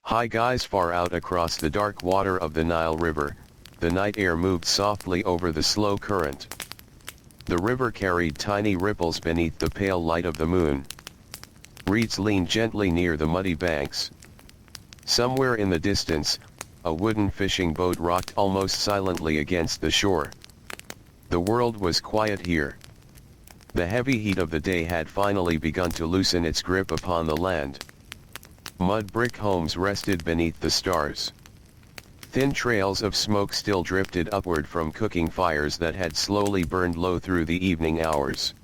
Hi guys, far out across the dark water of the Nile River, the night air moved softly over the slow current. The river carried tiny ripples beneath the pale light of the moon. Reeds leaned gently near the muddy banks. Somewhere in the distance, a wooden fishing boat rocked almost silently against the shore. The world was quiet here. The heavy heat of the day had finally begun to loosen its grip upon the land. Mud brick homes rested beneath the stars. Thin trails of smoke still drifted upward from cooking fires that had slowly burned low through the evening hours.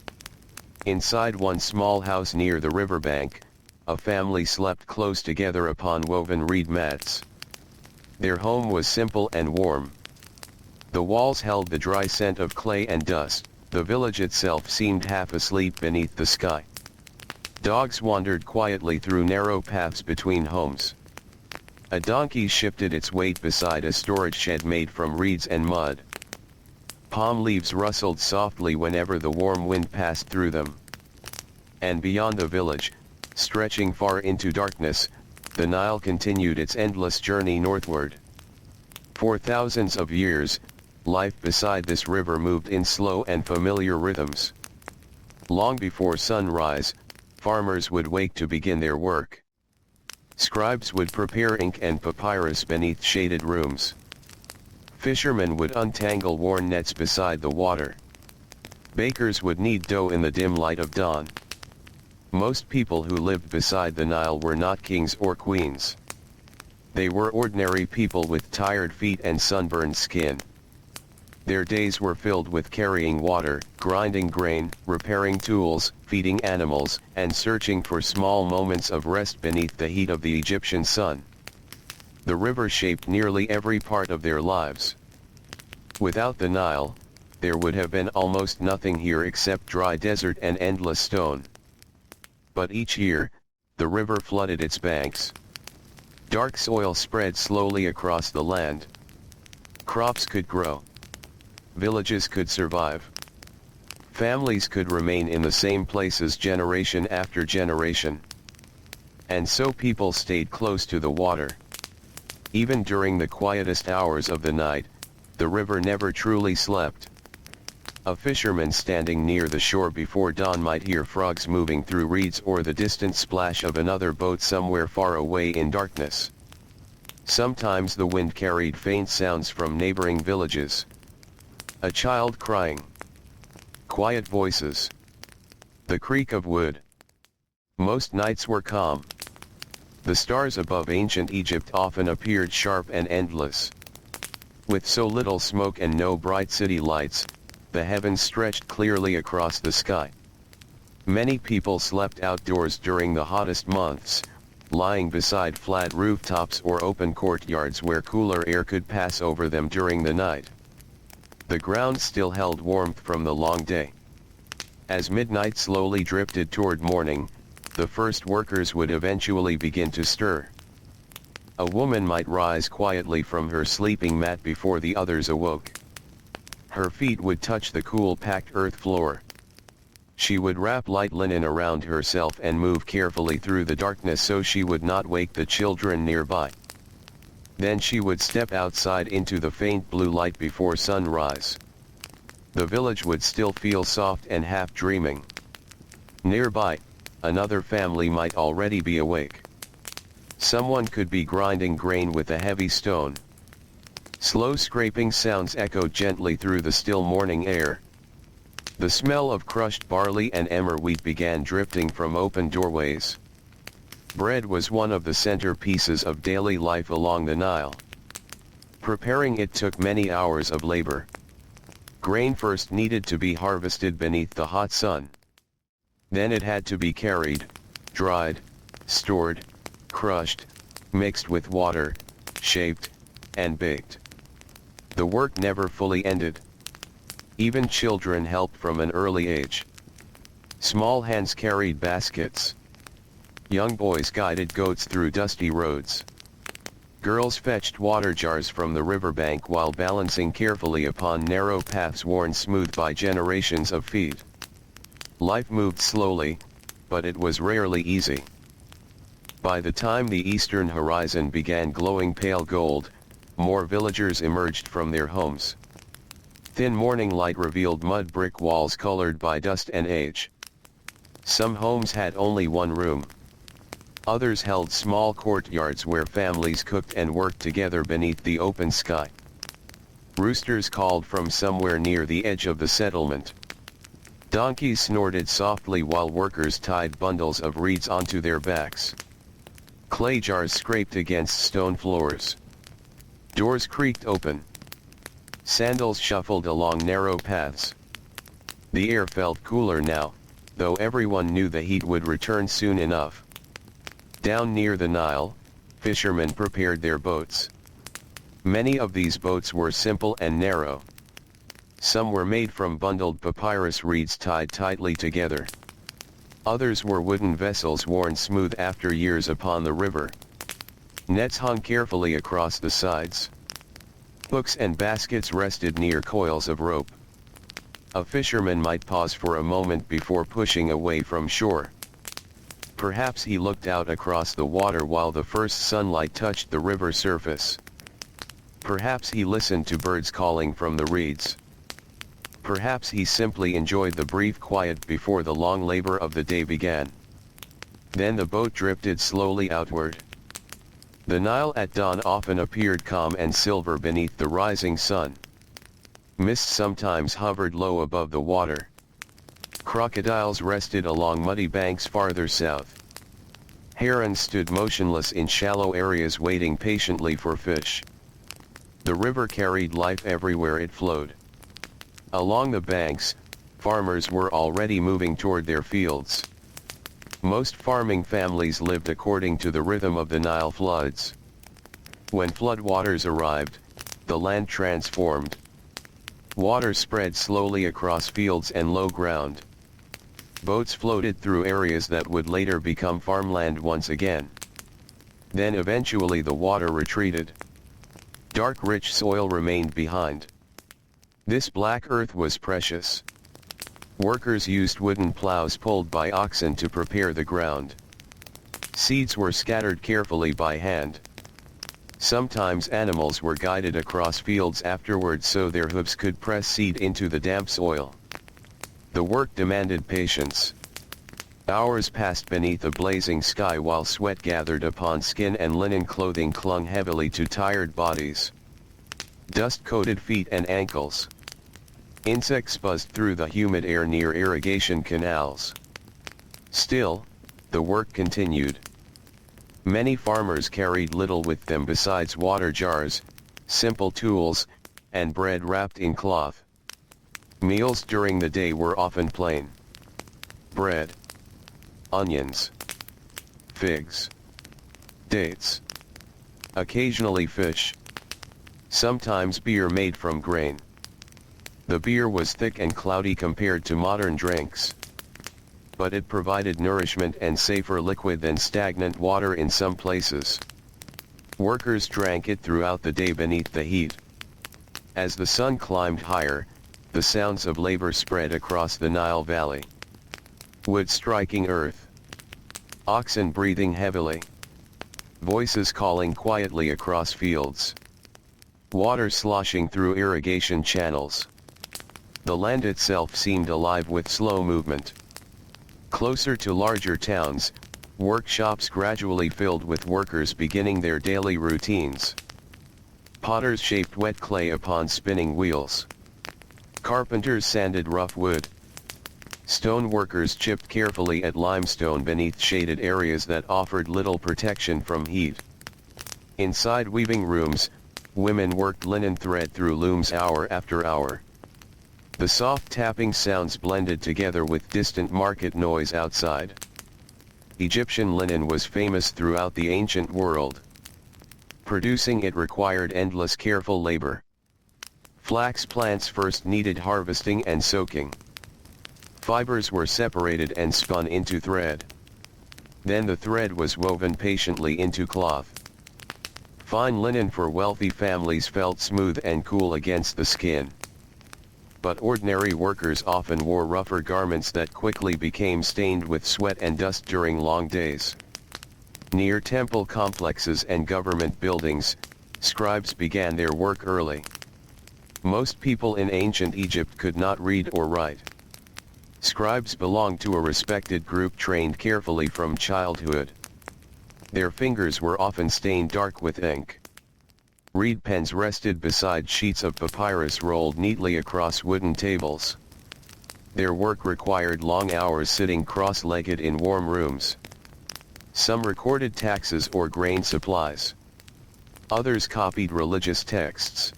Inside one small house near the riverbank, a family slept close together upon woven reed mats. Their home was simple and warm. The walls held the dry scent of clay and dust. The village itself seemed half asleep beneath the sky. Dogs wandered quietly through narrow paths between homes. A donkey shifted its weight beside a storage shed made from reeds and mud. Palm leaves rustled softly whenever the warm wind passed through them. And beyond the village, stretching far into darkness, the Nile continued its endless journey northward. For thousands of years, life beside this river moved in slow and familiar rhythms. Long before sunrise, farmers would wake to begin their work. Scribes would prepare ink and papyrus beneath shaded rooms. Fishermen would untangle worn nets beside the water. Bakers would knead dough in the dim light of dawn. Most people who lived beside the Nile were not kings or queens. They were ordinary people with tired feet and sunburned skin. Their days were filled with carrying water, grinding grain, repairing tools, feeding animals, and searching for small moments of rest beneath the heat of the Egyptian sun. The river shaped nearly every part of their lives. Without the Nile, there would have been almost nothing here except dry desert and endless stone. But each year, the river flooded its banks. Dark soil spread slowly across the land. Crops could grow. Villages could survive. Families could remain in the same places generation after generation. And so people stayed close to the water. Even during the quietest hours of the night, the river never truly slept. A fisherman standing near the shore before dawn might hear frogs moving through reeds or the distant splash of another boat somewhere far away in darkness. Sometimes the wind carried faint sounds from neighboring villages. A child crying. Quiet voices. The creak of wood. Most nights were calm. The stars above ancient Egypt often appeared sharp and endless. With so little smoke and no bright city lights, the heavens stretched clearly across the sky. Many people slept outdoors during the hottest months, lying beside flat rooftops or open courtyards where cooler air could pass over them during the night. The ground still held warmth from the long day. As midnight slowly drifted toward morning, the first workers would eventually begin to stir. A woman might rise quietly from her sleeping mat before the others awoke. Her feet would touch the cool packed earth floor. She would wrap light linen around herself and move carefully through the darkness so she would not wake the children nearby. Then she would step outside into the faint blue light before sunrise. The village would still feel soft and half dreaming. Nearby, another family might already be awake. Someone could be grinding grain with a heavy stone. Slow scraping sounds echoed gently through the still morning air. The smell of crushed barley and emmer wheat began drifting from open doorways. Bread was one of the centerpieces of daily life along the Nile. Preparing it took many hours of labor. Grain first needed to be harvested beneath the hot sun. Then it had to be carried, dried, stored, crushed, mixed with water, shaped, and baked. The work never fully ended. Even children helped from an early age. Small hands carried baskets. Young boys guided goats through dusty roads. Girls fetched water jars from the riverbank while balancing carefully upon narrow paths worn smooth by generations of feet. Life moved slowly, but it was rarely easy. By the time the eastern horizon began glowing pale gold, more villagers emerged from their homes. Thin morning light revealed mud brick walls colored by dust and age. Some homes had only one room. Others held small courtyards where families cooked and worked together beneath the open sky. Roosters called from somewhere near the edge of the settlement. Donkeys snorted softly while workers tied bundles of reeds onto their backs. Clay jars scraped against stone floors. Doors creaked open. Sandals shuffled along narrow paths. The air felt cooler now, though everyone knew the heat would return soon enough. Down near the Nile, fishermen prepared their boats. Many of these boats were simple and narrow. Some were made from bundled papyrus reeds tied tightly together. Others were wooden vessels worn smooth after years upon the river. Nets hung carefully across the sides. Hooks and baskets rested near coils of rope. A fisherman might pause for a moment before pushing away from shore. Perhaps he looked out across the water while the first sunlight touched the river surface. Perhaps he listened to birds calling from the reeds. Perhaps he simply enjoyed the brief quiet before the long labor of the day began. Then the boat drifted slowly outward. The Nile at dawn often appeared calm and silver beneath the rising sun. Mist sometimes hovered low above the water. Crocodiles rested along muddy banks farther south. Herons stood motionless in shallow areas waiting patiently for fish. The river carried life everywhere it flowed. Along the banks, farmers were already moving toward their fields. Most farming families lived according to the rhythm of the Nile floods. When floodwaters arrived, the land transformed. Water spread slowly across fields and low ground. Boats floated through areas that would later become farmland once again. Then eventually the water retreated. Dark rich soil remained behind. This black earth was precious. Workers used wooden plows pulled by oxen to prepare the ground. Seeds were scattered carefully by hand. Sometimes animals were guided across fields afterward so their hooves could press seed into the damp soil. The work demanded patience. Hours passed beneath a blazing sky while sweat gathered upon skin and linen clothing clung heavily to tired bodies. Dust coated feet and ankles. Insects buzzed through the humid air near irrigation canals. Still, the work continued. Many farmers carried little with them besides water jars, simple tools, and bread wrapped in cloth. Meals during the day were often plain. Bread, onions, figs, dates. Occasionally fish. Sometimes beer made from grain. The beer was thick and cloudy compared to modern drinks. But it provided nourishment and safer liquid than stagnant water in some places. Workers drank it throughout the day beneath the heat. As the sun climbed higher, the sounds of labor spread across the Nile Valley. Wood striking earth. Oxen breathing heavily. Voices calling quietly across fields. Water sloshing through irrigation channels. The land itself seemed alive with slow movement. Closer to larger towns, workshops gradually filled with workers beginning their daily routines. Potters shaped wet clay upon spinning wheels. Carpenters sanded rough wood. Stone workers chipped carefully at limestone beneath shaded areas that offered little protection from heat. Inside weaving rooms, women worked linen thread through looms hour after hour. The soft tapping sounds blended together with distant market noise outside. Egyptian linen was famous throughout the ancient world. Producing it required endless careful labor. Flax plants first needed harvesting and soaking. Fibers were separated and spun into thread. Then the thread was woven patiently into cloth. Fine linen for wealthy families felt smooth and cool against the skin. But ordinary workers often wore rougher garments that quickly became stained with sweat and dust during long days. Near temple complexes and government buildings, scribes began their work early. Most people in ancient Egypt could not read or write. Scribes belonged to a respected group trained carefully from childhood. Their fingers were often stained dark with ink. Reed pens rested beside sheets of papyrus rolled neatly across wooden tables. Their work required long hours sitting cross-legged in warm rooms. Some recorded taxes or grain supplies. Others copied religious texts.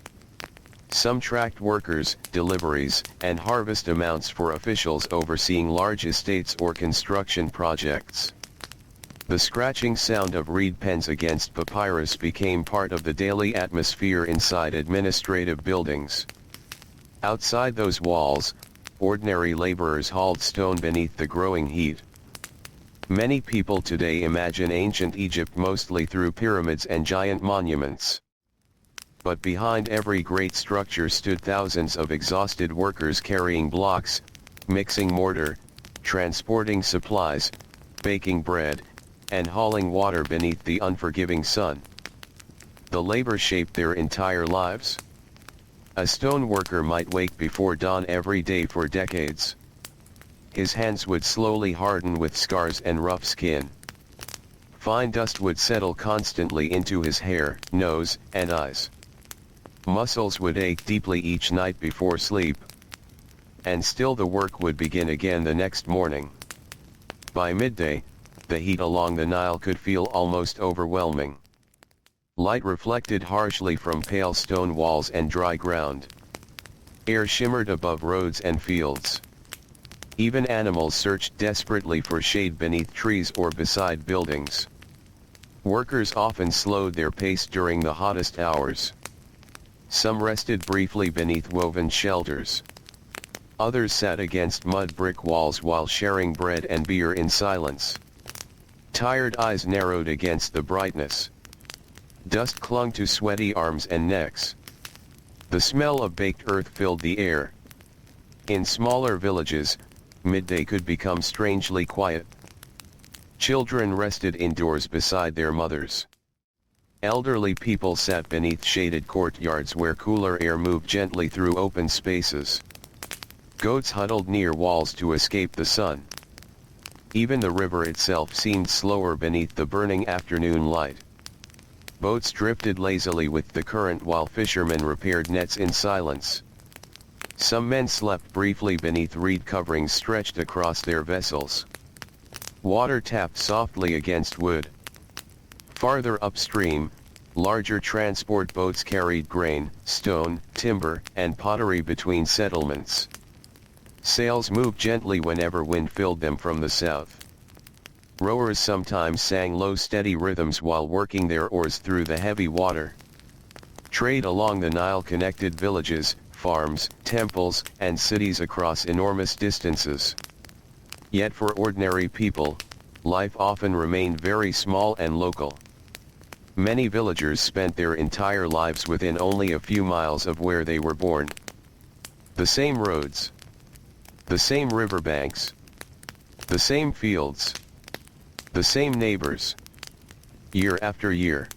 Some tracked workers, deliveries, and harvest amounts for officials overseeing large estates or construction projects. The scratching sound of reed pens against papyrus became part of the daily atmosphere inside administrative buildings. Outside those walls, ordinary laborers hauled stone beneath the growing heat. Many people today imagine ancient Egypt mostly through pyramids and giant monuments. But behind every great structure stood thousands of exhausted workers carrying blocks, mixing mortar, transporting supplies, baking bread, and hauling water beneath the unforgiving sun. The labor shaped their entire lives. A stone worker might wake before dawn every day for decades. His hands would slowly harden with scars and rough skin. Fine dust would settle constantly into his hair, nose, and eyes. Muscles would ache deeply each night before sleep. And still the work would begin again the next morning. By midday, the heat along the Nile could feel almost overwhelming. Light reflected harshly from pale stone walls and dry ground. Air shimmered above roads and fields. Even animals searched desperately for shade beneath trees or beside buildings. Workers often slowed their pace during the hottest hours. Some rested briefly beneath woven shelters. Others sat against mud brick walls while sharing bread and beer in silence. Tired eyes narrowed against the brightness. Dust clung to sweaty arms and necks. The smell of baked earth filled the air. In smaller villages, midday could become strangely quiet. Children rested indoors beside their mothers. Elderly people sat beneath shaded courtyards where cooler air moved gently through open spaces. Goats huddled near walls to escape the sun. Even the river itself seemed slower beneath the burning afternoon light. Boats drifted lazily with the current while fishermen repaired nets in silence. Some men slept briefly beneath reed coverings stretched across their vessels. Water tapped softly against wood. Farther upstream, larger transport boats carried grain, stone, timber, and pottery between settlements. Sails moved gently whenever wind filled them from the south. Rowers sometimes sang low steady rhythms while working their oars through the heavy water. Trade along the Nile connected villages, farms, temples, and cities across enormous distances. Yet for ordinary people, life often remained very small and local. Many villagers spent their entire lives within only a few miles of where they were born. The same roads. The same riverbanks. The same fields. The same neighbors. Year after year.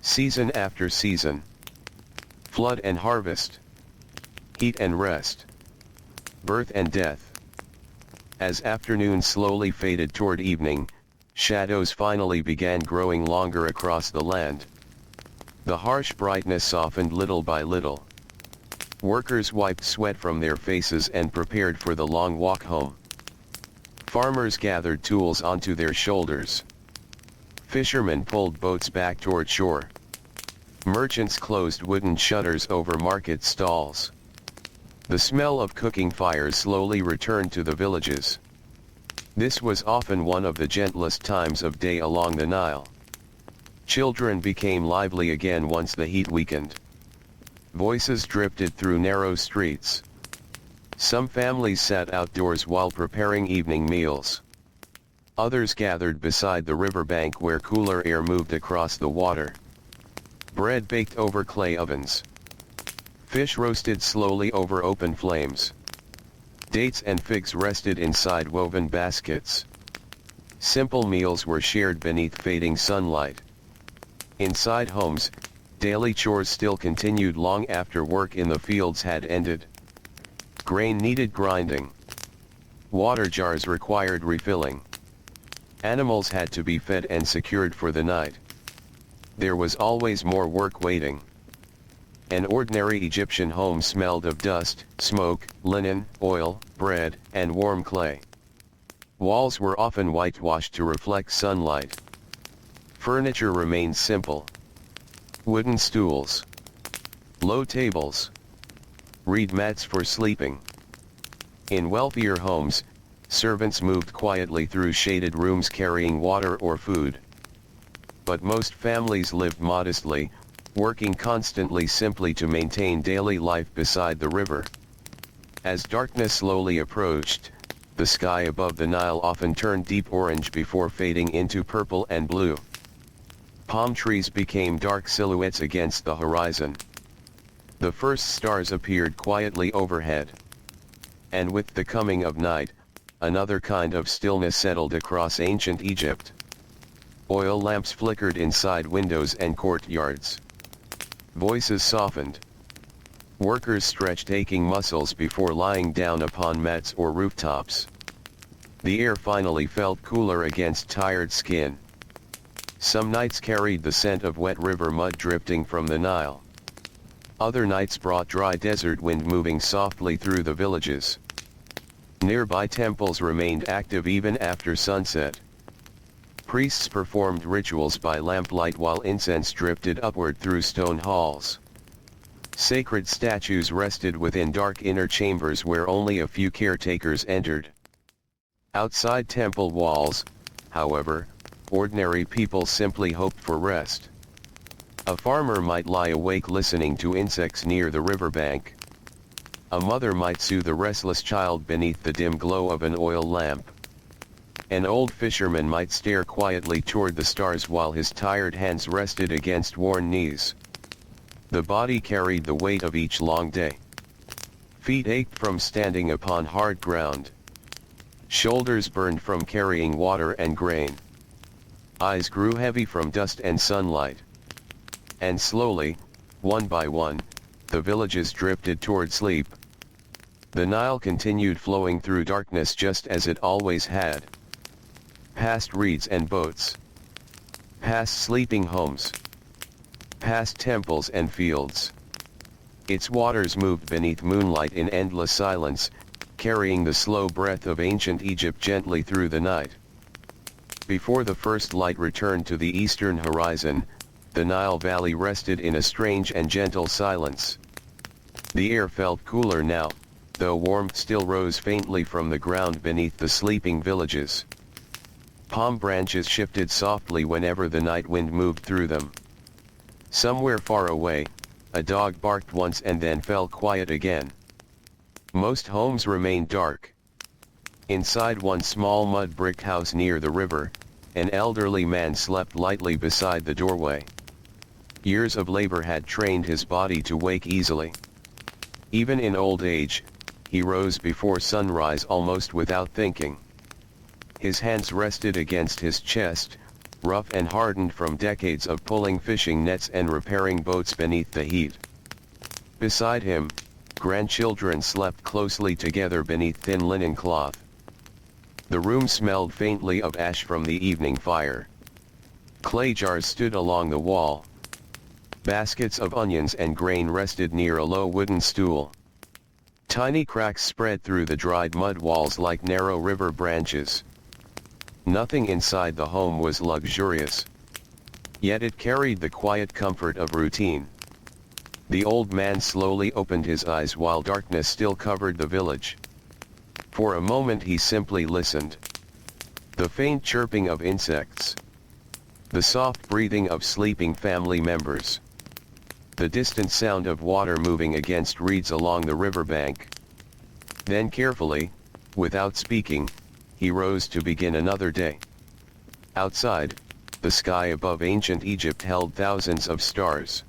Season after season. Flood and harvest. Heat and rest. Birth and death. As afternoon slowly faded toward evening, shadows finally began growing longer across the land. The harsh brightness softened little by little. Workers wiped sweat from their faces and prepared for the long walk home. Farmers gathered tools onto their shoulders. Fishermen pulled boats back toward shore. Merchants closed wooden shutters over market stalls. The smell of cooking fires slowly returned to the villages. This was often one of the gentlest times of day along the Nile. Children became lively again once the heat weakened. Voices drifted through narrow streets. Some families sat outdoors while preparing evening meals. Others gathered beside the riverbank where cooler air moved across the water. Bread baked over clay ovens. Fish roasted slowly over open flames. Dates and figs rested inside woven baskets. Simple meals were shared beneath fading sunlight. Inside homes, daily chores still continued long after work in the fields had ended. Grain needed grinding. Water jars required refilling. Animals had to be fed and secured for the night. There was always more work waiting. An ordinary Egyptian home smelled of dust, smoke, linen, oil, bread, and warm clay. Walls were often whitewashed to reflect sunlight. Furniture remained simple. Wooden stools. Low tables. Reed mats for sleeping. In wealthier homes, servants moved quietly through shaded rooms carrying water or food. But most families lived modestly, working constantly simply to maintain daily life beside the river. As darkness slowly approached, the sky above the Nile often turned deep orange before fading into purple and blue. Palm trees became dark silhouettes against the horizon. The first stars appeared quietly overhead. And with the coming of night, another kind of stillness settled across ancient Egypt. Oil lamps flickered inside windows and courtyards. Voices softened. Workers stretched aching muscles before lying down upon mats or rooftops. The air finally felt cooler against tired skin. Some nights carried the scent of wet river mud drifting from the Nile. Other nights brought dry desert wind moving softly through the villages. Nearby temples remained active even after sunset. Priests performed rituals by lamplight while incense drifted upward through stone halls. Sacred statues rested within dark inner chambers where only a few caretakers entered. Outside temple walls, however, ordinary people simply hoped for rest. A farmer might lie awake listening to insects near the riverbank. A mother might soothe a restless child beneath the dim glow of an oil lamp. An old fisherman might stare quietly toward the stars while his tired hands rested against worn knees. The body carried the weight of each long day. Feet ached from standing upon hard ground. Shoulders burned from carrying water and grain. Eyes grew heavy from dust and sunlight. And slowly, one by one, the villages drifted toward sleep. The Nile continued flowing through darkness just as it always had. Past reeds and boats. Past sleeping homes. Past temples and fields. Its waters moved beneath moonlight in endless silence, carrying the slow breath of ancient Egypt gently through the night. Before the first light returned to the eastern horizon, the Nile Valley rested in a strange and gentle silence. The air felt cooler now, though warmth still rose faintly from the ground beneath the sleeping villages. Palm branches shifted softly whenever the night wind moved through them. Somewhere far away, a dog barked once and then fell quiet again. Most homes remained dark. Inside one small mud brick house near the river, an elderly man slept lightly beside the doorway. Years of labor had trained his body to wake easily. Even in old age, he rose before sunrise almost without thinking. His hands rested against his chest, rough and hardened from decades of pulling fishing nets and repairing boats beneath the heat. Beside him, grandchildren slept closely together beneath thin linen cloth. The room smelled faintly of ash from the evening fire. Clay jars stood along the wall. Baskets of onions and grain rested near a low wooden stool. Tiny cracks spread through the dried mud walls like narrow river branches. Nothing inside the home was luxurious. Yet it carried the quiet comfort of routine. The old man slowly opened his eyes while darkness still covered the village. For a moment he simply listened. The faint chirping of insects. The soft breathing of sleeping family members. The distant sound of water moving against reeds along the riverbank. Then carefully, without speaking, he rose to begin another day. Outside, the sky above ancient Egypt held thousands of stars.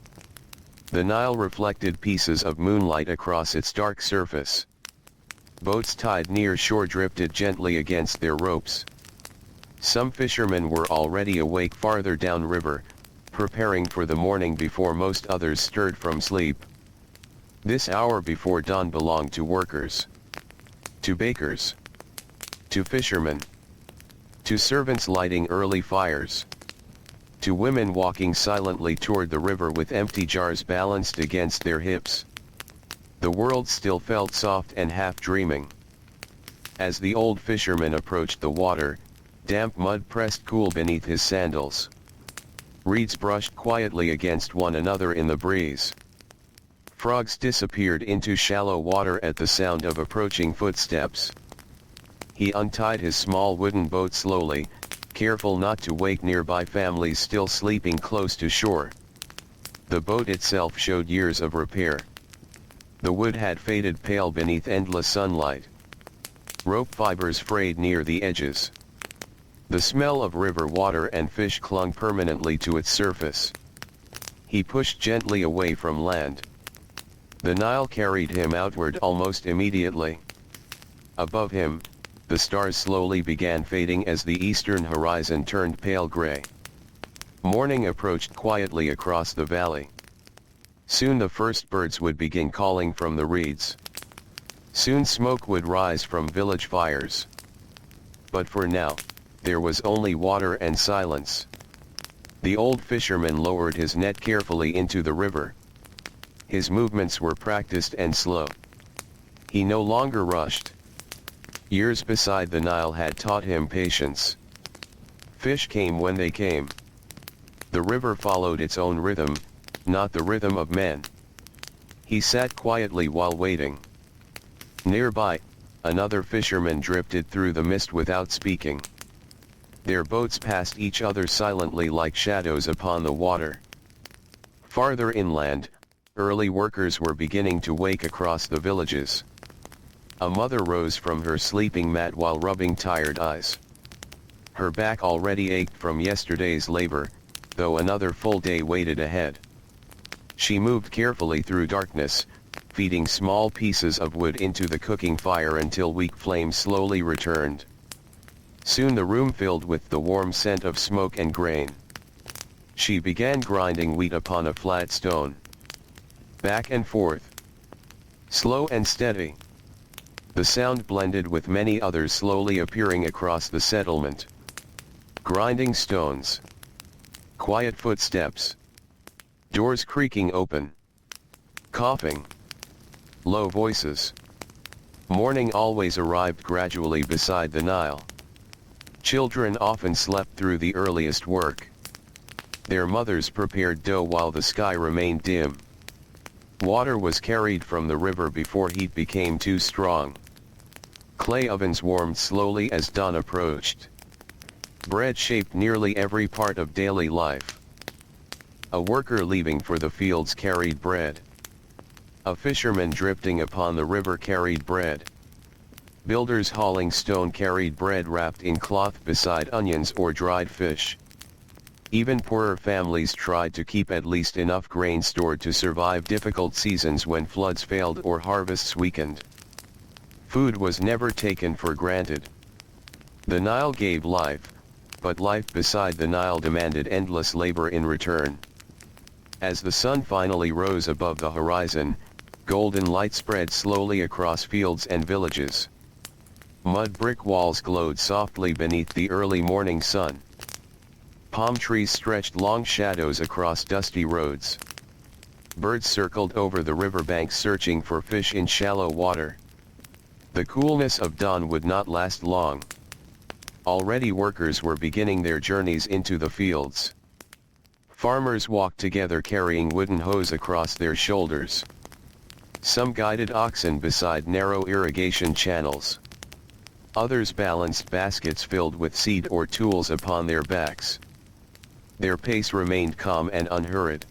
The Nile reflected pieces of moonlight across its dark surface. Boats tied near shore drifted gently against their ropes. Some fishermen were already awake farther downriver, preparing for the morning before most others stirred from sleep. This hour before dawn belonged to workers, to bakers, to fishermen, to servants lighting early fires, to women walking silently toward the river with empty jars balanced against their hips. The world still felt soft and half-dreaming. As the old fisherman approached the water, damp mud pressed cool beneath his sandals. Reeds brushed quietly against one another in the breeze. Frogs disappeared into shallow water at the sound of approaching footsteps. He untied his small wooden boat slowly, careful not to wake nearby families still sleeping close to shore. The boat itself showed years of repair. The wood had faded pale beneath endless sunlight. Rope fibers frayed near the edges. The smell of river water and fish clung permanently to its surface. He pushed gently away from land. The Nile carried him outward almost immediately. Above him, the stars slowly began fading as the eastern horizon turned pale gray. Morning approached quietly across the valley. Soon the first birds would begin calling from the reeds. Soon smoke would rise from village fires. But for now, there was only water and silence. The old fisherman lowered his net carefully into the river. His movements were practiced and slow. He no longer rushed. Years beside the Nile had taught him patience. Fish came when they came. The river followed its own rhythm, not the rhythm of men. He sat quietly while waiting. Nearby, another fisherman drifted through the mist without speaking. Their boats passed each other silently like shadows upon the water. Farther inland, early workers were beginning to wake across the villages. A mother rose from her sleeping mat while rubbing tired eyes. Her back already ached from yesterday's labor, though another full day waited ahead. She moved carefully through darkness, feeding small pieces of wood into the cooking fire until weak flames slowly returned. Soon the room filled with the warm scent of smoke and grain. She began grinding wheat upon a flat stone. Back and forth. Slow and steady. The sound blended with many others slowly appearing across the settlement. Grinding stones. Quiet footsteps. Doors creaking open. Coughing. Low voices. Morning always arrived gradually beside the Nile. Children often slept through the earliest work. Their mothers prepared dough while the sky remained dim. Water was carried from the river before heat became too strong. Clay ovens warmed slowly as dawn approached. Bread shaped nearly every part of daily life. A worker leaving for the fields carried bread. A fisherman drifting upon the river carried bread. Builders hauling stone carried bread wrapped in cloth beside onions or dried fish. Even poorer families tried to keep at least enough grain stored to survive difficult seasons when floods failed or harvests weakened. Food was never taken for granted. The Nile gave life, but life beside the Nile demanded endless labor in return. As the sun finally rose above the horizon, golden light spread slowly across fields and villages. Mud brick walls glowed softly beneath the early morning sun. Palm trees stretched long shadows across dusty roads. Birds circled over the riverbanks searching for fish in shallow water. The coolness of dawn would not last long. Already workers were beginning their journeys into the fields. Farmers walked together carrying wooden hoes across their shoulders. Some guided oxen beside narrow irrigation channels. Others balanced baskets filled with seed or tools upon their backs. Their pace remained calm and unhurried.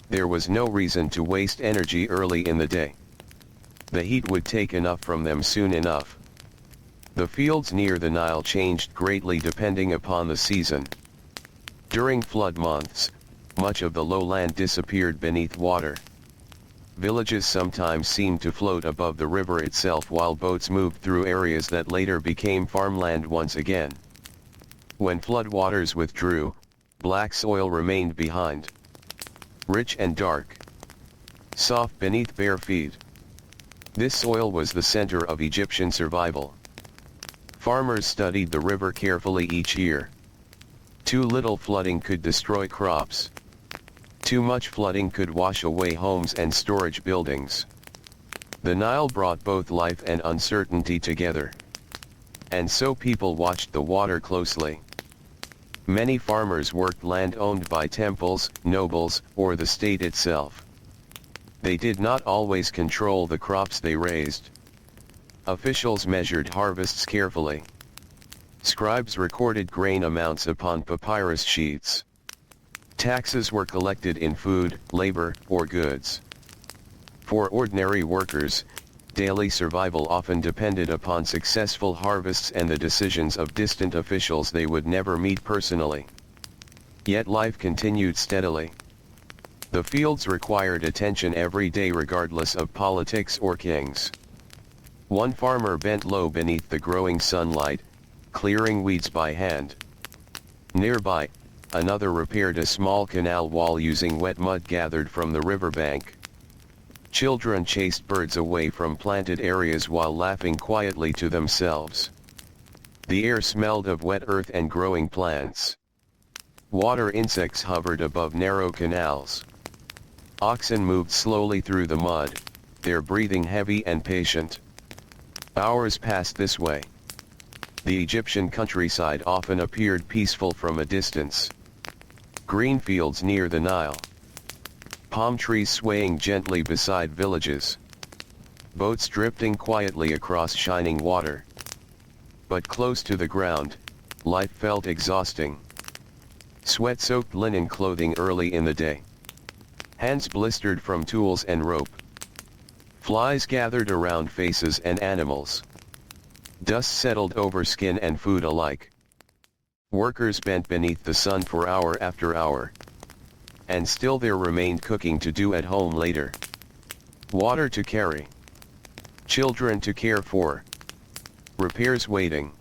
There was no reason to waste energy early in the day. The heat would take enough from them soon enough. The fields near the Nile changed greatly depending upon the season. During flood months, much of the lowland disappeared beneath water. Villages sometimes seemed to float above the river itself while boats moved through areas that later became farmland once again. When floodwaters withdrew, black soil remained behind. Rich and dark. Soft beneath bare feet. This soil was the center of Egyptian survival. Farmers studied the river carefully each year. Too little flooding could destroy crops. Too much flooding could wash away homes and storage buildings. The Nile brought both life and uncertainty together. And so people watched the water closely. Many farmers worked land owned by temples, nobles, or the state itself. They did not always control the crops they raised. Officials measured harvests carefully. Scribes recorded grain amounts upon papyrus sheets. Taxes were collected in food, labor, or goods. For ordinary workers, daily survival often depended upon successful harvests and the decisions of distant officials they would never meet personally. Yet life continued steadily. The fields required attention every day regardless of politics or kings. One farmer bent low beneath the growing sunlight, clearing weeds by hand. Nearby, another repaired a small canal wall using wet mud gathered from the riverbank. Children chased birds away from planted areas while laughing quietly to themselves. The air smelled of wet earth and growing plants. Water insects hovered above narrow canals. Oxen moved slowly through the mud, their breathing heavy and patient. Hours passed this way. The Egyptian countryside often appeared peaceful from a distance. Green fields near the Nile. Palm trees swaying gently beside villages. Boats drifting quietly across shining water. But close to the ground, life felt exhausting. Sweat-soaked linen clothing early in the day. Hands blistered from tools and rope. Flies gathered around faces and animals. Dust settled over skin and food alike. Workers bent beneath the sun for hour after hour. And still there remained cooking to do at home later. Water to carry. Children to care for. Repairs waiting.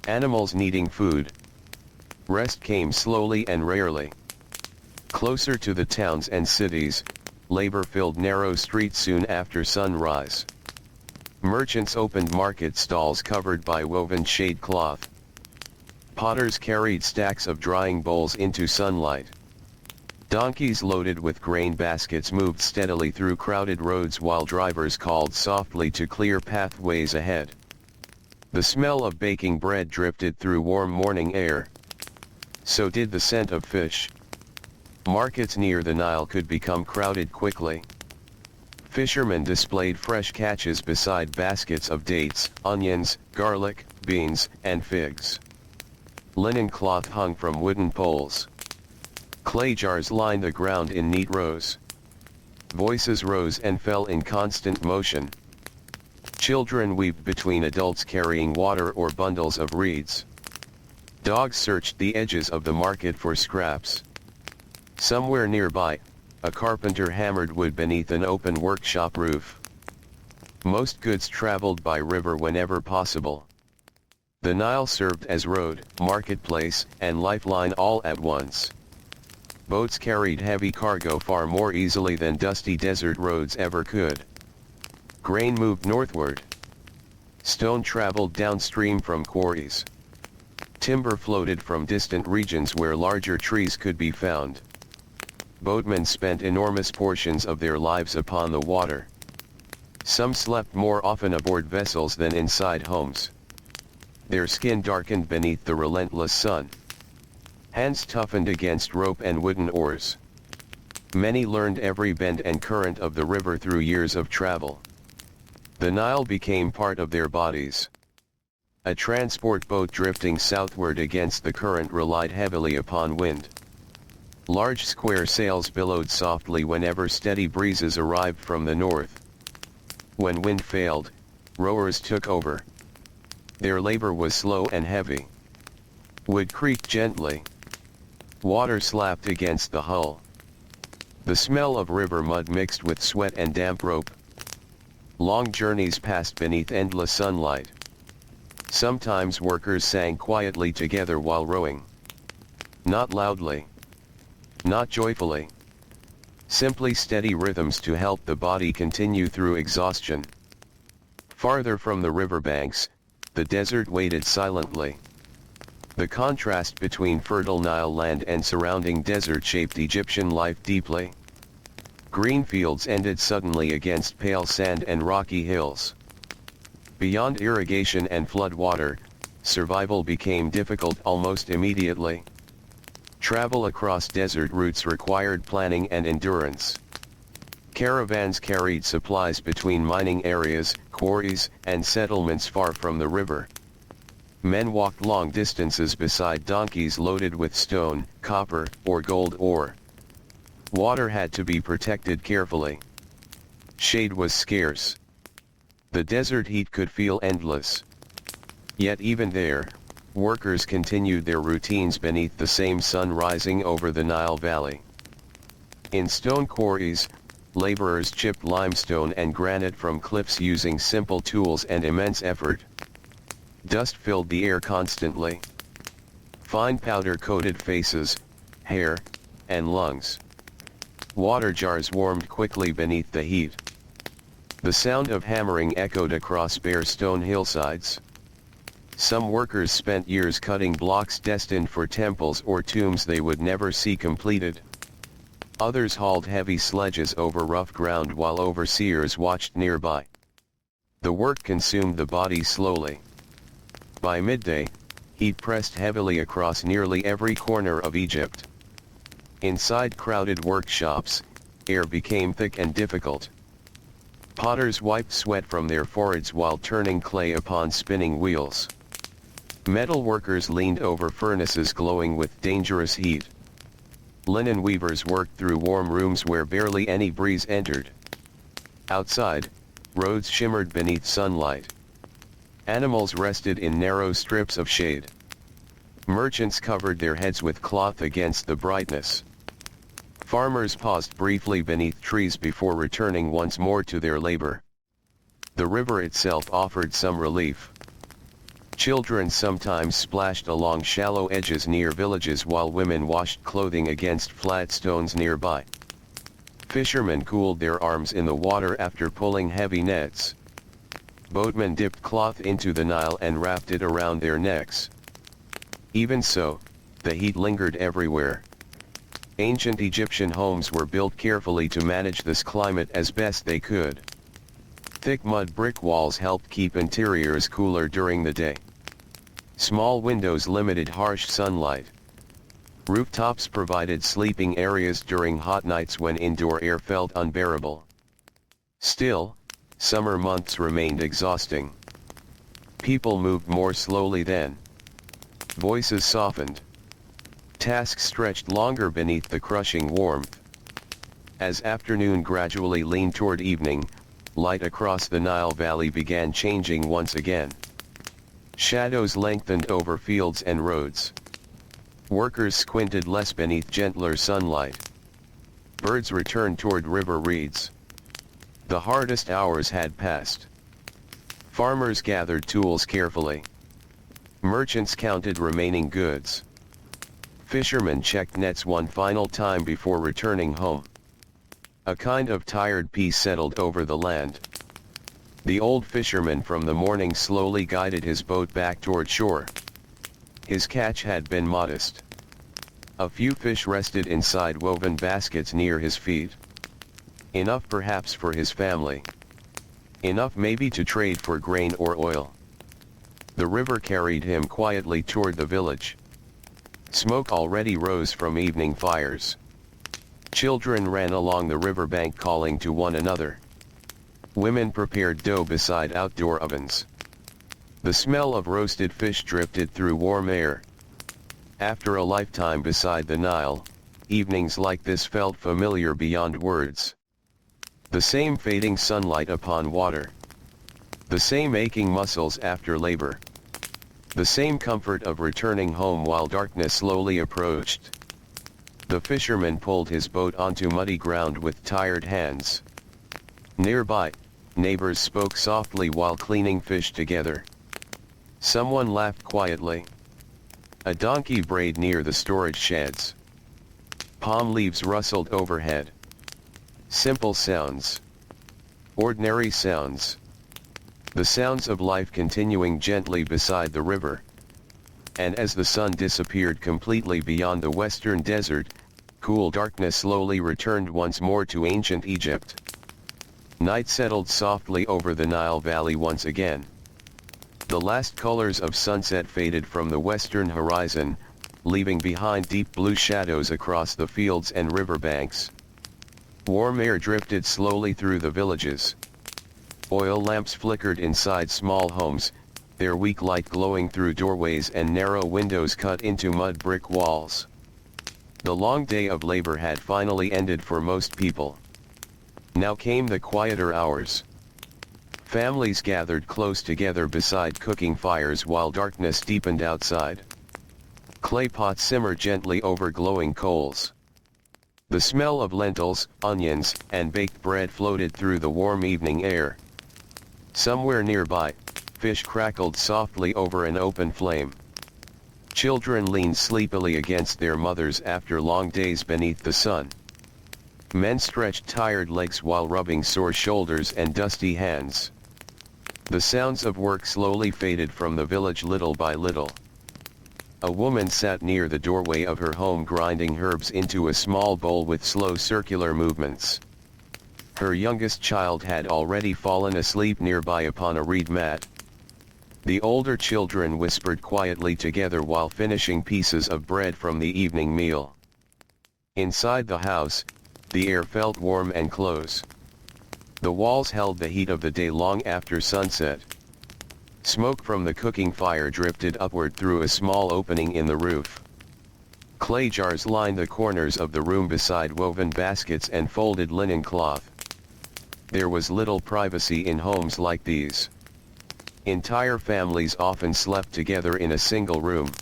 Animals needing food. Rest came slowly and rarely. Closer to the towns and cities, labor filled narrow streets soon after sunrise. Merchants opened market stalls covered by woven shade cloth. Potters carried stacks of drying bowls into sunlight. Donkeys loaded with grain baskets moved steadily through crowded roads while drivers called softly to clear pathways ahead. The smell of baking bread drifted through warm morning air. So did the scent of fish. Markets near the Nile could become crowded quickly. Fishermen displayed fresh catches beside baskets of dates, onions, garlic, beans, and figs. Linen cloth hung from wooden poles. Clay jars lined the ground in neat rows. Voices rose and fell in constant motion. Children weaved between adults carrying water or bundles of reeds. Dogs searched the edges of the market for scraps. Somewhere nearby, a carpenter hammered wood beneath an open workshop roof. Most goods traveled by river whenever possible. The Nile served as road, marketplace, and lifeline all at once. Boats carried heavy cargo far more easily than dusty desert roads ever could. Grain moved northward. Stone traveled downstream from quarries. Timber floated from distant regions where larger trees could be found. Boatmen spent enormous portions of their lives upon the water. Some slept more often aboard vessels than inside homes. Their skin darkened beneath the relentless sun. Hands toughened against rope and wooden oars. Many learned every bend and current of the river through years of travel. The Nile became part of their bodies. A transport boat drifting southward against the current relied heavily upon wind. Large square sails billowed softly whenever steady breezes arrived from the north. When wind failed, rowers took over. Their labor was slow and heavy. Wood creaked gently. Water slapped against the hull. The smell of river mud mixed with sweat and damp rope. Long journeys passed beneath endless sunlight. Sometimes workers sang quietly together while rowing. Not loudly. Not joyfully. Simply steady rhythms to help the body continue through exhaustion. Farther from the riverbanks, the desert waited silently. The contrast between fertile Nile land and surrounding desert shaped Egyptian life deeply. Green fields ended suddenly against pale sand and rocky hills. Beyond irrigation and flood water, survival became difficult almost immediately. Travel across desert routes required planning and endurance. Caravans carried supplies between mining areas, quarries, and settlements far from the river. Men walked long distances beside donkeys loaded with stone, copper, or gold ore. Water had to be protected carefully. Shade was scarce. The desert heat could feel endless. Yet even there, workers continued their routines beneath the same sun rising over the Nile Valley. In stone quarries, laborers chipped limestone and granite from cliffs using simple tools and immense effort. Dust filled the air constantly. Fine powder coated faces, hair, and lungs. Water jars warmed quickly beneath the heat. The sound of hammering echoed across bare stone hillsides. Some workers spent years cutting blocks destined for temples or tombs they would never see completed. Others hauled heavy sledges over rough ground while overseers watched nearby. The work consumed the body slowly. By midday, heat pressed heavily across nearly every corner of Egypt. Inside crowded workshops, air became thick and difficult. Potters wiped sweat from their foreheads while turning clay upon spinning wheels. Metal workers leaned over furnaces glowing with dangerous heat. Linen weavers worked through warm rooms where barely any breeze entered. Outside, roads shimmered beneath sunlight. Animals rested in narrow strips of shade. Merchants covered their heads with cloth against the brightness. Farmers paused briefly beneath trees before returning once more to their labor. The river itself offered some relief. Children sometimes splashed along shallow edges near villages while women washed clothing against flat stones nearby. Fishermen cooled their arms in the water after pulling heavy nets. Boatmen dipped cloth into the Nile and wrapped it around their necks. Even so, the heat lingered everywhere. Ancient Egyptian homes were built carefully to manage this climate as best they could. Thick mud brick walls helped keep interiors cooler during the day. Small windows limited harsh sunlight. Rooftops provided sleeping areas during hot nights when indoor air felt unbearable. Still, summer months remained exhausting. People moved more slowly then. Voices softened. Tasks stretched longer beneath the crushing warmth. As afternoon gradually leaned toward evening, light across the Nile Valley began changing once again. Shadows lengthened over fields and roads. Workers squinted less beneath gentler sunlight. Birds returned toward river reeds. The hardest hours had passed. Farmers gathered tools carefully. Merchants counted remaining goods. Fishermen checked nets one final time before returning home. A kind of tired peace settled over the land. The old fisherman from the morning slowly guided his boat back toward shore. His catch had been modest. A few fish rested inside woven baskets near his feet. Enough perhaps for his family. Enough maybe to trade for grain or oil. The river carried him quietly toward the village. Smoke already rose from evening fires. Children ran along the riverbank calling to one another. Women prepared dough beside outdoor ovens. The smell of roasted fish drifted through warm air. After a lifetime beside the Nile, evenings like this felt familiar beyond words. The same fading sunlight upon water. The same aching muscles after labor. The same comfort of returning home while darkness slowly approached. The fisherman pulled his boat onto muddy ground with tired hands. Nearby, neighbors spoke softly while cleaning fish together. Someone laughed quietly. A donkey brayed near the storage sheds. Palm leaves rustled overhead. Simple sounds. Ordinary sounds. The sounds of life continuing gently beside the river. And as the sun disappeared completely beyond the western desert, cool darkness slowly returned once more to ancient Egypt. Night settled softly over the Nile Valley once again. The last colors of sunset faded from the western horizon, leaving behind deep blue shadows across the fields and riverbanks. Warm air drifted slowly through the villages. Oil lamps flickered inside small homes, their weak light glowing through doorways and narrow windows cut into mud brick walls. The long day of labor had finally ended for most people. Now came the quieter hours. Families gathered close together beside cooking fires while darkness deepened outside. Clay pots simmered gently over glowing coals. The smell of lentils, onions, and baked bread floated through the warm evening air. Somewhere nearby, fish crackled softly over an open flame. Children leaned sleepily against their mothers after long days beneath the sun. Men stretched tired legs while rubbing sore shoulders and dusty hands. The sounds of work slowly faded from the village little by little. A woman sat near the doorway of her home grinding herbs into a small bowl with slow circular movements. Her youngest child had already fallen asleep nearby upon a reed mat. The older children whispered quietly together while finishing pieces of bread from the evening meal. Inside the house, the air felt warm and close. The walls held the heat of the day long after sunset. Smoke from the cooking fire drifted upward through a small opening in the roof. Clay jars lined the corners of the room beside woven baskets and folded linen cloth. There was little privacy in homes like these. Entire families often slept together in a single room.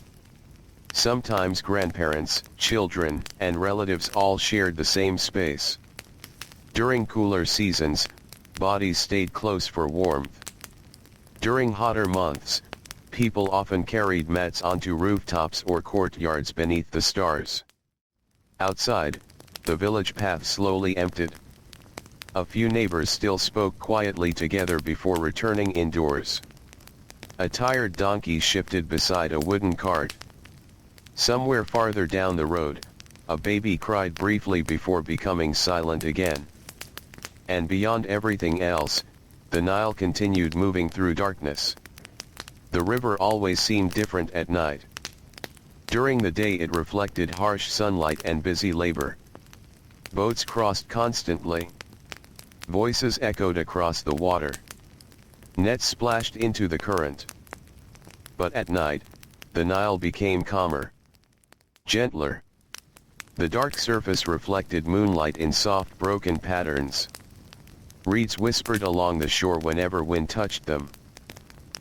Sometimes grandparents, children, and relatives all shared the same space. During cooler seasons, bodies stayed close for warmth. During hotter months, people often carried mats onto rooftops or courtyards beneath the stars. Outside, the village path slowly emptied. A few neighbors still spoke quietly together before returning indoors. A tired donkey shifted beside a wooden cart. Somewhere farther down the road, a baby cried briefly before becoming silent again. And beyond everything else, the Nile continued moving through darkness. The river always seemed different at night. During the day it reflected harsh sunlight and busy labor. Boats crossed constantly. Voices echoed across the water. Nets splashed into the current. But at night, the Nile became calmer. Gentler. The dark surface reflected moonlight in soft broken patterns. Reeds whispered along the shore whenever wind touched them.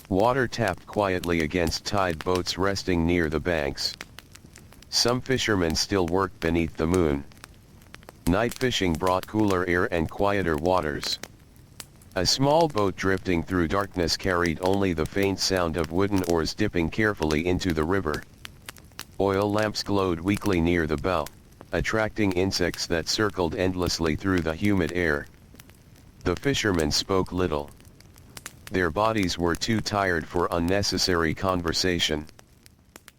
Water tapped quietly against tide boats resting near the banks. Some fishermen still worked beneath the moon. Night fishing brought cooler air and quieter waters. A small boat drifting through darkness carried only the faint sound of wooden oars dipping carefully into the river. Oil lamps glowed weakly near the bow, attracting insects that circled endlessly through the humid air. The fishermen spoke little. Their bodies were too tired for unnecessary conversation.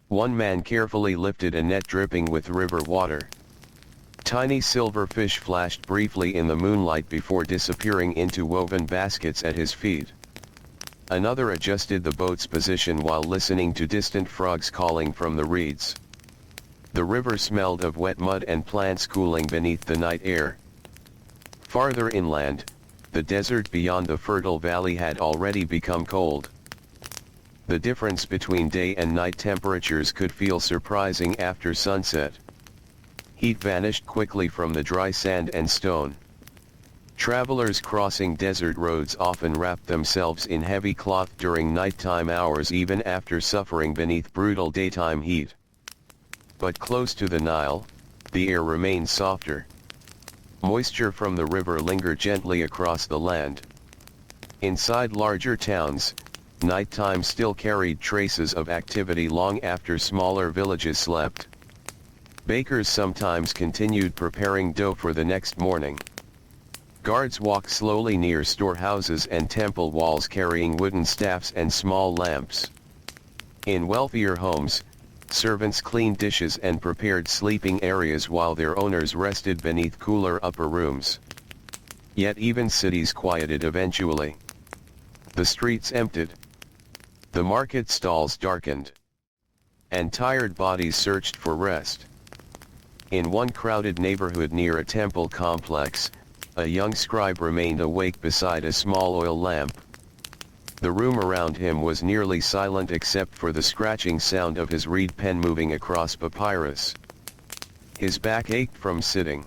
One man carefully lifted a net dripping with river water. Tiny silver fish flashed briefly in the moonlight before disappearing into woven baskets at his feet. Another adjusted the boat's position while listening to distant frogs calling from the reeds. The river smelled of wet mud and plants cooling beneath the night air. Farther inland, the desert beyond the fertile valley had already become cold. The difference between day and night temperatures could feel surprising after sunset. Heat vanished quickly from the dry sand and stone. Travelers crossing desert roads often wrapped themselves in heavy cloth during nighttime hours even after suffering beneath brutal daytime heat. But close to the Nile, the air remained softer. Moisture from the river lingered gently across the land. Inside larger towns, nighttime still carried traces of activity long after smaller villages slept. Bakers sometimes continued preparing dough for the next morning. Guards walked slowly near storehouses and temple walls carrying wooden staffs and small lamps. In wealthier homes, servants cleaned dishes and prepared sleeping areas while their owners rested beneath cooler upper rooms. Yet even cities quieted eventually. The streets emptied. The market stalls darkened. And tired bodies searched for rest. In one crowded neighborhood near a temple complex, a young scribe remained awake beside a small oil lamp. The room around him was nearly silent except for the scratching sound of his reed pen moving across papyrus. His back ached from sitting.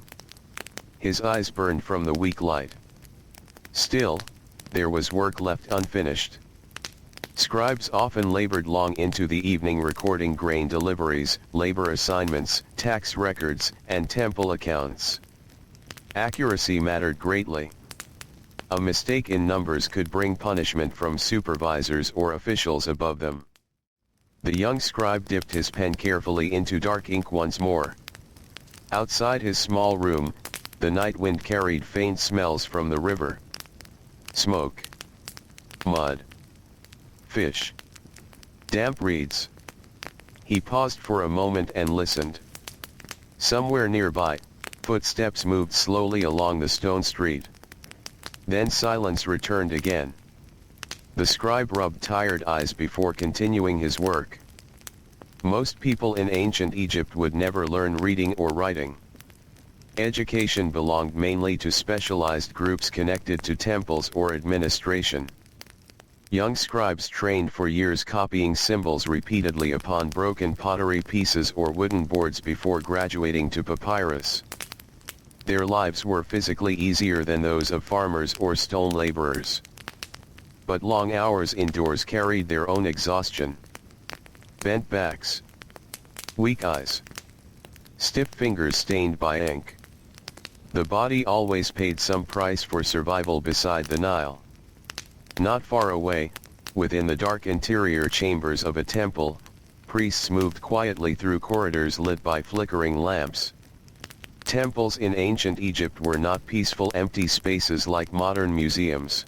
His eyes burned from the weak light. Still, there was work left unfinished. Scribes often labored long into the evening recording grain deliveries, labor assignments, tax records, and temple accounts. Accuracy mattered greatly. A mistake in numbers could bring punishment from supervisors or officials above them. The young scribe dipped his pen carefully into dark ink once more. Outside his small room, the night wind carried faint smells from the river. Smoke. Mud. Fish. Damp reeds. He paused for a moment and listened. Somewhere nearby, footsteps moved slowly along the stone street. Then silence returned again. The scribe rubbed tired eyes before continuing his work. Most people in ancient Egypt would never learn reading or writing. Education belonged mainly to specialized groups connected to temples or administration. Young scribes trained for years copying symbols repeatedly upon broken pottery pieces or wooden boards before graduating to papyrus. Their lives were physically easier than those of farmers or stone laborers. But long hours indoors carried their own exhaustion. Bent backs. Weak eyes. Stiff fingers stained by ink. The body always paid some price for survival beside the Nile. Not far away, within the dark interior chambers of a temple, priests moved quietly through corridors lit by flickering lamps. Temples in ancient Egypt were not peaceful empty spaces like modern museums.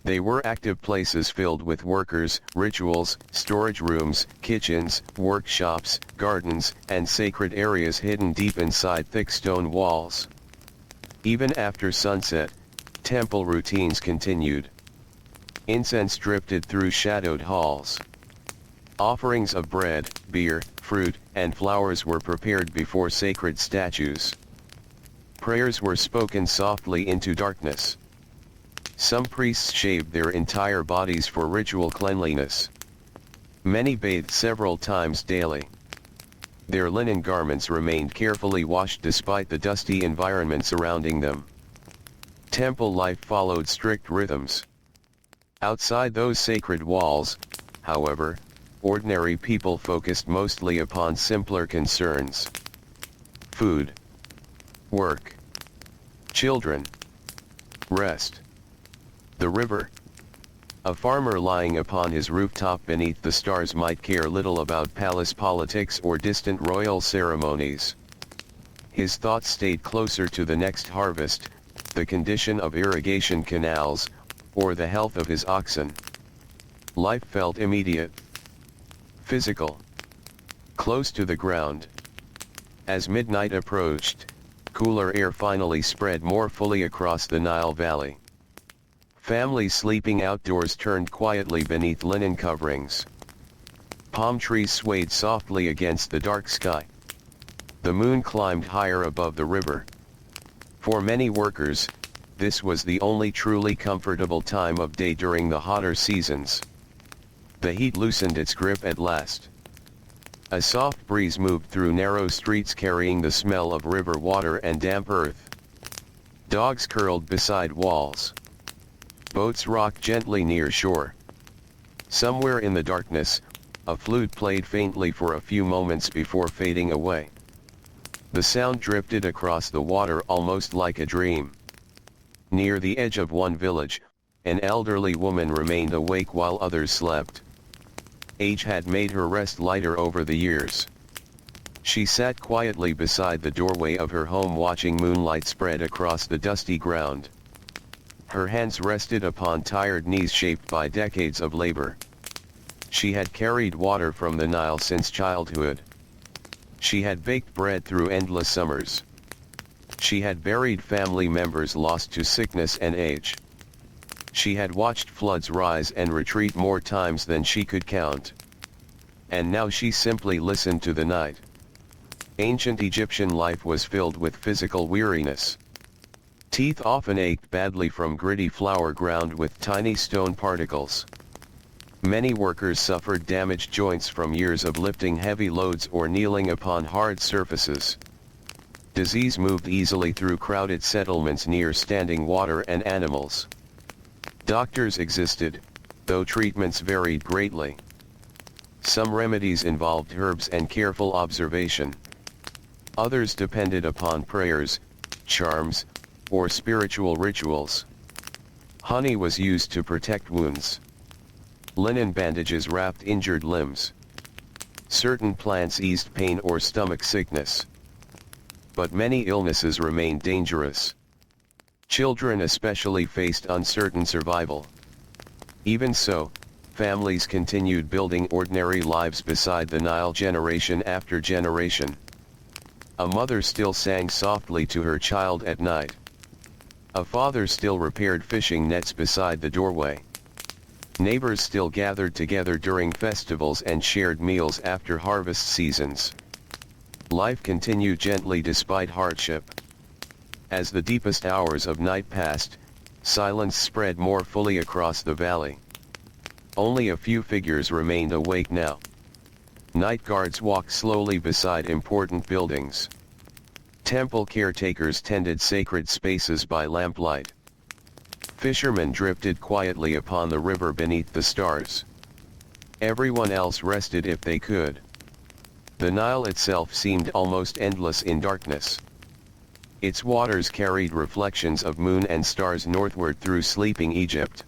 They were active places filled with workers, rituals, storage rooms, kitchens, workshops, gardens, and sacred areas hidden deep inside thick stone walls. Even after sunset, temple routines continued. Incense drifted through shadowed halls. Offerings of bread, beer, fruit, and flowers were prepared before sacred statues. Prayers were spoken softly into darkness. Some priests shaved their entire bodies for ritual cleanliness. Many bathed several times daily. Their linen garments remained carefully washed despite the dusty environment surrounding them. Temple life followed strict rhythms. Outside those sacred walls, however, ordinary people focused mostly upon simpler concerns. Food. Work. Children. Rest. The river. A farmer lying upon his rooftop beneath the stars might care little about palace politics or distant royal ceremonies. His thoughts stayed closer to the next harvest, the condition of irrigation canals, or the health of his oxen. Life felt immediate. Physical. Close to the ground. As midnight approached, cooler air finally spread more fully across the Nile Valley. Families sleeping outdoors turned quietly beneath linen coverings. Palm trees swayed softly against the dark sky. The moon climbed higher above the river. For many workers, this was the only truly comfortable time of day during the hotter seasons. The heat loosened its grip at last. A soft breeze moved through narrow streets carrying the smell of river water and damp earth. Dogs curled beside walls. Boats rocked gently near shore. Somewhere in the darkness, a flute played faintly for a few moments before fading away. The sound drifted across the water almost like a dream. Near the edge of one village, An elderly woman remained awake while others slept. Age had made her rest lighter over the years. She sat quietly beside the doorway of her home watching moonlight spread across the dusty ground. Her hands rested upon tired knees shaped by decades of labor. She had carried water from the Nile since childhood. She had baked bread through endless summers. She had buried family members lost to sickness and age. She had watched floods rise and retreat more times than she could count. And now she simply listened to the night. Ancient Egyptian life was filled with physical weariness. Teeth often ached badly from gritty flour ground with tiny stone particles. Many workers suffered damaged joints from years of lifting heavy loads or kneeling upon hard surfaces. Disease moved easily through crowded settlements near standing water and animals. Doctors existed, though treatments varied greatly. Some remedies involved herbs and careful observation. Others depended upon prayers, charms, or spiritual rituals. Honey was used to protect wounds. Linen bandages wrapped injured limbs. Certain plants eased pain or stomach sickness. But many illnesses remained dangerous. Children especially faced uncertain survival. Even so, families continued building ordinary lives beside the Nile generation after generation. A mother still sang softly to her child at night. A father still repaired fishing nets beside the doorway. Neighbors still gathered together during festivals and shared meals after harvest seasons. Life continued gently despite hardship. As the deepest hours of night passed, silence spread more fully across the valley. Only a few figures remained awake now. Night guards walked slowly beside important buildings. Temple caretakers tended sacred spaces by lamplight. Fishermen drifted quietly upon the river beneath the stars. Everyone else rested if they could. The Nile itself seemed almost endless in darkness. Its waters carried reflections of moon and stars northward through sleeping Egypt.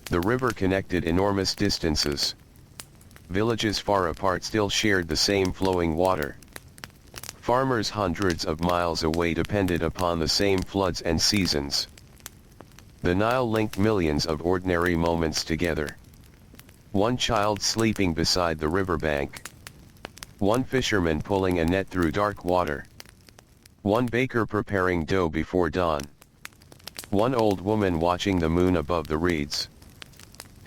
The river connected enormous distances. Villages far apart still shared the same flowing water. Farmers hundreds of miles away depended upon the same floods and seasons. The Nile linked millions of ordinary moments together. One child sleeping beside the riverbank. One fisherman pulling a net through dark water. One baker preparing dough before dawn. One old woman watching the moon above the reeds.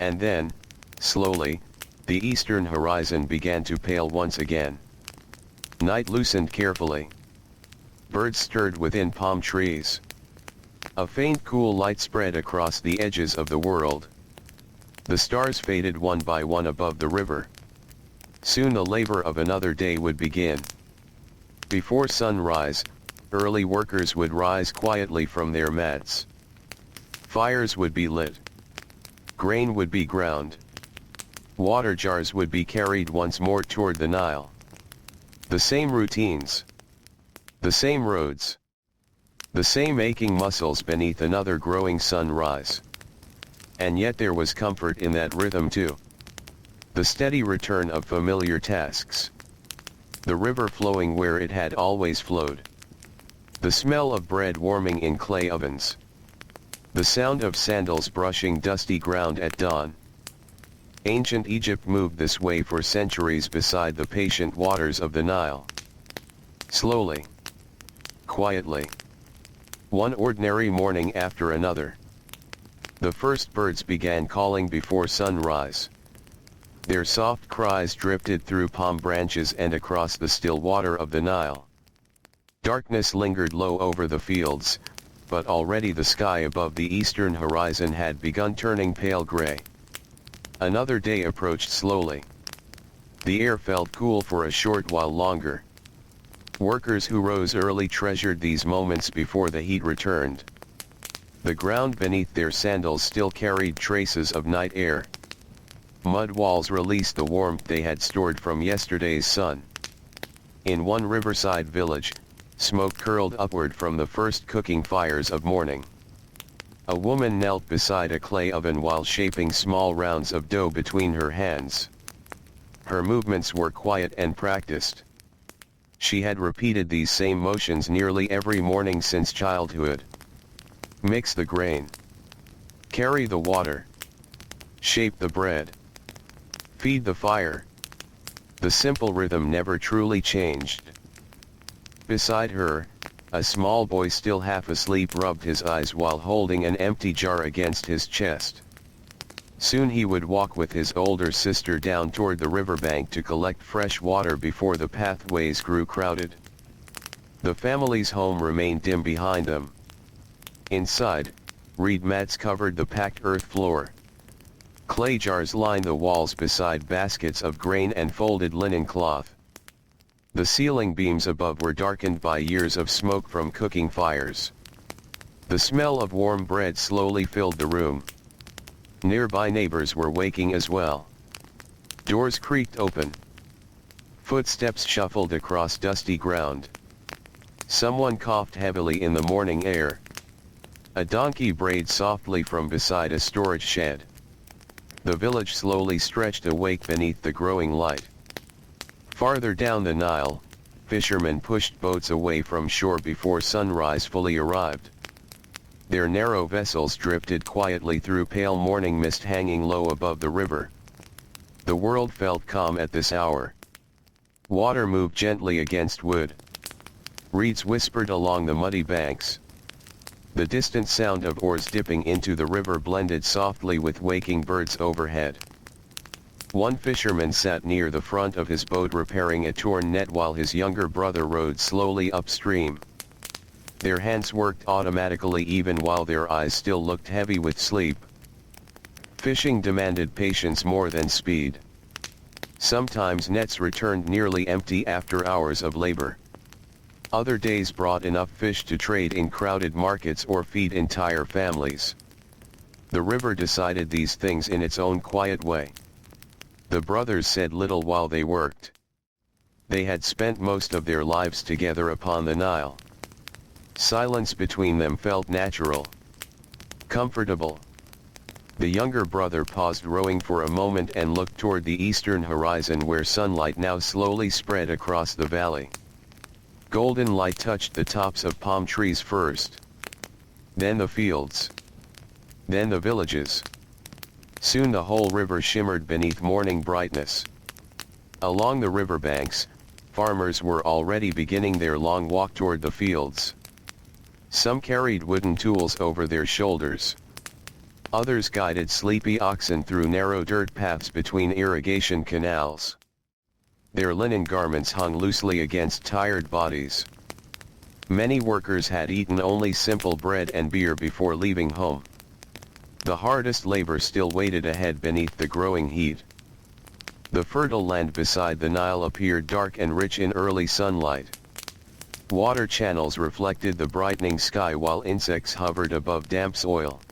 And then, slowly, the eastern horizon began to pale once again. Night loosened carefully. Birds stirred within palm trees. A faint cool light spread across the edges of the world. The stars faded one by one above the river. Soon the labor of another day would begin. Before sunrise, early workers would rise quietly from their mats. Fires would be lit. Grain would be ground. Water jars would be carried once more toward the Nile. The same routines. The same roads. The same aching muscles beneath another growing sunrise. And yet there was comfort in that rhythm too. The steady return of familiar tasks. The river flowing where it had always flowed. The smell of bread warming in clay ovens. The sound of sandals brushing dusty ground at dawn. Ancient Egypt moved this way for centuries beside the patient waters of the Nile. Slowly. Quietly. One ordinary morning after another. The first birds began calling before sunrise. Their soft cries drifted through palm branches and across the still water of the Nile. Darkness lingered low over the fields, but already the sky above the eastern horizon had begun turning pale gray. Another day approached slowly. The air felt cool for a short while longer. Workers who rose early treasured these moments before the heat returned. The ground beneath their sandals still carried traces of night air. Mud walls released the warmth they had stored from yesterday's sun. In one riverside village, smoke curled upward from the first cooking fires of morning. A woman knelt beside a clay oven while shaping small rounds of dough between her hands. Her movements were quiet and practiced. She had repeated these same motions nearly every morning since childhood. Mix the grain. Carry the water. Shape the bread. Feed the fire. The simple rhythm never truly changed. Beside her, a small boy still half asleep rubbed his eyes while holding an empty jar against his chest. Soon he would walk with his older sister down toward the riverbank to collect fresh water before the pathways grew crowded. The family's home remained dim behind them. Inside, reed mats covered the packed earth floor. Clay jars lined the walls beside baskets of grain and folded linen cloth. The ceiling beams above were darkened by years of smoke from cooking fires. The smell of warm bread slowly filled the room. Nearby neighbors were waking as well. Doors creaked open. Footsteps shuffled across dusty ground. Someone coughed heavily in the morning air. A donkey brayed softly from beside a storage shed. The village slowly stretched awake beneath the growing light. Farther down the Nile, fishermen pushed boats away from shore before sunrise fully arrived. Their narrow vessels drifted quietly through pale morning mist hanging low above the river. The world felt calm at this hour. Water moved gently against wood. Reeds whispered along the muddy banks. The distant sound of oars dipping into the river blended softly with waking birds overhead. One fisherman sat near the front of his boat repairing a torn net while his younger brother rowed slowly upstream. Their hands worked automatically even while their eyes still looked heavy with sleep. Fishing demanded patience more than speed. Sometimes nets returned nearly empty after hours of labor. Other days brought enough fish to trade in crowded markets or feed entire families. The river decided these things in its own quiet way. The brothers said little while they worked. They had spent most of their lives together upon the Nile. Silence between them felt natural, comfortable. The younger brother paused rowing for a moment and looked toward the eastern horizon where sunlight now slowly spread across the valley. Golden light touched the tops of palm trees first. Then the fields. Then the villages. Soon the whole river shimmered beneath morning brightness. Along the riverbanks, farmers were already beginning their long walk toward the fields. Some carried wooden tools over their shoulders. Others guided sleepy oxen through narrow dirt paths between irrigation canals. Their linen garments hung loosely against tired bodies. Many workers had eaten only simple bread and beer before leaving home. The hardest labor still waited ahead beneath the growing heat. The fertile land beside the Nile appeared dark and rich in early sunlight. Water channels reflected the brightening sky while insects hovered above damp soil.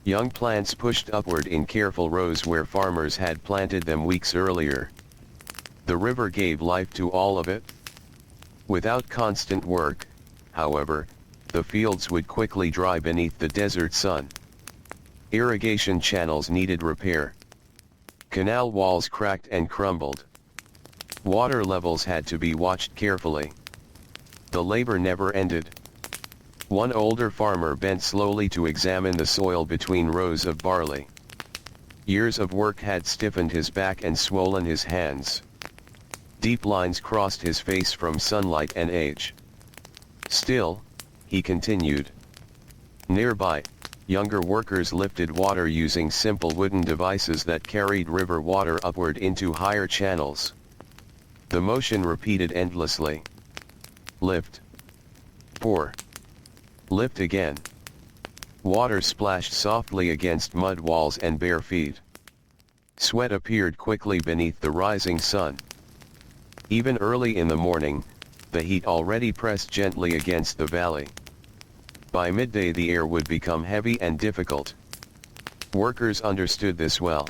Young plants pushed upward in careful rows where farmers had planted them weeks earlier. The river gave life to all of it. Without constant work, however, the fields would quickly dry beneath the desert sun. Irrigation channels needed repair. Canal walls cracked and crumbled. Water levels had to be watched carefully. The labor never ended. One older farmer bent slowly to examine the soil between rows of barley. Years of work had stiffened his back and swollen his hands. Deep lines crossed his face from sunlight and age. Still, he continued. Nearby, younger workers lifted water using simple wooden devices that carried river water upward into higher channels. The motion repeated endlessly. Lift. Pour. Lift again. Water splashed softly against mud walls and bare feet. Sweat appeared quickly beneath the rising sun. Even early in the morning, the heat already pressed gently against the valley. By midday the air would become heavy and difficult. Workers understood this well.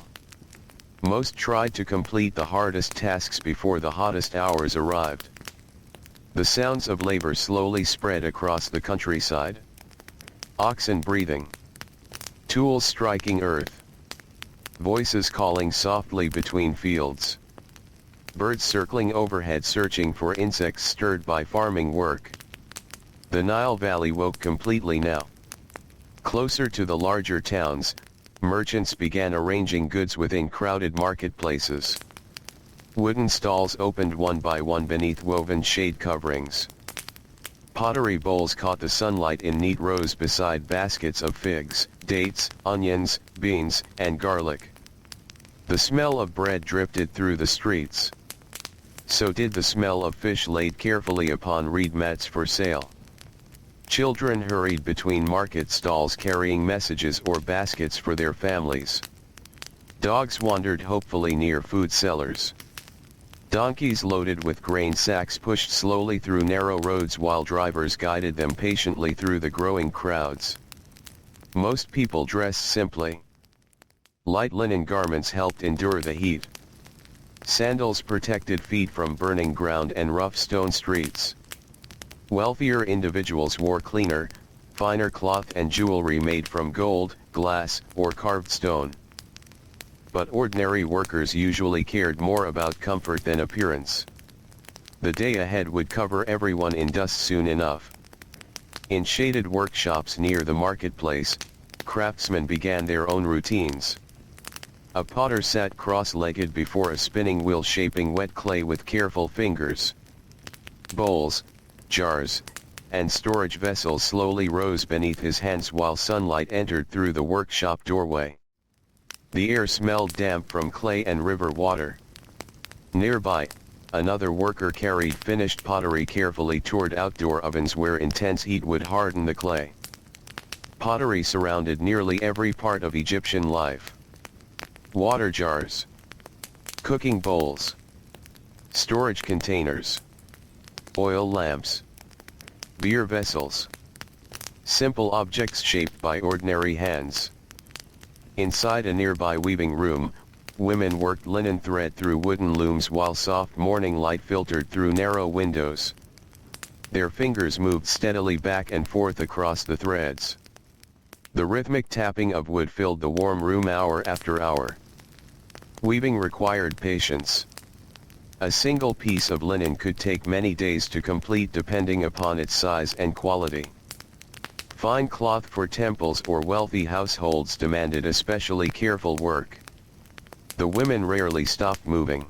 Most tried to complete the hardest tasks before the hottest hours arrived. The sounds of labor slowly spread across the countryside. Oxen breathing. Tools striking earth. Voices calling softly between fields. Birds circling overhead searching for insects stirred by farming work. The Nile Valley woke completely now. Closer to the larger towns, merchants began arranging goods within crowded marketplaces. Wooden stalls opened one by one beneath woven shade coverings. Pottery bowls caught the sunlight in neat rows beside baskets of figs, dates, onions, beans, and garlic. The smell of bread drifted through the streets. So did the smell of fish laid carefully upon reed mats for sale. Children hurried between market stalls carrying messages or baskets for their families. Dogs wandered hopefully near food sellers. Donkeys loaded with grain sacks pushed slowly through narrow roads while drivers guided them patiently through the growing crowds. Most people dressed simply. Light linen garments helped endure the heat. Sandals protected feet from burning ground and rough stone streets. Wealthier individuals wore cleaner, finer cloth and jewelry made from gold, glass, or carved stone. But ordinary workers usually cared more about comfort than appearance. The day ahead would cover everyone in dust soon enough. In shaded workshops near the marketplace, craftsmen began their own routines. A potter sat cross-legged before a spinning wheel shaping wet clay with careful fingers. Bowls, jars, and storage vessels slowly rose beneath his hands while sunlight entered through the workshop doorway. The air smelled damp from clay and river water. Nearby, another worker carried finished pottery carefully toward outdoor ovens where intense heat would harden the clay. Pottery surrounded nearly every part of Egyptian life. Water jars, cooking bowls, storage containers, oil lamps, beer vessels. Simple objects shaped by ordinary hands. Inside a nearby weaving room, women worked linen thread through wooden looms while soft morning light filtered through narrow windows. Their fingers moved steadily back and forth across the threads. The rhythmic tapping of wood filled the warm room hour after hour. Weaving required patience. A single piece of linen could take many days to complete depending upon its size and quality. Fine cloth for temples or wealthy households demanded especially careful work. The women rarely stopped moving.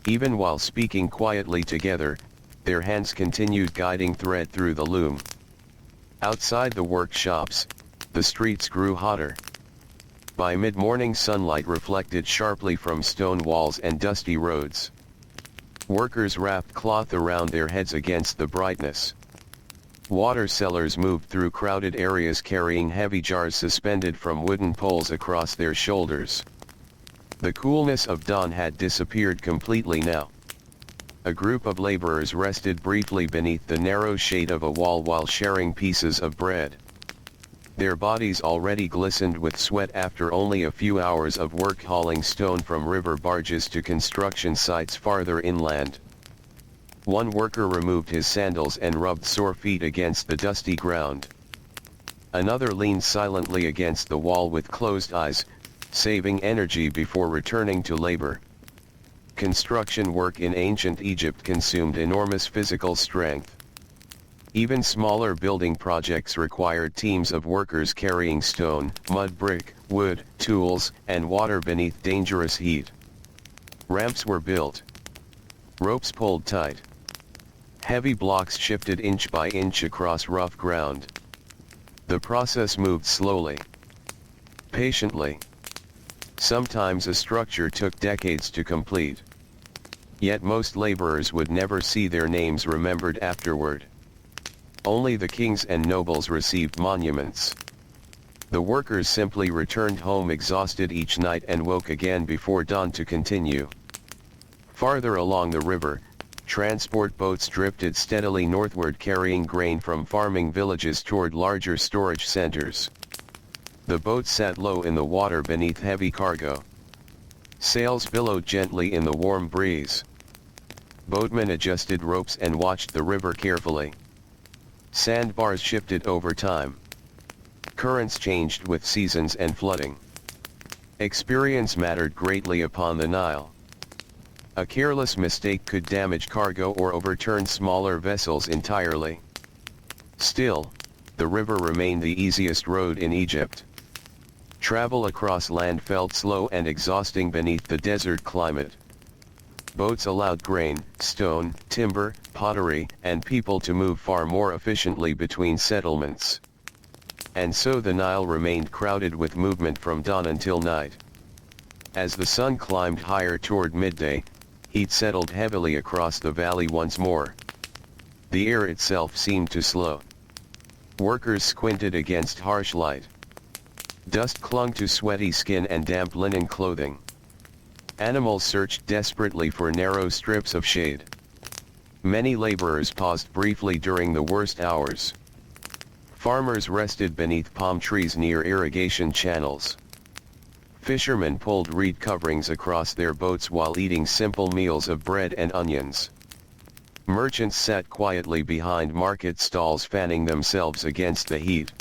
Even while speaking quietly together, their hands continued guiding thread through the loom. Outside the workshops, the streets grew hotter. By mid-morning sunlight reflected sharply from stone walls and dusty roads. Workers wrapped cloth around their heads against the brightness. Water sellers moved through crowded areas carrying heavy jars suspended from wooden poles across their shoulders. The coolness of dawn had disappeared completely now. A group of laborers rested briefly beneath the narrow shade of a wall while sharing pieces of bread. Their bodies already glistened with sweat after only a few hours of work hauling stone from river barges to construction sites farther inland. One worker removed his sandals and rubbed sore feet against the dusty ground. Another leaned silently against the wall with closed eyes, saving energy before returning to labor. Construction work in ancient Egypt consumed enormous physical strength. Even smaller building projects required teams of workers carrying stone, mud brick, wood, tools, and water beneath dangerous heat. Ramps were built. Ropes pulled tight. Heavy blocks shifted inch by inch across rough ground. The process moved slowly. Patiently. Sometimes a structure took decades to complete. Yet most laborers would never see their names remembered afterward. Only the kings and nobles received monuments. The workers simply returned home exhausted each night and woke again before dawn to continue. Farther along the river, transport boats drifted steadily northward carrying grain from farming villages toward larger storage centers. The boats sat low in the water beneath heavy cargo. Sails billowed gently in the warm breeze. Boatmen adjusted ropes and watched the river carefully. Sandbars shifted over time. Currents changed with seasons and flooding. Experience mattered greatly upon the Nile. A careless mistake could damage cargo or overturn smaller vessels entirely. Still, the river remained the easiest road in Egypt. Travel across land felt slow and exhausting beneath the desert climate. Boats allowed grain, stone, timber, pottery, and people to move far more efficiently between settlements. And so the Nile remained crowded with movement from dawn until night. As the sun climbed higher toward midday, heat settled heavily across the valley once more. The air itself seemed to slow. Workers squinted against harsh light. Dust clung to sweaty skin and damp linen clothing. Animals searched desperately for narrow strips of shade. Many laborers paused briefly during the worst hours. Farmers rested beneath palm trees near irrigation channels. Fishermen pulled reed coverings across their boats while eating simple meals of bread and onions. Merchants sat quietly behind market stalls fanning themselves against the heat.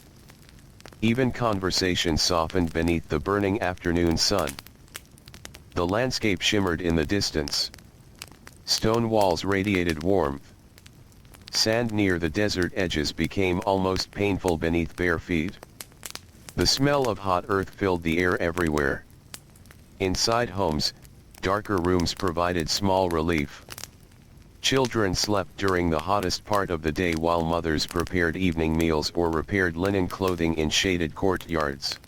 Even conversation softened beneath the burning afternoon sun. The landscape shimmered in the distance. Stone walls radiated warmth. Sand near the desert edges became almost painful beneath bare feet. The smell of hot earth filled the air everywhere. Inside homes, darker rooms provided small relief. Children slept during the hottest part of the day while mothers prepared evening meals or repaired linen clothing in shaded courtyards.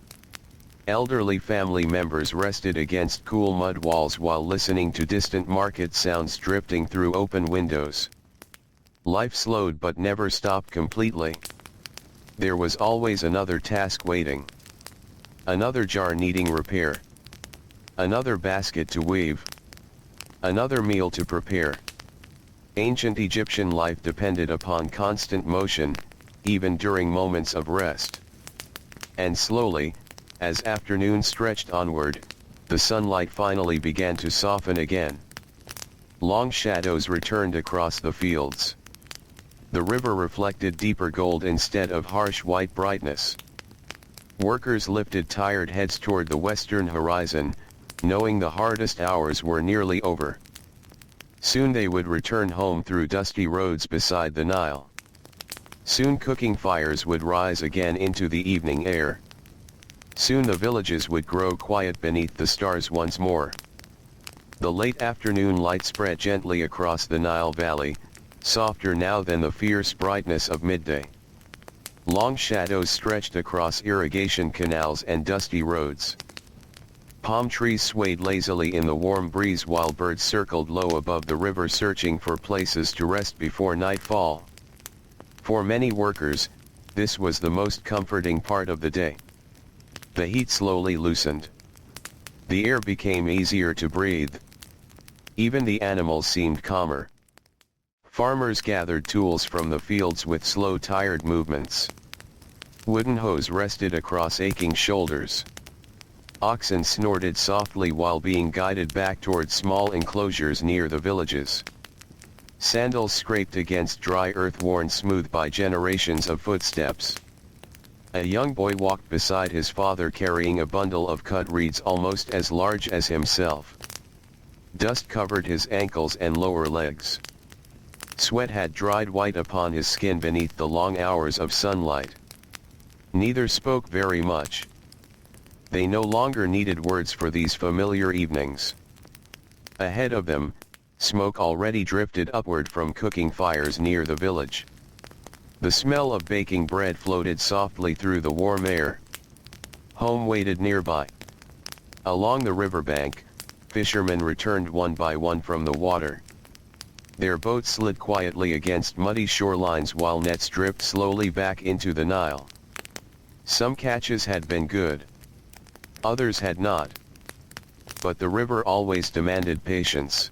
Elderly family members rested against cool mud walls while listening to distant market sounds drifting through open windows. Life slowed but never stopped completely. There was always another task waiting. Another jar needing repair. Another basket to weave. Another meal to prepare. Ancient Egyptian life depended upon constant motion, even during moments of rest. And slowly, as afternoon stretched onward, the sunlight finally began to soften again. Long shadows returned across the fields. The river reflected deeper gold instead of harsh white brightness. Workers lifted tired heads toward the western horizon, knowing the hardest hours were nearly over. Soon they would return home through dusty roads beside the Nile. Soon cooking fires would rise again into the evening air. Soon the villages would grow quiet beneath the stars once more. The late afternoon light spread gently across the Nile Valley, softer now than the fierce brightness of midday. Long shadows stretched across irrigation canals and dusty roads. Palm trees swayed lazily in the warm breeze while birds circled low above the river searching for places to rest before nightfall. For many workers, this was the most comforting part of the day. The heat slowly loosened. The air became easier to breathe. Even the animals seemed calmer. Farmers gathered tools from the fields with slow, tired movements. Wooden hoes rested across aching shoulders. Oxen snorted softly while being guided back toward small enclosures near the villages. Sandals scraped against dry earth worn smooth by generations of footsteps. A young boy walked beside his father carrying a bundle of cut reeds almost as large as himself. Dust covered his ankles and lower legs. Sweat had dried white upon his skin beneath the long hours of sunlight. Neither spoke very much. They no longer needed words for these familiar evenings. Ahead of them, smoke already drifted upward from cooking fires near the village. The smell of baking bread floated softly through the warm air. Home waited nearby. Along the riverbank, fishermen returned one by one from the water. Their boats slid quietly against muddy shorelines while nets dripped slowly back into the Nile. Some catches had been good. Others had not. But the river always demanded patience.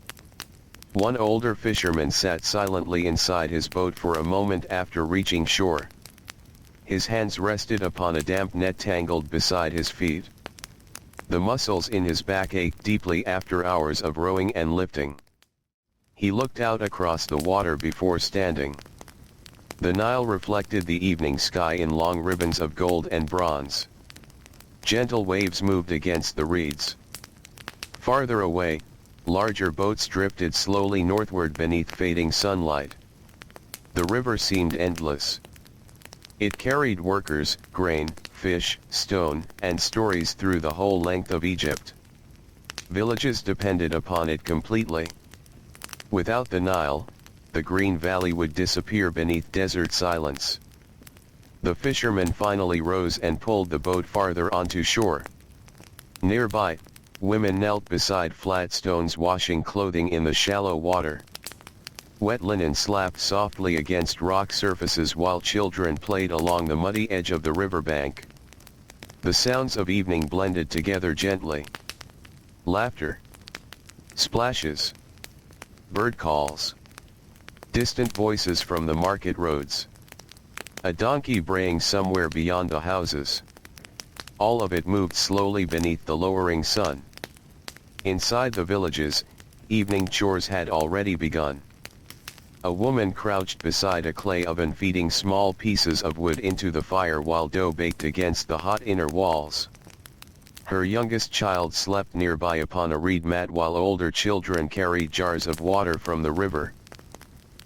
One older fisherman sat silently inside his boat for a moment after reaching shore. His hands rested upon a damp net tangled beside his feet. The muscles in his back ached deeply after hours of rowing and lifting. He looked out across the water before standing. The Nile reflected the evening sky in long ribbons of gold and bronze. Gentle waves moved against the reeds. Farther away, larger boats drifted slowly northward beneath fading sunlight. The river seemed endless. It carried workers, grain, fish, stone, and stories through the whole length of Egypt. Villages depended upon it completely. Without the Nile, the green valley would disappear beneath desert silence. The fishermen finally rose and pulled the boat farther onto shore. Nearby, women knelt beside flat stones washing clothing in the shallow water. Wet linen slapped softly against rock surfaces while children played along the muddy edge of the riverbank. The sounds of evening blended together gently. Laughter, splashes, bird calls, distant voices from the market roads. A donkey braying somewhere beyond the houses. All of it moved slowly beneath the lowering sun. Inside the villages, evening chores had already begun. A woman crouched beside a clay oven feeding small pieces of wood into the fire while dough baked against the hot inner walls. Her youngest child slept nearby upon a reed mat while older children carried jars of water from the river.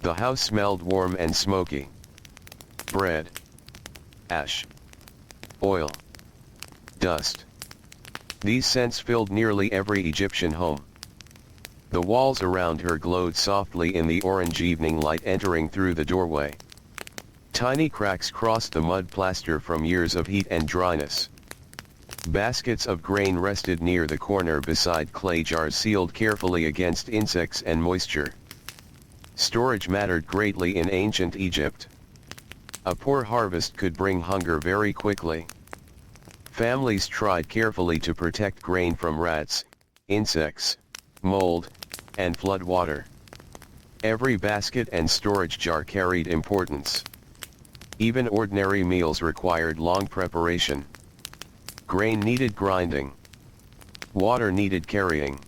The house smelled warm and smoky. Bread, ash, oil, dust. These scents filled nearly every Egyptian home. The walls around her glowed softly in the orange evening light entering through the doorway. Tiny cracks crossed the mud plaster from years of heat and dryness. Baskets of grain rested near the corner beside clay jars sealed carefully against insects and moisture. Storage mattered greatly in ancient Egypt. A poor harvest could bring hunger very quickly. Families tried carefully to protect grain from rats, insects, mold, and flood water. Every basket and storage jar carried importance. Even ordinary meals required long preparation. Grain needed grinding. Water needed carrying.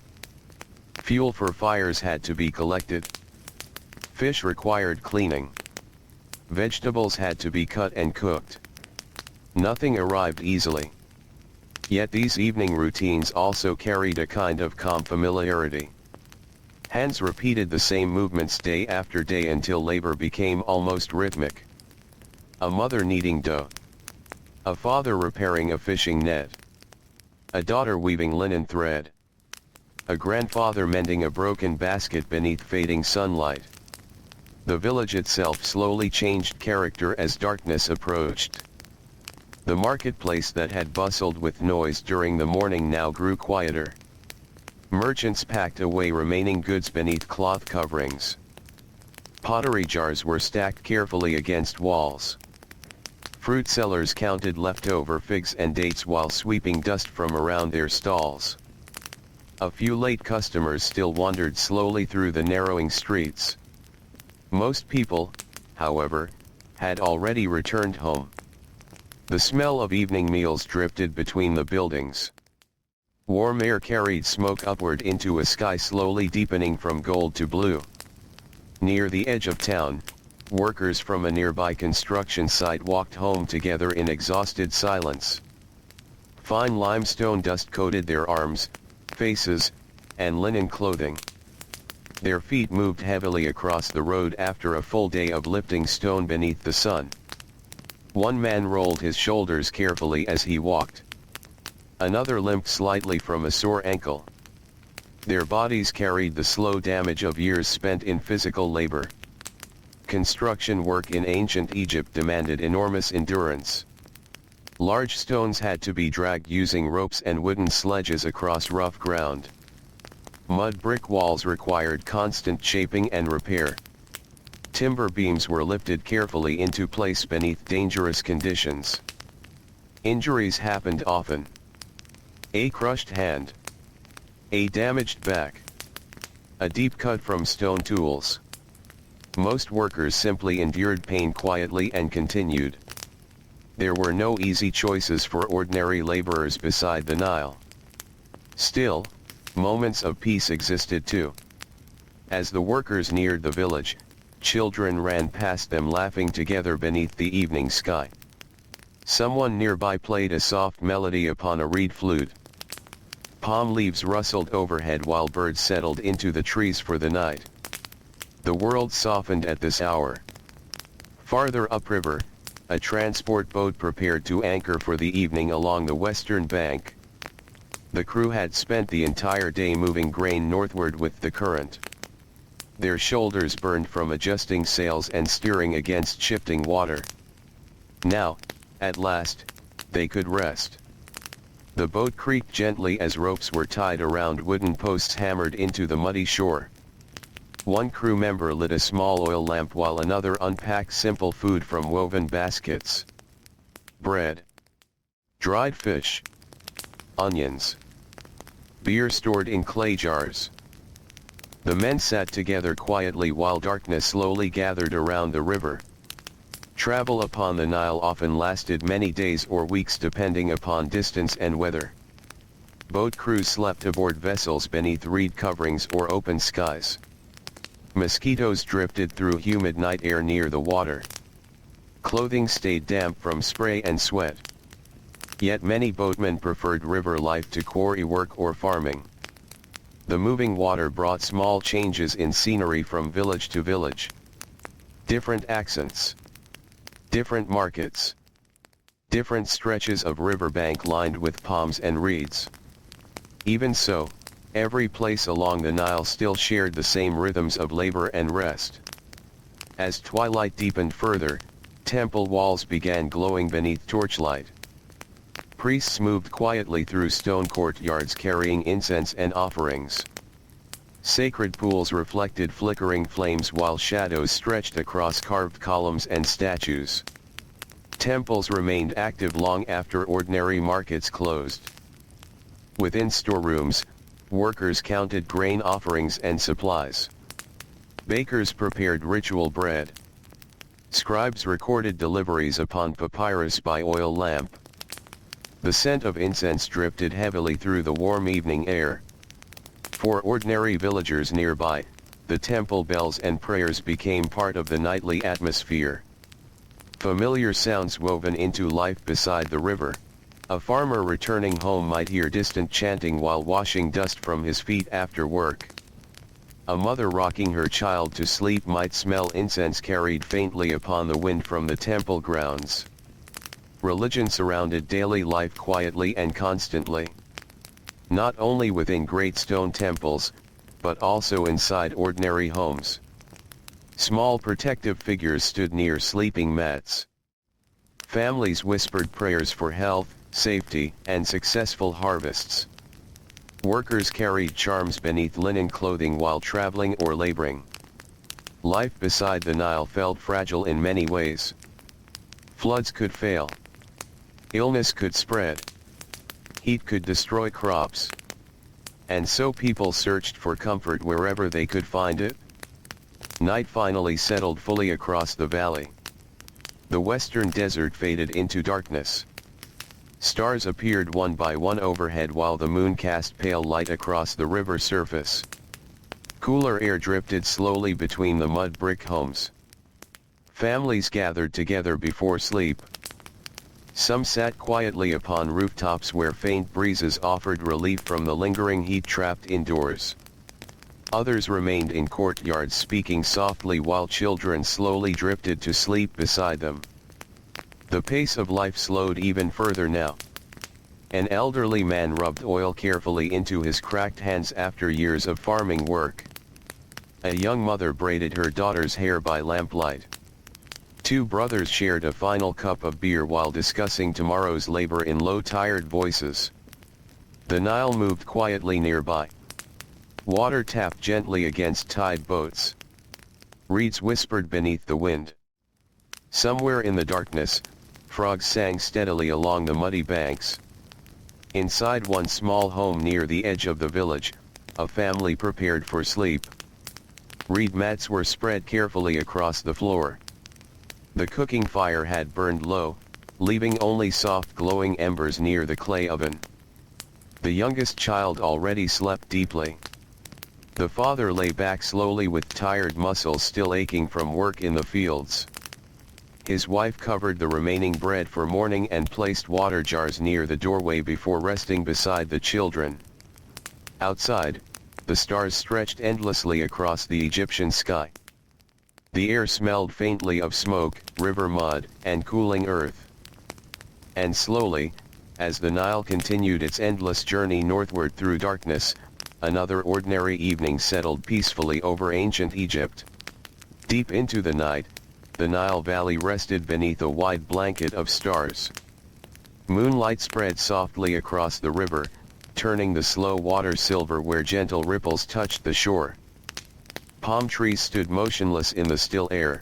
Fuel for fires had to be collected. Fish required cleaning. Vegetables had to be cut and cooked. Nothing arrived easily. Yet these evening routines also carried a kind of calm familiarity. Hands repeated the same movements day after day until labor became almost rhythmic. A mother kneading dough. A father repairing a fishing net. A daughter weaving linen thread. A grandfather mending a broken basket beneath fading sunlight. The village itself slowly changed character as darkness approached. The marketplace that had bustled with noise during the morning now grew quieter. Merchants packed away remaining goods beneath cloth coverings. Pottery jars were stacked carefully against walls. Fruit sellers counted leftover figs and dates while sweeping dust from around their stalls. A few late customers still wandered slowly through the narrowing streets. Most people, however, had already returned home. The smell of evening meals drifted between the buildings. Warm air carried smoke upward into a sky slowly deepening from gold to blue. Near the edge of town, workers from a nearby construction site walked home together in exhausted silence. Fine limestone dust coated their arms, faces, and linen clothing. Their feet moved heavily across the road after a full day of lifting stone beneath the sun. One man rolled his shoulders carefully as he walked. Another limped slightly from a sore ankle. Their bodies carried the slow damage of years spent in physical labor. Construction work in ancient Egypt demanded enormous endurance. Large stones had to be dragged using ropes and wooden sledges across rough ground. Mud brick walls required constant shaping and repair. Timber beams were lifted carefully into place beneath dangerous conditions. Injuries happened often. A crushed hand. A damaged back. A deep cut from stone tools. Most workers simply endured pain quietly and continued. There were no easy choices for ordinary laborers beside the Nile. Still, moments of peace existed too. As the workers neared the village, children ran past them laughing together beneath the evening sky. Someone nearby played a soft melody upon a reed flute. Palm leaves rustled overhead while birds settled into the trees for the night. The world softened at this hour. Farther upriver, a transport boat prepared to anchor for the evening along the western bank. The crew had spent the entire day moving grain northward with the current. Their shoulders burned from adjusting sails and steering against shifting water. Now, at last, they could rest. The boat creaked gently as ropes were tied around wooden posts hammered into the muddy shore. One crew member lit a small oil lamp while another unpacked simple food from woven baskets. Bread, dried fish, onions, beer stored in clay jars. The men sat together quietly while darkness slowly gathered around the river. Travel upon the Nile often lasted many days or weeks depending upon distance and weather. Boat crews slept aboard vessels beneath reed coverings or open skies. Mosquitoes drifted through humid night air near the water. Clothing stayed damp from spray and sweat. Yet many boatmen preferred river life to quarry work or farming. The moving water brought small changes in scenery from village to village. Different accents. Different markets. Different stretches of riverbank lined with palms and reeds. Even so, every place along the Nile still shared the same rhythms of labor and rest. As twilight deepened further, temple walls began glowing beneath torchlight. Priests moved quietly through stone courtyards carrying incense and offerings. Sacred pools reflected flickering flames while shadows stretched across carved columns and statues. Temples remained active long after ordinary markets closed. Within storerooms, workers counted grain offerings and supplies. Bakers prepared ritual bread. Scribes recorded deliveries upon papyrus by oil lamp. The scent of incense drifted heavily through the warm evening air. For ordinary villagers nearby, the temple bells and prayers became part of the nightly atmosphere. Familiar sounds woven into life beside the river. A farmer returning home might hear distant chanting while washing dust from his feet after work. A mother rocking her child to sleep might smell incense carried faintly upon the wind from the temple grounds. Religion surrounded daily life quietly and constantly. Not only within great stone temples, but also inside ordinary homes. Small protective figures stood near sleeping mats. Families whispered prayers for health, safety, and successful harvests. Workers carried charms beneath linen clothing while traveling or laboring. Life beside the Nile felt fragile in many ways. Floods could fail. Illness could spread. Heat could destroy crops. And so people searched for comfort wherever they could find it. Night finally settled fully across the valley. The western desert faded into darkness. Stars appeared one by one overhead while the moon cast pale light across the river surface. Cooler air drifted slowly between the mud brick homes. Families gathered together before sleep. Some sat quietly upon rooftops where faint breezes offered relief from the lingering heat trapped indoors. Others remained in courtyards speaking softly while children slowly drifted to sleep beside them. The pace of life slowed even further now. An elderly man rubbed oil carefully into his cracked hands after years of farming work. A young mother braided her daughter's hair by lamplight. Two brothers shared a final cup of beer while discussing tomorrow's labor in low, tired voices. The Nile moved quietly nearby. Water tapped gently against tide boats. Reeds whispered beneath the wind. Somewhere in the darkness, frogs sang steadily along the muddy banks. Inside one small home near the edge of the village, a family prepared for sleep. Reed mats were spread carefully across the floor. The cooking fire had burned low, leaving only soft glowing embers near the clay oven. The youngest child already slept deeply. The father lay back slowly with tired muscles still aching from work in the fields. His wife covered the remaining bread for morning and placed water jars near the doorway before resting beside the children. Outside, the stars stretched endlessly across the Egyptian sky. The air smelled faintly of smoke, river mud, and cooling earth. And slowly, as the Nile continued its endless journey northward through darkness, another ordinary evening settled peacefully over ancient Egypt. Deep into the night, the Nile Valley rested beneath a wide blanket of stars. Moonlight spread softly across the river, turning the slow water silver where gentle ripples touched the shore. Palm trees stood motionless in the still air.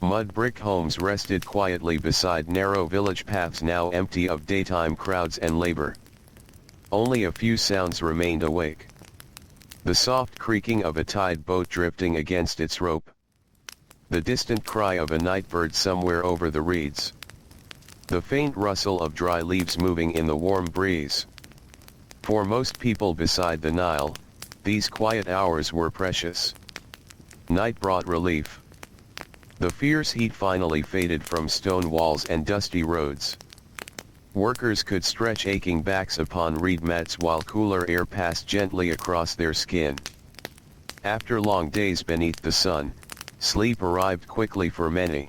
Mud brick homes rested quietly beside narrow village paths now empty of daytime crowds and labor. Only a few sounds remained awake. The soft creaking of a tide boat drifting against its rope. The distant cry of a night bird somewhere over the reeds. The faint rustle of dry leaves moving in the warm breeze. For most people beside the Nile, these quiet hours were precious. Night brought relief. The fierce heat finally faded from stone walls and dusty roads. Workers could stretch aching backs upon reed mats while cooler air passed gently across their skin. After long days beneath the sun, sleep arrived quickly for many.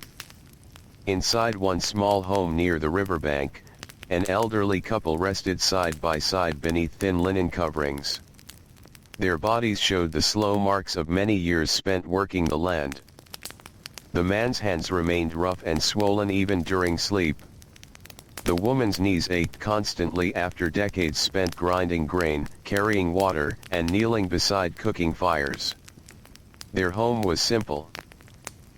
Inside one small home near the riverbank, an elderly couple rested side by side beneath thin linen coverings. Their bodies showed the slow marks of many years spent working the land. The man's hands remained rough and swollen even during sleep. The woman's knees ached constantly after decades spent grinding grain, carrying water, and kneeling beside cooking fires. Their home was simple.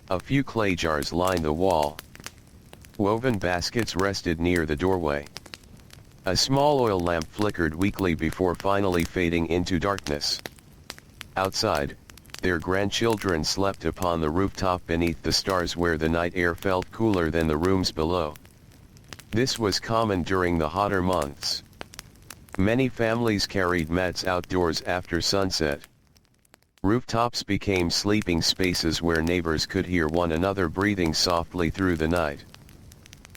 A few clay jars lined the wall. Woven baskets rested near the doorway. A small oil lamp flickered weakly before finally fading into darkness. Outside, their grandchildren slept upon the rooftop beneath the stars where the night air felt cooler than the rooms below. This was common during the hotter months. Many families carried mats outdoors after sunset. Rooftops became sleeping spaces where neighbors could hear one another breathing softly through the night.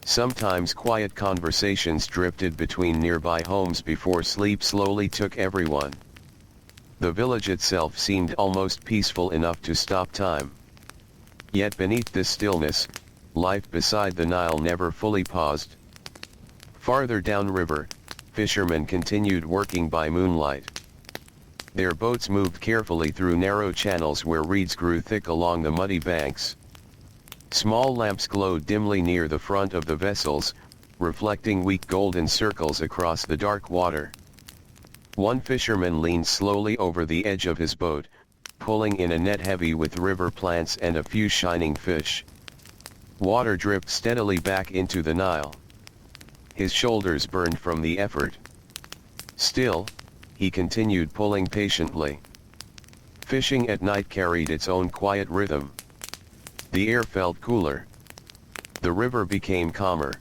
Sometimes quiet conversations drifted between nearby homes before sleep slowly took everyone. The village itself seemed almost peaceful enough to stop time. Yet beneath this stillness, life beside the Nile never fully paused. Farther downriver, fishermen continued working by moonlight. Their boats moved carefully through narrow channels where reeds grew thick along the muddy banks. Small lamps glowed dimly near the front of the vessels, reflecting weak golden circles across the dark water. One fisherman leaned slowly over the edge of his boat, pulling in a net heavy with river plants and a few shining fish. Water dripped steadily back into the Nile. His shoulders burned from the effort. Still, he continued pulling patiently. Fishing at night carried its own quiet rhythm. The air felt cooler. The river became calmer.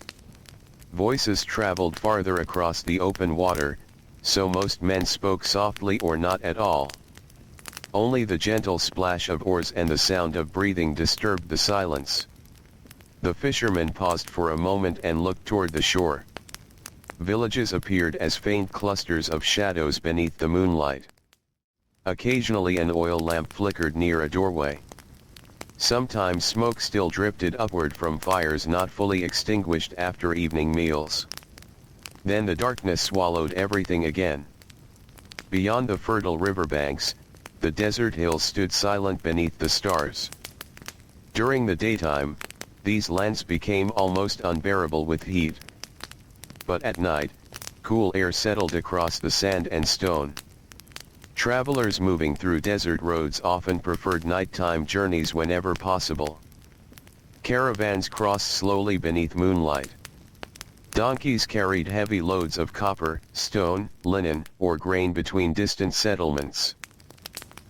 Voices traveled farther across the open water, so most men spoke softly or not at all. Only the gentle splash of oars and the sound of breathing disturbed the silence. The fishermen paused for a moment and looked toward the shore. Villages appeared as faint clusters of shadows beneath the moonlight. Occasionally an oil lamp flickered near a doorway. Sometimes smoke still drifted upward from fires not fully extinguished after evening meals. Then the darkness swallowed everything again. Beyond the fertile riverbanks, the desert hills stood silent beneath the stars. During the daytime, these lands became almost unbearable with heat. But at night, cool air settled across the sand and stone. Travelers moving through desert roads often preferred nighttime journeys whenever possible. Caravans crossed slowly beneath moonlight. Donkeys carried heavy loads of copper, stone, linen, or grain between distant settlements.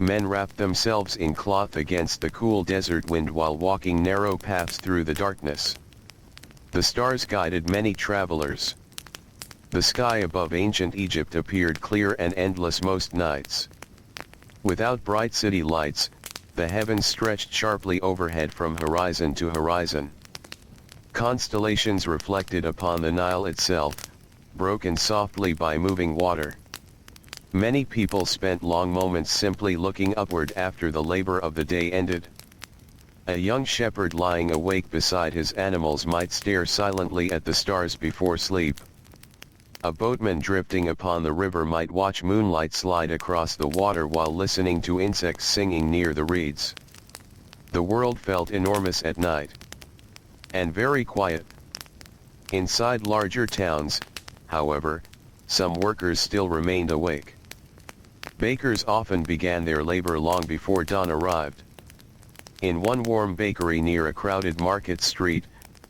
Men wrapped themselves in cloth against the cool desert wind while walking narrow paths through the darkness. The stars guided many travelers. The sky above ancient Egypt appeared clear and endless most nights. Without bright city lights, the heavens stretched sharply overhead from horizon to horizon. Constellations reflected upon the Nile itself, broken softly by moving water. Many people spent long moments simply looking upward after the labor of the day ended. A young shepherd lying awake beside his animals might stare silently at the stars before sleep. A boatman drifting upon the river might watch moonlight slide across the water while listening to insects singing near the reeds. The world felt enormous at night. And very quiet. Inside larger towns, however, some workers still remained awake. Bakers often began their labor long before dawn arrived. In one warm bakery near a crowded market street,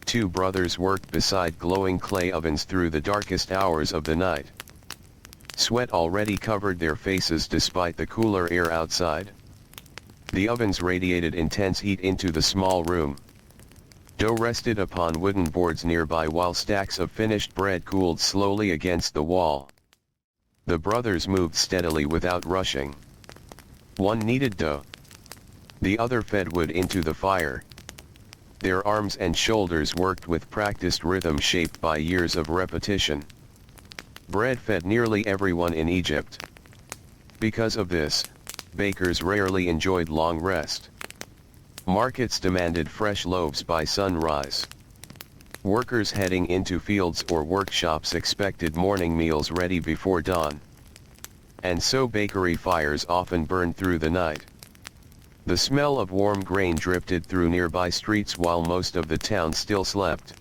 two brothers worked beside glowing clay ovens through the darkest hours of the night. Sweat already covered their faces despite the cooler air outside. The ovens radiated intense heat into the small room. Dough rested upon wooden boards nearby while stacks of finished bread cooled slowly against the wall. The brothers moved steadily without rushing. One kneaded dough. The other fed wood into the fire. Their arms and shoulders worked with practiced rhythm shaped by years of repetition. Bread fed nearly everyone in Egypt. Because of this, bakers rarely enjoyed long rest. Markets demanded fresh loaves by sunrise. Workers heading into fields or workshops expected morning meals ready before dawn. And so bakery fires often burned through the night. The smell of warm grain drifted through nearby streets while most of the town still slept.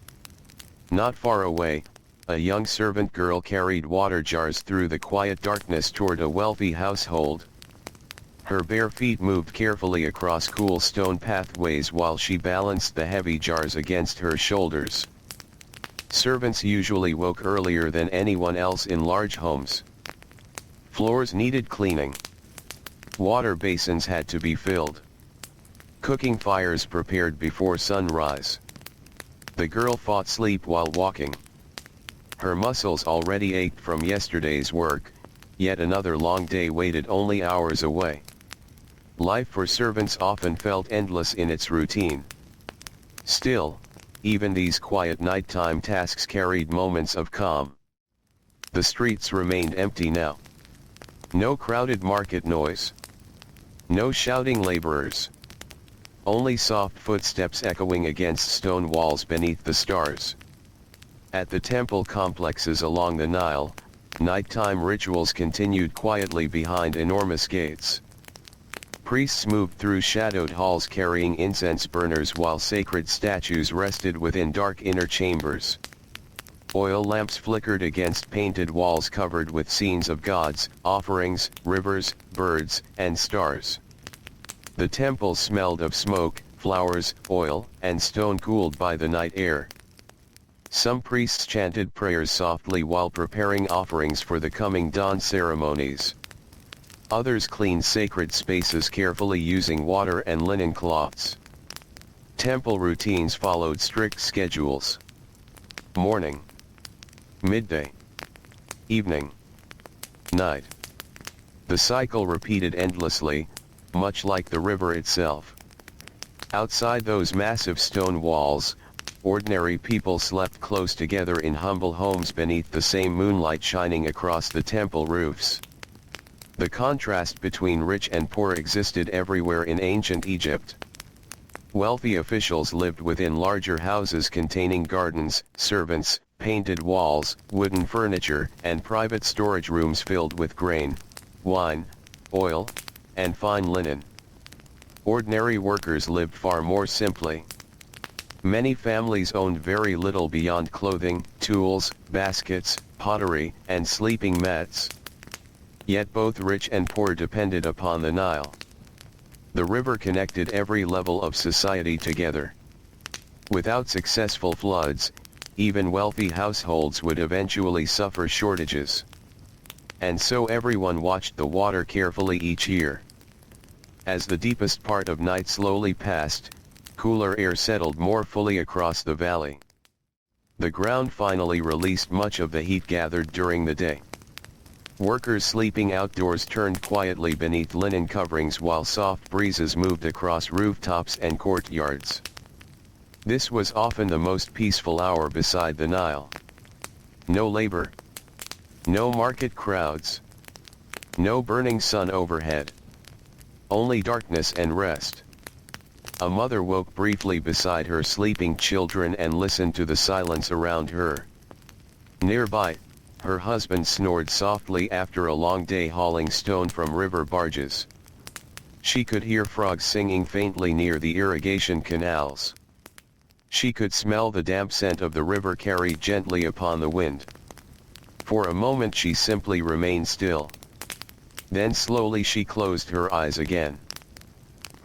Not far away, a young servant girl carried water jars through the quiet darkness toward a wealthy household. Her bare feet moved carefully across cool stone pathways while she balanced the heavy jars against her shoulders. Servants usually woke earlier than anyone else in large homes. Floors needed cleaning. Water basins had to be filled. Cooking fires prepared before sunrise. The girl fought sleep while walking. Her muscles already ached from yesterday's work, yet another long day waited only hours away. Life for servants often felt endless in its routine. Still, even these quiet nighttime tasks carried moments of calm. The streets remained empty now. No crowded market noise. No shouting laborers. Only soft footsteps echoing against stone walls beneath the stars. At the temple complexes along the Nile, nighttime rituals continued quietly behind enormous gates. Priests moved through shadowed halls carrying incense burners while sacred statues rested within dark inner chambers. Oil lamps flickered against painted walls covered with scenes of gods, offerings, rivers, birds, and stars. The temple smelled of smoke, flowers, oil, and stone cooled by the night air. Some priests chanted prayers softly while preparing offerings for the coming dawn ceremonies. Others cleaned sacred spaces carefully using water and linen cloths. Temple routines followed strict schedules. Morning, midday, evening, night. The cycle repeated endlessly, much like the river itself. Outside those massive stone walls, ordinary people slept close together in humble homes beneath the same moonlight shining across the temple roofs. The contrast between rich and poor existed everywhere in ancient Egypt. Wealthy officials lived within larger houses containing gardens, servants, painted walls, wooden furniture, and private storage rooms filled with grain, wine, oil, and fine linen. Ordinary workers lived far more simply. Many families owned very little beyond clothing, tools, baskets, pottery, and sleeping mats. Yet both rich and poor depended upon the Nile. The river connected every level of society together. Without successful floods, even wealthy households would eventually suffer shortages. And so everyone watched the water carefully each year. As the deepest part of night slowly passed, cooler air settled more fully across the valley. The ground finally released much of the heat gathered during the day. Workers sleeping outdoors turned quietly beneath linen coverings while soft breezes moved across rooftops and courtyards. This was often the most peaceful hour beside the Nile. No labor. No market crowds. No burning sun overhead. Only darkness and rest. A mother woke briefly beside her sleeping children and listened to the silence around her. Nearby, her husband snored softly after a long day hauling stone from river barges. She could hear frogs singing faintly near the irrigation canals. She could smell the damp scent of the river carried gently upon the wind. For a moment she simply remained still. Then slowly she closed her eyes again.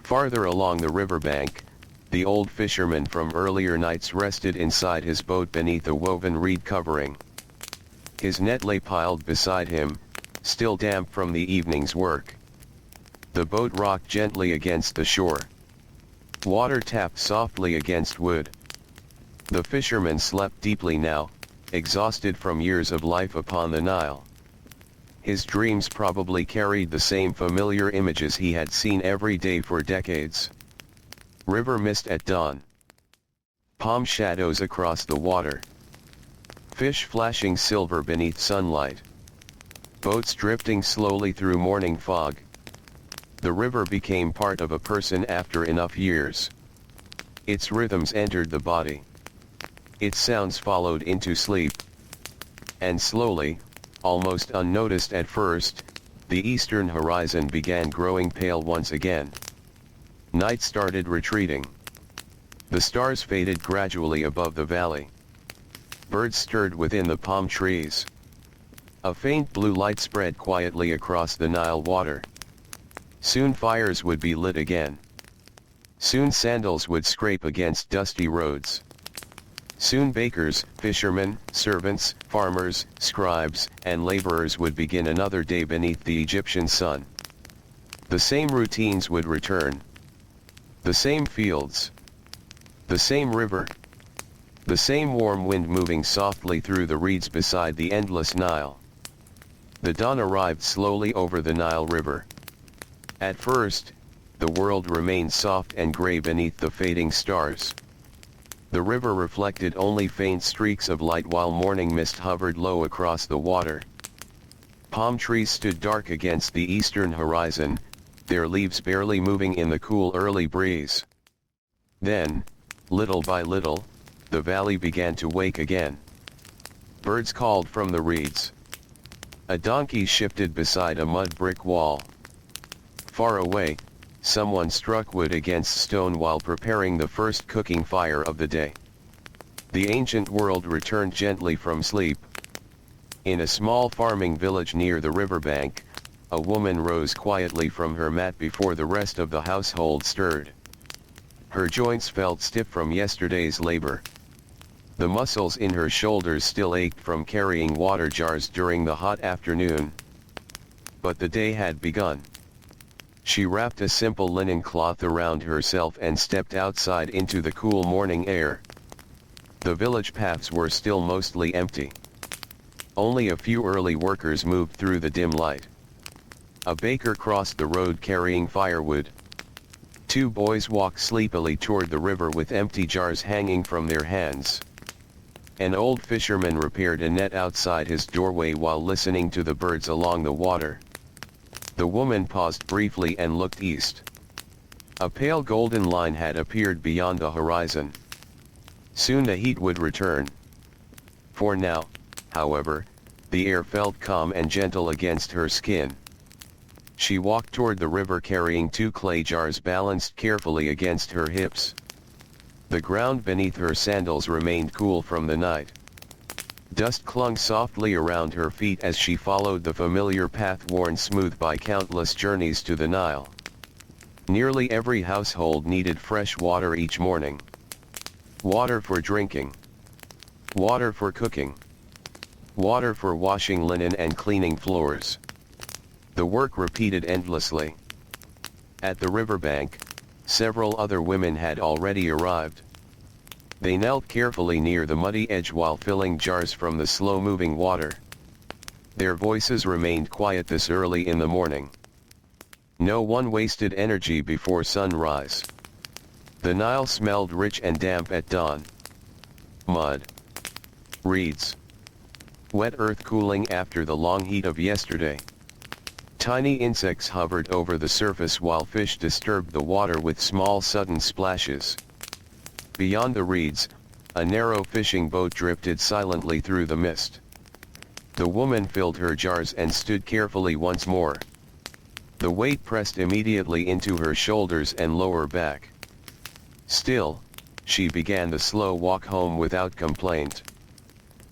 Farther along the riverbank, the old fisherman from earlier nights rested inside his boat beneath a woven reed covering. His net lay piled beside him, still damp from the evening's work. The boat rocked gently against the shore. Water tapped softly against wood. The fisherman slept deeply now, exhausted from years of life upon the Nile. His dreams probably carried the same familiar images he had seen every day for decades. River mist at dawn. Palm shadows across the water. Fish flashing silver beneath sunlight. Boats drifting slowly through morning fog. The river became part of a person after enough years. Its rhythms entered the body. Its sounds followed into sleep. And slowly, almost unnoticed at first, the eastern horizon began growing pale once again. Night started retreating. The stars faded gradually above the valley. Birds stirred within the palm trees. A faint blue light spread quietly across the Nile water. Soon fires would be lit again. Soon sandals would scrape against dusty roads. Soon bakers, fishermen, servants, farmers, scribes, and laborers would begin another day beneath the Egyptian sun. The same routines would return. The same fields. The same river. The same warm wind moving softly through the reeds beside the endless Nile. The dawn arrived slowly over the Nile River. At first, the world remained soft and gray beneath the fading stars. The river reflected only faint streaks of light while morning mist hovered low across the water. Palm trees stood dark against the eastern horizon, their leaves barely moving in the cool early breeze. Then, little by little, the valley began to wake again. Birds called from the reeds. A donkey shifted beside a mud brick wall. Far away, someone struck wood against stone while preparing the first cooking fire of the day. The ancient world returned gently from sleep. In a small farming village near the riverbank, a woman rose quietly from her mat before the rest of the household stirred. Her joints felt stiff from yesterday's labor. The muscles in her shoulders still ached from carrying water jars during the hot afternoon. But the day had begun. She wrapped a simple linen cloth around herself and stepped outside into the cool morning air. The village paths were still mostly empty. Only a few early workers moved through the dim light. A baker crossed the road carrying firewood. Two boys walked sleepily toward the river with empty jars hanging from their hands. An old fisherman repaired a net outside his doorway while listening to the birds along the water. The woman paused briefly and looked east. A pale golden line had appeared beyond the horizon. Soon the heat would return. For now, however, the air felt calm and gentle against her skin. She walked toward the river carrying two clay jars balanced carefully against her hips. The ground beneath her sandals remained cool from the night. Dust clung softly around her feet as she followed the familiar path worn smooth by countless journeys to the Nile. Nearly every household needed fresh water each morning. Water for drinking. Water for cooking. Water for washing linen and cleaning floors. The work repeated endlessly. At the riverbank, several other women had already arrived. They knelt carefully near the muddy edge while filling jars from the slow-moving water. Their voices remained quiet this early in the morning. No one wasted energy before sunrise. The Nile smelled rich and damp at dawn. Mud. Reeds. Wet earth cooling after the long heat of yesterday. Tiny insects hovered over the surface while fish disturbed the water with small sudden splashes. Beyond the reeds, a narrow fishing boat drifted silently through the mist. The woman filled her jars and stood carefully once more. The weight pressed immediately into her shoulders and lower back. Still, she began the slow walk home without complaint.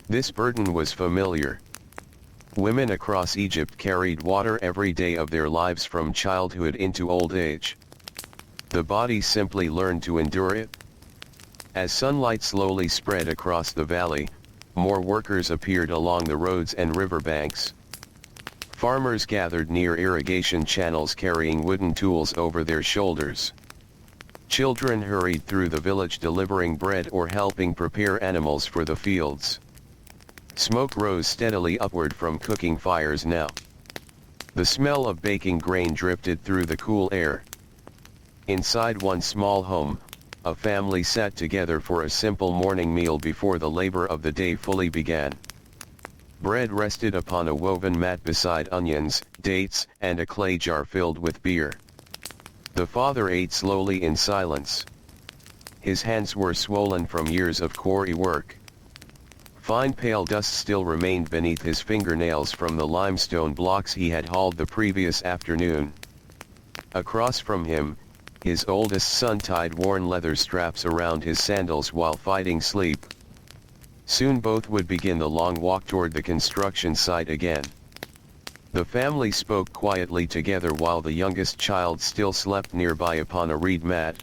This burden was familiar. Women across Egypt carried water every day of their lives from childhood into old age. The body simply learned to endure it. As sunlight slowly spread across the valley, more workers appeared along the roads and riverbanks. Farmers gathered near irrigation channels carrying wooden tools over their shoulders. Children hurried through the village delivering bread or helping prepare animals for the fields. Smoke rose steadily upward from cooking fires now. The smell of baking grain drifted through the cool air. Inside one small home, a family sat together for a simple morning meal before the labor of the day fully began. Bread rested upon a woven mat beside onions, dates, and a clay jar filled with beer. The father ate slowly in silence. His hands were swollen from years of quarry work. Fine pale dust still remained beneath his fingernails from the limestone blocks he had hauled the previous afternoon. Across from him, his oldest son tied worn leather straps around his sandals while fighting sleep. Soon both would begin the long walk toward the construction site again. The family spoke quietly together while the youngest child still slept nearby upon a reed mat.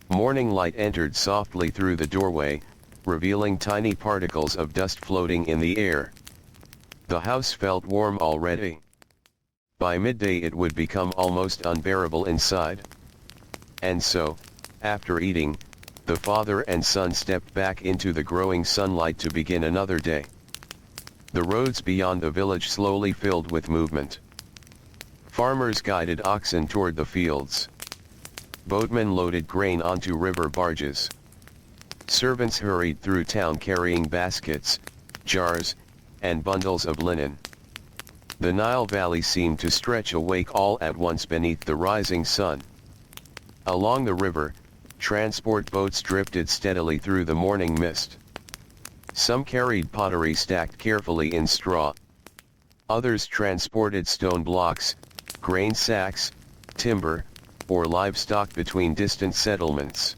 Morning light entered softly through the doorway, revealing tiny particles of dust floating in the air. The house felt warm already. By midday it would become almost unbearable inside. And so, after eating, the father and son stepped back into the growing sunlight to begin another day. The roads beyond the village slowly filled with movement. Farmers guided oxen toward the fields. Boatmen loaded grain onto river barges. Servants hurried through town carrying baskets, jars, and bundles of linen. The Nile Valley seemed to stretch awake all at once beneath the rising sun. Along the river, transport boats drifted steadily through the morning mist. Some carried pottery stacked carefully in straw. Others transported stone blocks, grain sacks, timber, or livestock between distant settlements.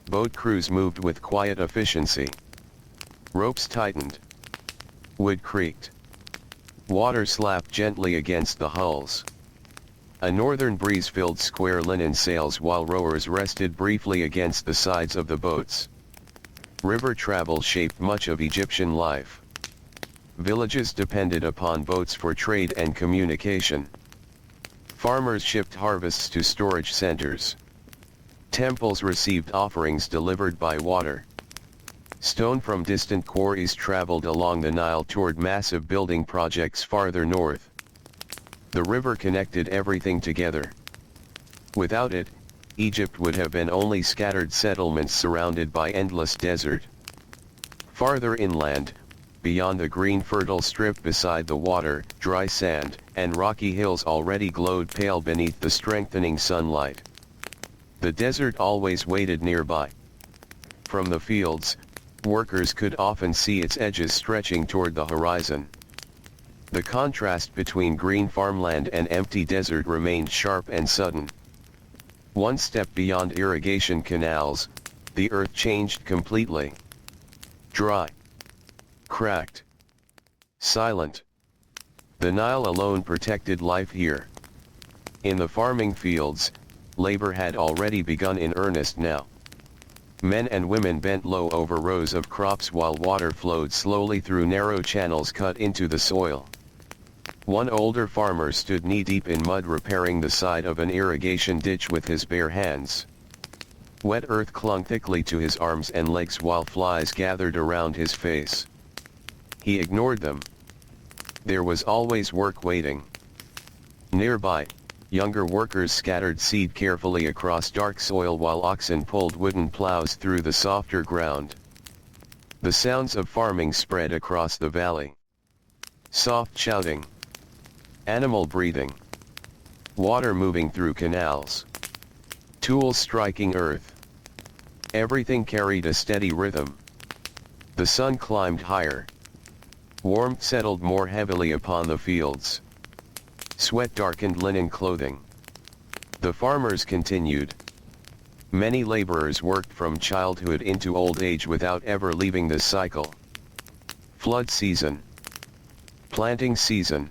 Boat crews moved with quiet efficiency. Ropes tightened. Wood creaked. Water slapped gently against the hulls. A northern breeze filled square linen sails while rowers rested briefly against the sides of the boats. River travel shaped much of Egyptian life. Villages depended upon boats for trade and communication. Farmers shipped harvests to storage centers. Temples received offerings delivered by water. Stone from distant quarries traveled along the Nile toward massive building projects farther north. The river connected everything together. Without it, Egypt would have been only scattered settlements surrounded by endless desert. Farther inland, beyond the green fertile strip beside the water, dry sand and rocky hills already glowed pale beneath the strengthening sunlight. The desert always waited nearby. From the fields, workers could often see its edges stretching toward the horizon. The contrast between green farmland and empty desert remained sharp and sudden. One step beyond irrigation canals, the earth changed completely. Dry. Cracked. Silent. The Nile alone protected life here. In the farming fields, labor had already begun in earnest now. Men and women bent low over rows of crops while water flowed slowly through narrow channels cut into the soil. One older farmer stood knee-deep in mud repairing the side of an irrigation ditch with his bare hands. Wet earth clung thickly to his arms and legs while flies gathered around his face. He ignored them. There was always work waiting. Nearby, younger workers scattered seed carefully across dark soil while oxen pulled wooden plows through the softer ground. The sounds of farming spread across the valley. Soft shouting. Animal breathing. Water moving through canals. Tools striking earth. Everything carried a steady rhythm. The sun climbed higher. Warmth settled more heavily upon the fields. Sweat darkened linen clothing. The farmers continued. Many laborers worked from childhood into old age without ever leaving this cycle. Flood season. Planting season.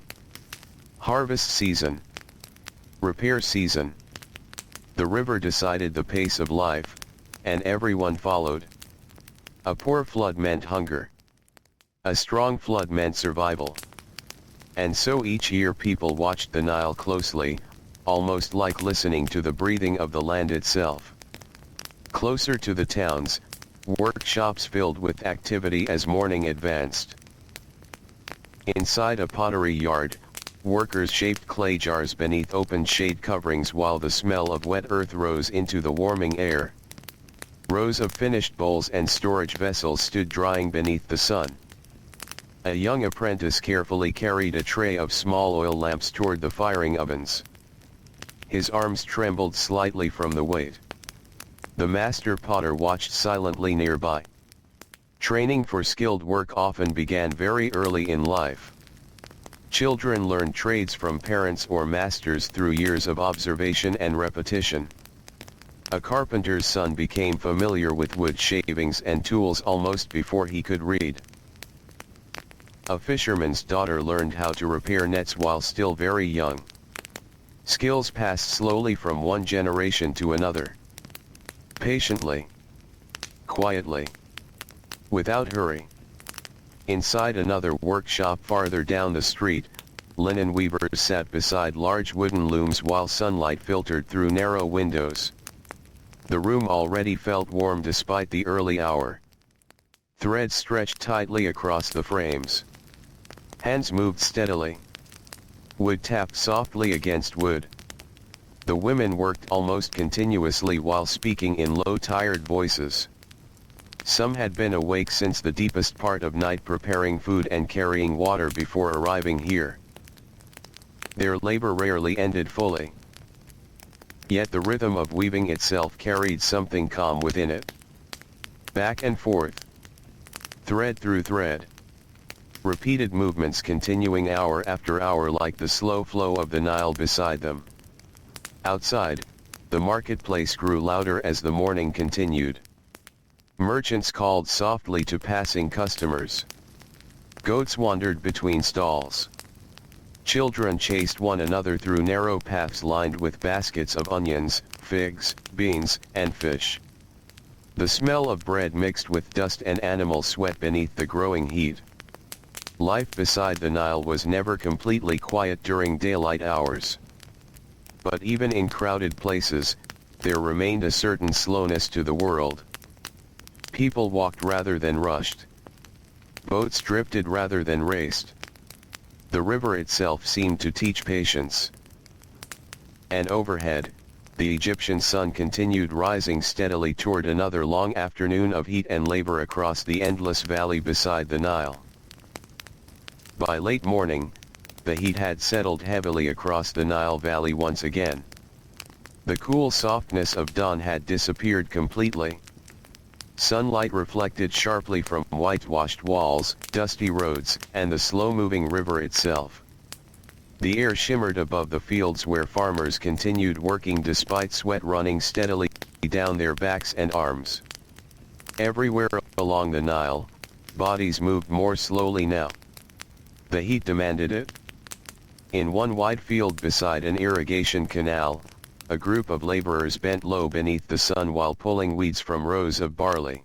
Harvest season. Repair season. The river decided the pace of life, and everyone followed. A poor flood meant hunger. A strong flood meant survival. And so each year people watched the Nile closely, almost like listening to the breathing of the land itself. Closer to the towns, workshops filled with activity as morning advanced. Inside a pottery yard, workers shaped clay jars beneath open shade coverings while the smell of wet earth rose into the warming air. Rows of finished bowls and storage vessels stood drying beneath the sun. A young apprentice carefully carried a tray of small oil lamps toward the firing ovens. His arms trembled slightly from the weight. The master potter watched silently nearby. Training for skilled work often began very early in life. Children learned trades from parents or masters through years of observation and repetition. A carpenter's son became familiar with wood shavings and tools almost before he could read. A fisherman's daughter learned how to repair nets while still very young. Skills passed slowly from one generation to another. Patiently. Quietly. Without hurry. Inside another workshop farther down the street, linen weavers sat beside large wooden looms while sunlight filtered through narrow windows. The room already felt warm despite the early hour. Threads stretched tightly across the frames. Hands moved steadily. Wood tapped softly against wood. The women worked almost continuously while speaking in low, tired voices. Some had been awake since the deepest part of night preparing food and carrying water before arriving here. Their labor rarely ended fully. Yet the rhythm of weaving itself carried something calm within it. Back and forth. Thread through thread. Repeated movements continuing hour after hour like the slow flow of the Nile beside them. Outside, the marketplace grew louder as the morning continued. Merchants called softly to passing customers. Goats wandered between stalls. Children chased one another through narrow paths lined with baskets of onions, figs, beans, and fish. The smell of bread mixed with dust and animal sweat beneath the growing heat. Life beside the Nile was never completely quiet during daylight hours. But even in crowded places, there remained a certain slowness to the world. People walked rather than rushed. Boats drifted rather than raced. The river itself seemed to teach patience. And overhead, the Egyptian sun continued rising steadily toward another long afternoon of heat and labor across the endless valley beside the Nile. By late morning, the heat had settled heavily across the Nile Valley once again. The cool softness of dawn had disappeared completely. Sunlight reflected sharply from whitewashed walls, dusty roads, and the slow-moving river itself. The air shimmered above the fields where farmers continued working despite sweat running steadily down their backs and arms. Everywhere along the Nile, bodies moved more slowly now. The heat demanded it. In one wide field beside an irrigation canal, a group of laborers bent low beneath the sun while pulling weeds from rows of barley.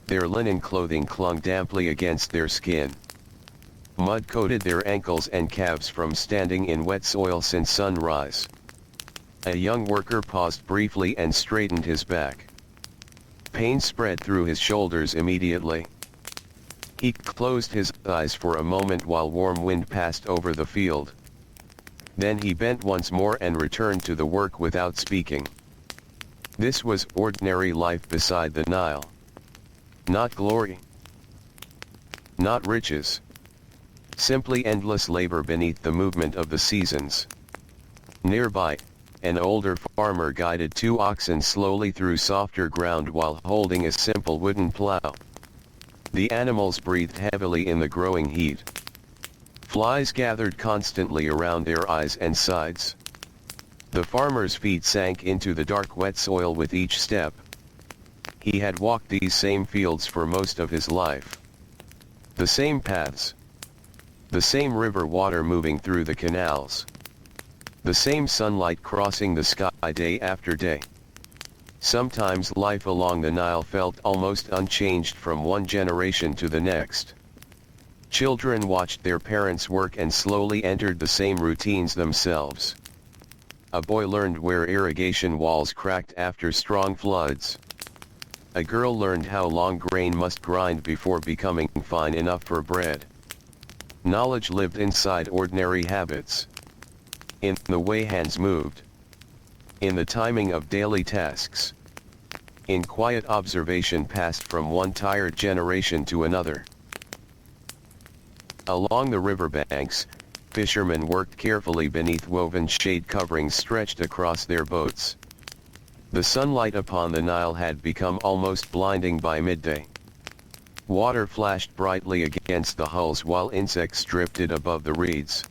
Their linen clothing clung damply against their skin. Mud coated their ankles and calves from standing in wet soil since sunrise. A young worker paused briefly and straightened his back. Pain spread through his shoulders immediately. He closed his eyes for a moment while warm wind passed over the field. Then he bent once more and returned to the work without speaking. This was ordinary life beside the Nile. Not glory. Not riches. Simply endless labor beneath the movement of the seasons. Nearby, an older farmer guided two oxen slowly through softer ground while holding a simple wooden plow. The animals breathed heavily in the growing heat. Flies gathered constantly around their eyes and sides. The farmer's feet sank into the dark wet soil with each step. He had walked these same fields for most of his life. The same paths. The same river water moving through the canals. The same sunlight crossing the sky day after day. Sometimes life along the Nile felt almost unchanged from one generation to the next. Children watched their parents work and slowly entered the same routines themselves. A boy learned where irrigation walls cracked after strong floods. A girl learned how long grain must grind before becoming fine enough for bread. Knowledge lived inside ordinary habits. In the way hands moved. In the timing of daily tasks. In quiet observation passed from one tired generation to another. Along the riverbanks, fishermen worked carefully beneath woven shade coverings stretched across their boats. The sunlight upon the Nile had become almost blinding by midday. Water flashed brightly against the hulls while insects drifted above the reeds.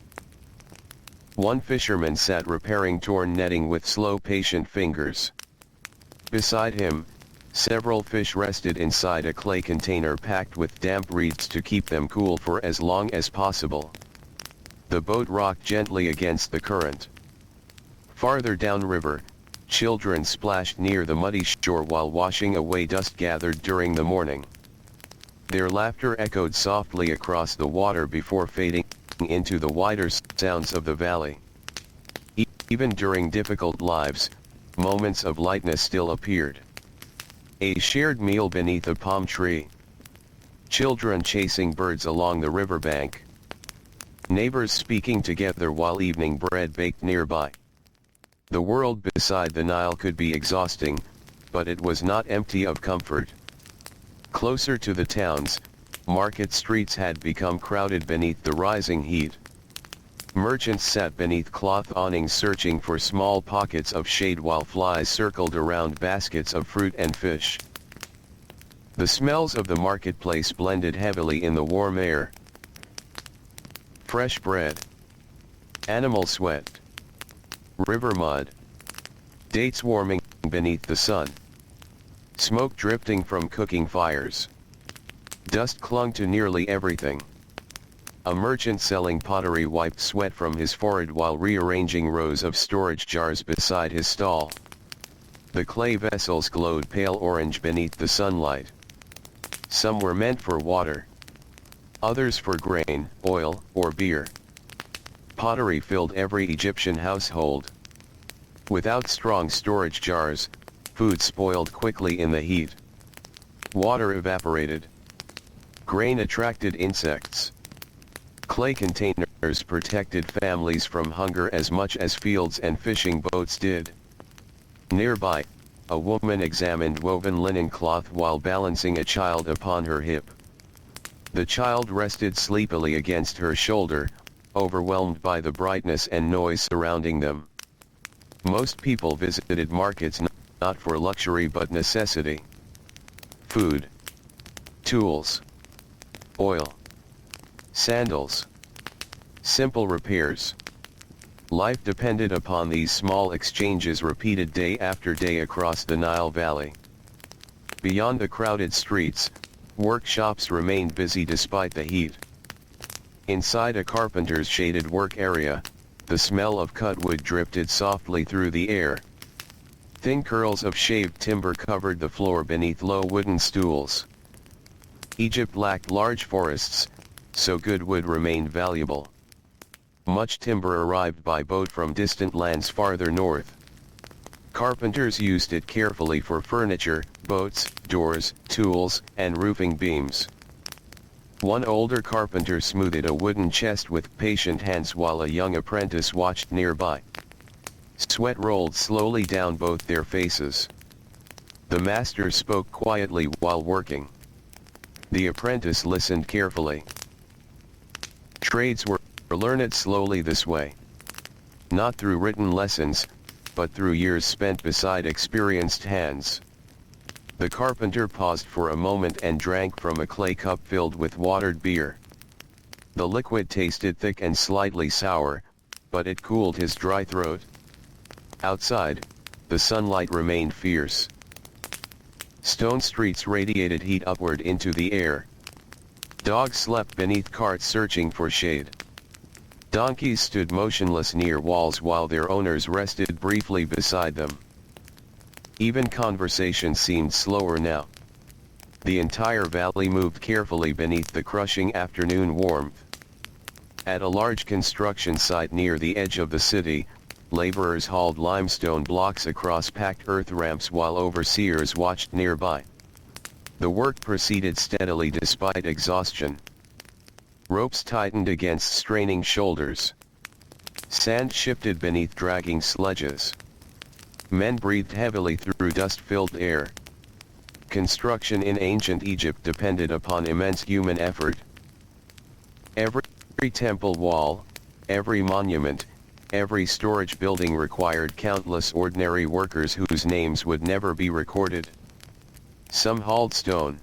One fisherman sat repairing torn netting with slow, patient fingers. Beside him, several fish rested inside a clay container packed with damp reeds to keep them cool for as long as possible. The boat rocked gently against the current. Farther downriver, children splashed near the muddy shore while washing away dust gathered during the morning. Their laughter echoed softly across the water before fading into the wider sounds of the valley. Even during difficult lives, moments of lightness still appeared. A shared meal beneath a palm tree. Children chasing birds along the riverbank. Neighbors speaking together while evening bread baked nearby. The world beside the Nile could be exhausting, but it was not empty of comfort. Closer to the towns, market streets had become crowded beneath the rising heat. Merchants sat beneath cloth awnings searching for small pockets of shade while flies circled around baskets of fruit and fish. The smells of the marketplace blended heavily in the warm air. Fresh bread. Animal sweat. River mud. Dates warming beneath the sun. Smoke drifting from cooking fires. Dust clung to nearly everything. A merchant selling pottery wiped sweat from his forehead while rearranging rows of storage jars beside his stall. The clay vessels glowed pale orange beneath the sunlight. Some were meant for water. Others for grain, oil, or beer. Pottery filled every Egyptian household. Without strong storage jars, food spoiled quickly in the heat. Water evaporated. Grain attracted insects. Clay containers protected families from hunger as much as fields and fishing boats did. Nearby, a woman examined woven linen cloth while balancing a child upon her hip. The child rested sleepily against her shoulder, overwhelmed by the brightness and noise surrounding them. Most people visited markets not for luxury but necessity. Food. Tools. Oil. Sandals. Simple repairs. Life depended upon these small exchanges repeated day after day across the Nile Valley. Beyond the crowded streets, workshops remained busy despite the heat. Inside a carpenter's shaded work area, the smell of cut wood drifted softly through the air. Thin curls of shaved timber covered the floor beneath low wooden stools. Egypt lacked large forests, so good wood remained valuable. Much timber arrived by boat from distant lands farther north. Carpenters used it carefully for furniture, boats, doors, tools, and roofing beams. One older carpenter smoothed a wooden chest with patient hands while a young apprentice watched nearby. Sweat rolled slowly down both their faces. The master spoke quietly while working. The apprentice listened carefully. Trades were learned slowly this way. Not through written lessons, but through years spent beside experienced hands. The carpenter paused for a moment and drank from a clay cup filled with watered beer. The liquid tasted thick and slightly sour, but it cooled his dry throat. Outside, the sunlight remained fierce. Stone streets radiated heat upward into the air. Dogs slept beneath carts searching for shade. Donkeys stood motionless near walls while their owners rested briefly beside them. Even conversation seemed slower now. The entire valley moved carefully beneath the crushing afternoon warmth. At a large construction site near the edge of the city, laborers hauled limestone blocks across packed earth ramps while overseers watched nearby. The work proceeded steadily despite exhaustion. Ropes tightened against straining shoulders. Sand shifted beneath dragging sledges. Men breathed heavily through dust-filled air. Construction in ancient Egypt depended upon immense human effort. Every temple wall, every monument, every storage building required countless ordinary workers whose names would never be recorded. Some hauled stone.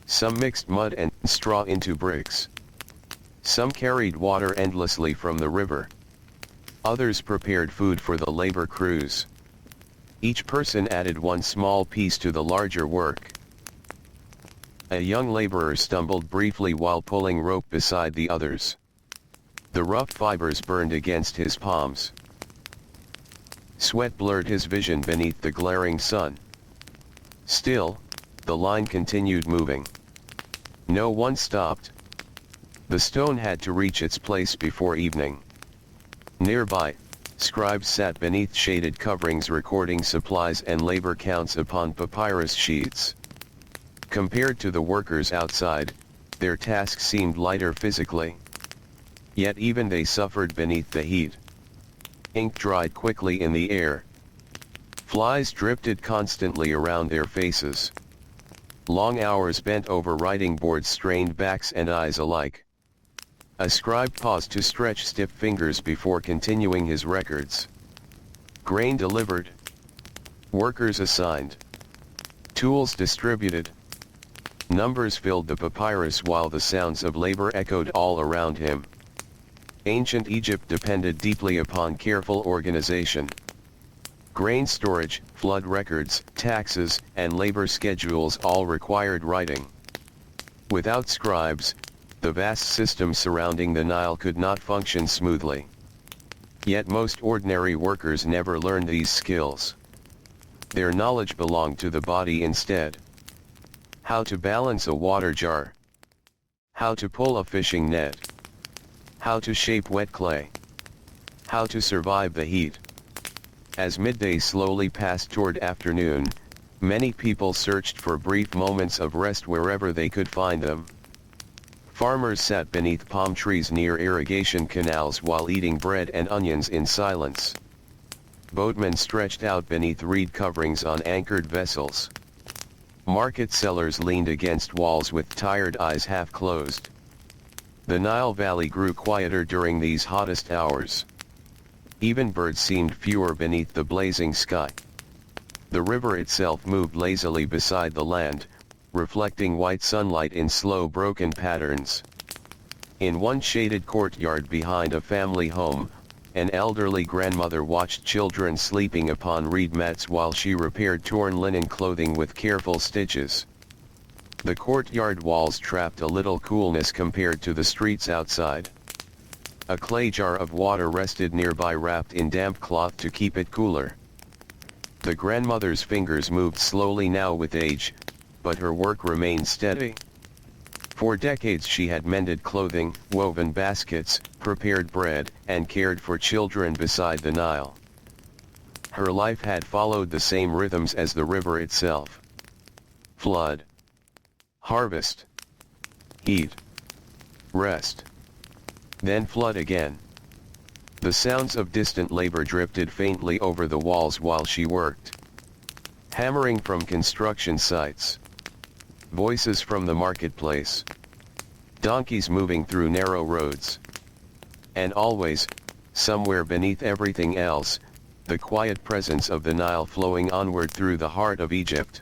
Some mixed mud and straw into bricks. Some carried water endlessly from the river. Others prepared food for the labor crews. Each person added one small piece to the larger work. A young laborer stumbled briefly while pulling rope beside the others. The rough fibers burned against his palms. Sweat blurred his vision beneath the glaring sun. Still, the line continued moving. No one stopped. The stone had to reach its place before evening. Nearby, scribes sat beneath shaded coverings recording supplies and labor counts upon papyrus sheets. Compared to the workers outside, their task seemed lighter physically. Yet even they suffered beneath the heat. Ink dried quickly in the air. Flies drifted constantly around their faces. Long hours bent over writing boards strained backs and eyes alike. A scribe paused to stretch stiff fingers before continuing his records. Grain delivered. Workers assigned. Tools distributed. Numbers filled the papyrus while the sounds of labor echoed all around him. Ancient Egypt depended deeply upon careful organization. Grain storage, flood records, taxes, and labor schedules all required writing. Without scribes, the vast system surrounding the Nile could not function smoothly. Yet most ordinary workers never learned these skills. Their knowledge belonged to the body instead. How to balance a water jar. How to pull a fishing net. How to shape wet clay. How to survive the heat. As midday slowly passed toward afternoon, many people searched for brief moments of rest wherever they could find them. Farmers sat beneath palm trees near irrigation canals while eating bread and onions in silence. Boatmen stretched out beneath reed coverings on anchored vessels. Market sellers leaned against walls with tired eyes half closed. The Nile Valley grew quieter during these hottest hours. Even birds seemed fewer beneath the blazing sky. The river itself moved lazily beside the land, reflecting white sunlight in slow broken patterns. In one shaded courtyard behind a family home, an elderly grandmother watched children sleeping upon reed mats while she repaired torn linen clothing with careful stitches. The courtyard walls trapped a little coolness compared to the streets outside. A clay jar of water rested nearby wrapped in damp cloth to keep it cooler. The grandmother's fingers moved slowly now with age, but her work remained steady. For decades she had mended clothing, woven baskets, prepared bread, and cared for children beside the Nile. Her life had followed the same rhythms as the river itself. Flood. Harvest. heat, rest, then flood again. The sounds of distant labor drifted faintly over the walls while she worked. Hammering from construction sites. Voices from the marketplace. Donkeys moving through narrow roads. And always, somewhere beneath everything else, the quiet presence of the Nile flowing onward through the heart of Egypt.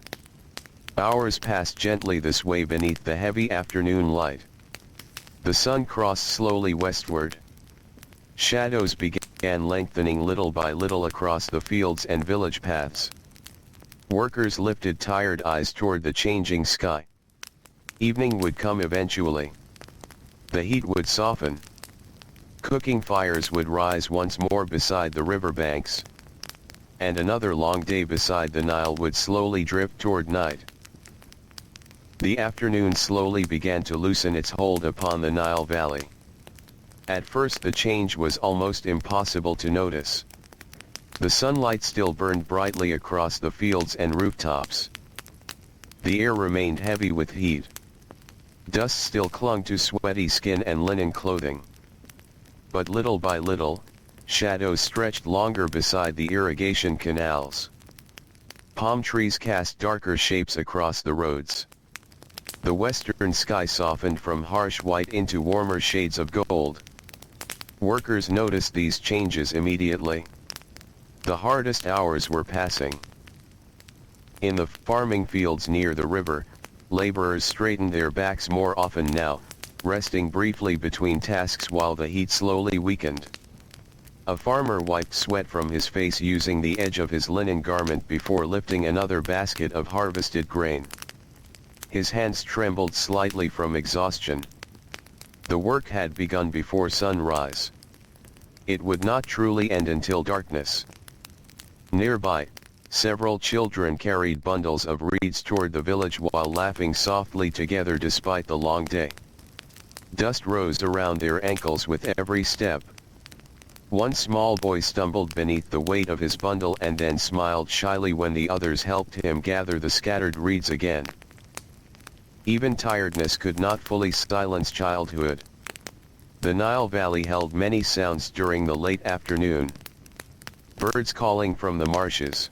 Hours passed gently this way beneath the heavy afternoon light. The sun crossed slowly westward. Shadows began lengthening little by little across the fields and village paths. Workers lifted tired eyes toward the changing sky. Evening would come eventually. The heat would soften. Cooking fires would rise once more beside the riverbanks. And another long day beside the Nile would slowly drift toward night. The afternoon slowly began to loosen its hold upon the Nile Valley. At first the change was almost impossible to notice. The sunlight still burned brightly across the fields and rooftops. The air remained heavy with heat. Dust still clung to sweaty skin and linen clothing. But little by little, shadows stretched longer beside the irrigation canals. Palm trees cast darker shapes across the roads. The western sky softened from harsh white into warmer shades of gold. Workers noticed these changes immediately. The hardest hours were passing. In the farming fields near the river, laborers straightened their backs more often now, resting briefly between tasks while the heat slowly weakened. A farmer wiped sweat from his face using the edge of his linen garment before lifting another basket of harvested grain. His hands trembled slightly from exhaustion. The work had begun before sunrise. It would not truly end until darkness. Nearby, several children carried bundles of reeds toward the village while laughing softly together despite the long day. Dust rose around their ankles with every step. One small boy stumbled beneath the weight of his bundle and then smiled shyly when the others helped him gather the scattered reeds again. Even tiredness could not fully silence childhood. The Nile Valley held many sounds during the late afternoon. Birds calling from the marshes.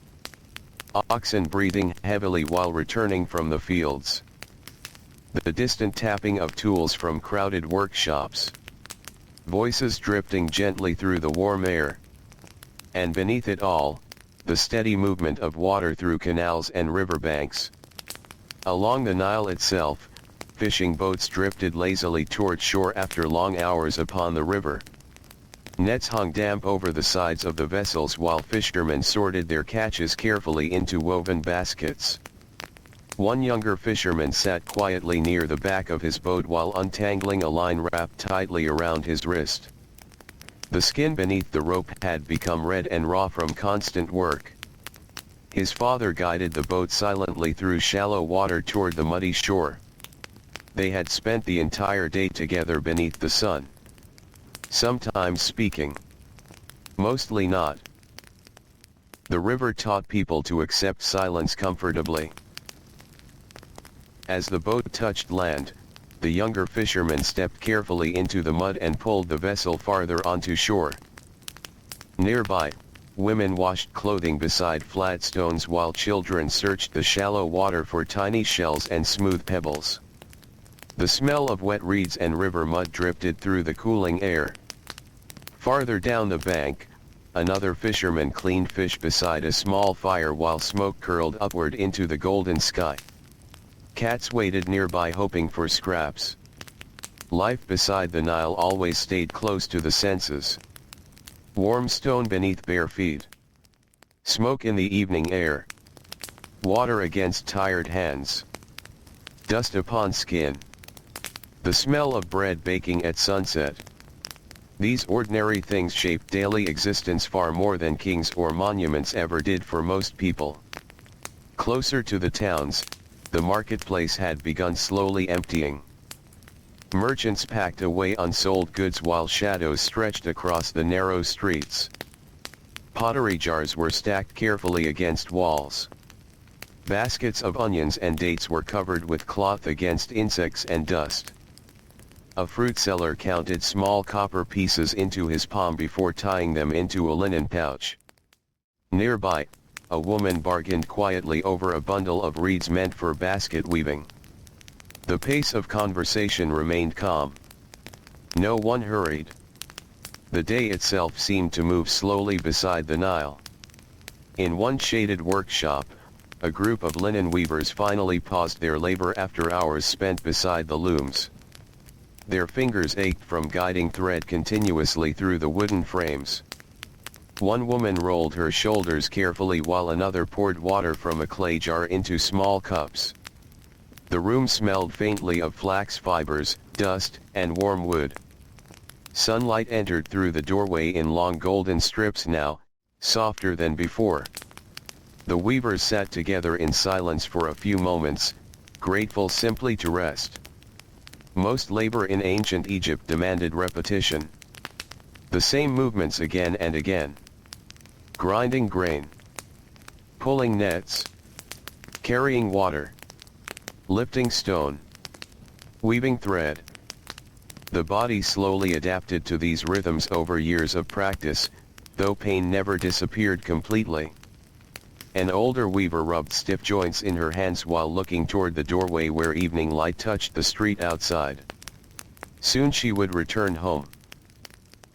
Oxen breathing heavily while returning from the fields. The distant tapping of tools from crowded workshops. Voices drifting gently through the warm air. And beneath it all, the steady movement of water through canals and riverbanks. Along the Nile itself, fishing boats drifted lazily toward shore after long hours upon the river. Nets hung damp over the sides of the vessels while fishermen sorted their catches carefully into woven baskets. One younger fisherman sat quietly near the back of his boat while untangling a line wrapped tightly around his wrist. The skin beneath the rope had become red and raw from constant work. His father guided the boat silently through shallow water toward the muddy shore. They had spent the entire day together beneath the sun. Sometimes speaking. Mostly not. The river taught people to accept silence comfortably. As the boat touched land, the younger fisherman stepped carefully into the mud and pulled the vessel farther onto shore. Nearby, women washed clothing beside flat stones while children searched the shallow water for tiny shells and smooth pebbles. The smell of wet reeds and river mud drifted through the cooling air. Farther down the bank, another fisherman cleaned fish beside a small fire while smoke curled upward into the golden sky. Cats waited nearby hoping for scraps. Life beside the Nile always stayed close to the senses. Warm stone beneath bare feet. Smoke in the evening air. Water against tired hands. Dust upon skin. The smell of bread baking at sunset. These ordinary things shaped daily existence far more than kings or monuments ever did for most people. Closer to the towns, the marketplace had begun slowly emptying. Merchants packed away unsold goods while shadows stretched across the narrow streets. Pottery jars were stacked carefully against walls. Baskets of onions and dates were covered with cloth against insects and dust. A fruit seller counted small copper pieces into his palm before tying them into a linen pouch. Nearby, a woman bargained quietly over a bundle of reeds meant for basket weaving. The pace of conversation remained calm. No one hurried. The day itself seemed to move slowly beside the Nile. In one shaded workshop, a group of linen weavers finally paused their labor after hours spent beside the looms. Their fingers ached from guiding thread continuously through the wooden frames. One woman rolled her shoulders carefully while another poured water from a clay jar into small cups. The room smelled faintly of flax fibers, dust, and warm wood. Sunlight entered through the doorway in long golden strips now, softer than before. The weavers sat together in silence for a few moments, grateful simply to rest. Most labor in ancient Egypt demanded repetition. The same movements again and again. Grinding grain. Pulling nets. Carrying water. Lifting stone. Weaving thread. The body slowly adapted to these rhythms over years of practice, though pain never disappeared completely. An older weaver rubbed stiff joints in her hands while looking toward the doorway where evening light touched the street outside. Soon she would return home.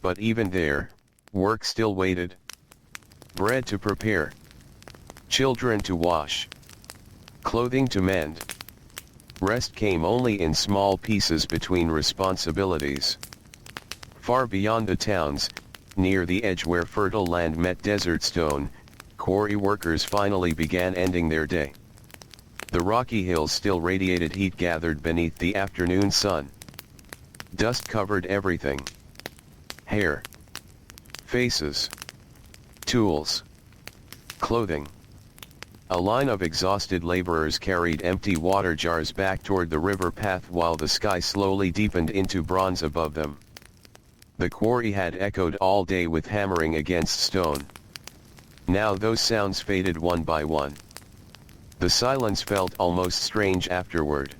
But even there, work still waited. Bread to prepare. Children to wash. Clothing to mend. Rest came only in small pieces between responsibilities. Far beyond the towns, near the edge where fertile land met desert stone, quarry workers finally began ending their day. The rocky hills still radiated heat gathered beneath the afternoon sun. Dust covered everything. Hair. Faces. Tools. Clothing. A line of exhausted laborers carried empty water jars back toward the river path while the sky slowly deepened into bronze above them. The quarry had echoed all day with hammering against stone. Now those sounds faded one by one. The silence felt almost strange afterward.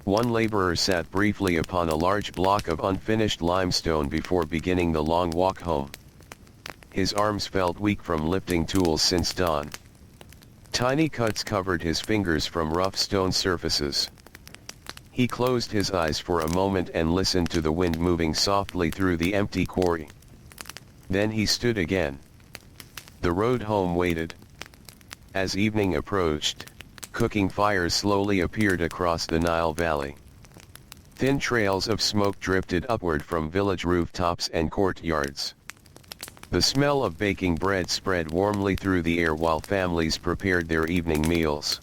One laborer sat briefly upon a large block of unfinished limestone before beginning the long walk home. His arms felt weak from lifting tools since dawn. Tiny cuts covered his fingers from rough stone surfaces. He closed his eyes for a moment and listened to the wind moving softly through the empty quarry. Then he stood again. The road home waited. As evening approached, cooking fires slowly appeared across the Nile Valley. Thin trails of smoke drifted upward from village rooftops and courtyards. The smell of baking bread spread warmly through the air while families prepared their evening meals.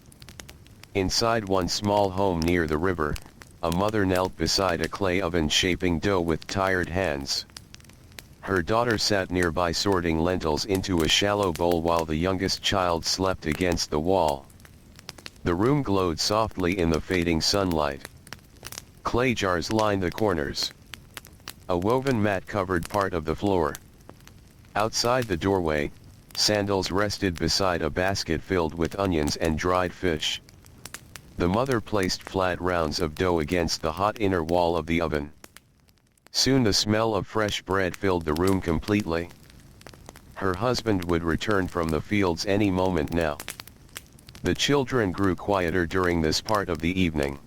Inside one small home near the river, a mother knelt beside a clay oven shaping dough with tired hands. Her daughter sat nearby sorting lentils into a shallow bowl while the youngest child slept against the wall. The room glowed softly in the fading sunlight. Clay jars lined the corners. A woven mat covered part of the floor. Outside the doorway, sandals rested beside a basket filled with onions and dried fish. The mother placed flat rounds of dough against the hot inner wall of the oven. Soon the smell of fresh bread filled the room completely. Her husband would return from the fields any moment now. The children grew quieter during this part of the evening.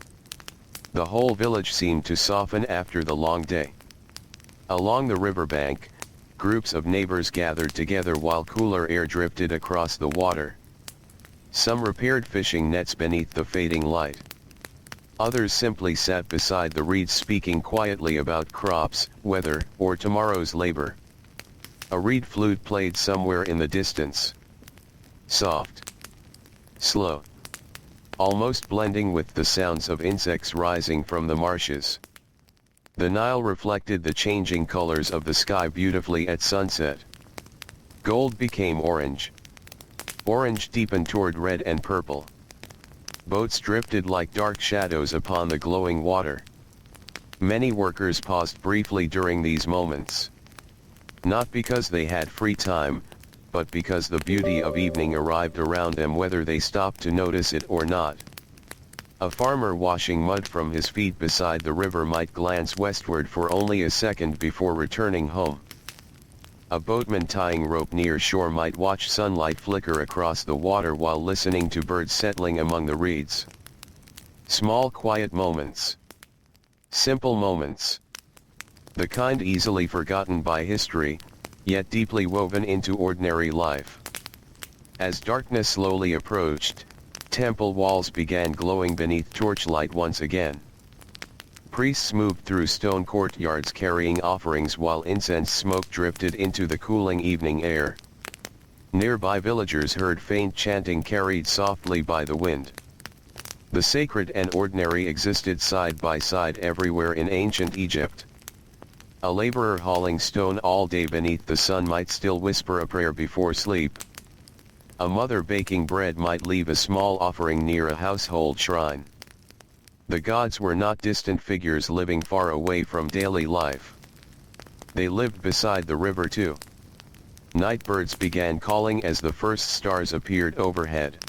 The whole village seemed to soften after the long day. Along the riverbank, groups of neighbors gathered together while cooler air drifted across the water. Some repaired fishing nets beneath the fading light. Others simply sat beside the reeds speaking quietly about crops, weather, or tomorrow's labor. A reed flute played somewhere in the distance. Soft. Slow. Almost blending with the sounds of insects rising from the marshes. The Nile reflected the changing colors of the sky beautifully at sunset. Gold became orange. Orange deepened toward red and purple. Boats drifted like dark shadows upon the glowing water. Many workers paused briefly during these moments. Not because they had free time, but because the beauty of evening arrived around them whether they stopped to notice it or not. A farmer washing mud from his feet beside the river might glance westward for only a second before returning home. A boatman tying rope near shore might watch sunlight flicker across the water while listening to birds settling among the reeds. Small quiet moments. Simple moments. The kind easily forgotten by history, yet deeply woven into ordinary life. As darkness slowly approached, temple walls began glowing beneath torchlight once again. Priests moved through stone courtyards carrying offerings while incense smoke drifted into the cooling evening air. Nearby villagers heard faint chanting carried softly by the wind. The sacred and ordinary existed side by side everywhere in ancient Egypt. A laborer hauling stone all day beneath the sun might still whisper a prayer before sleep. A mother baking bread might leave a small offering near a household shrine. The gods were not distant figures living far away from daily life. They lived beside the river too. Night birds began calling as the first stars appeared overhead.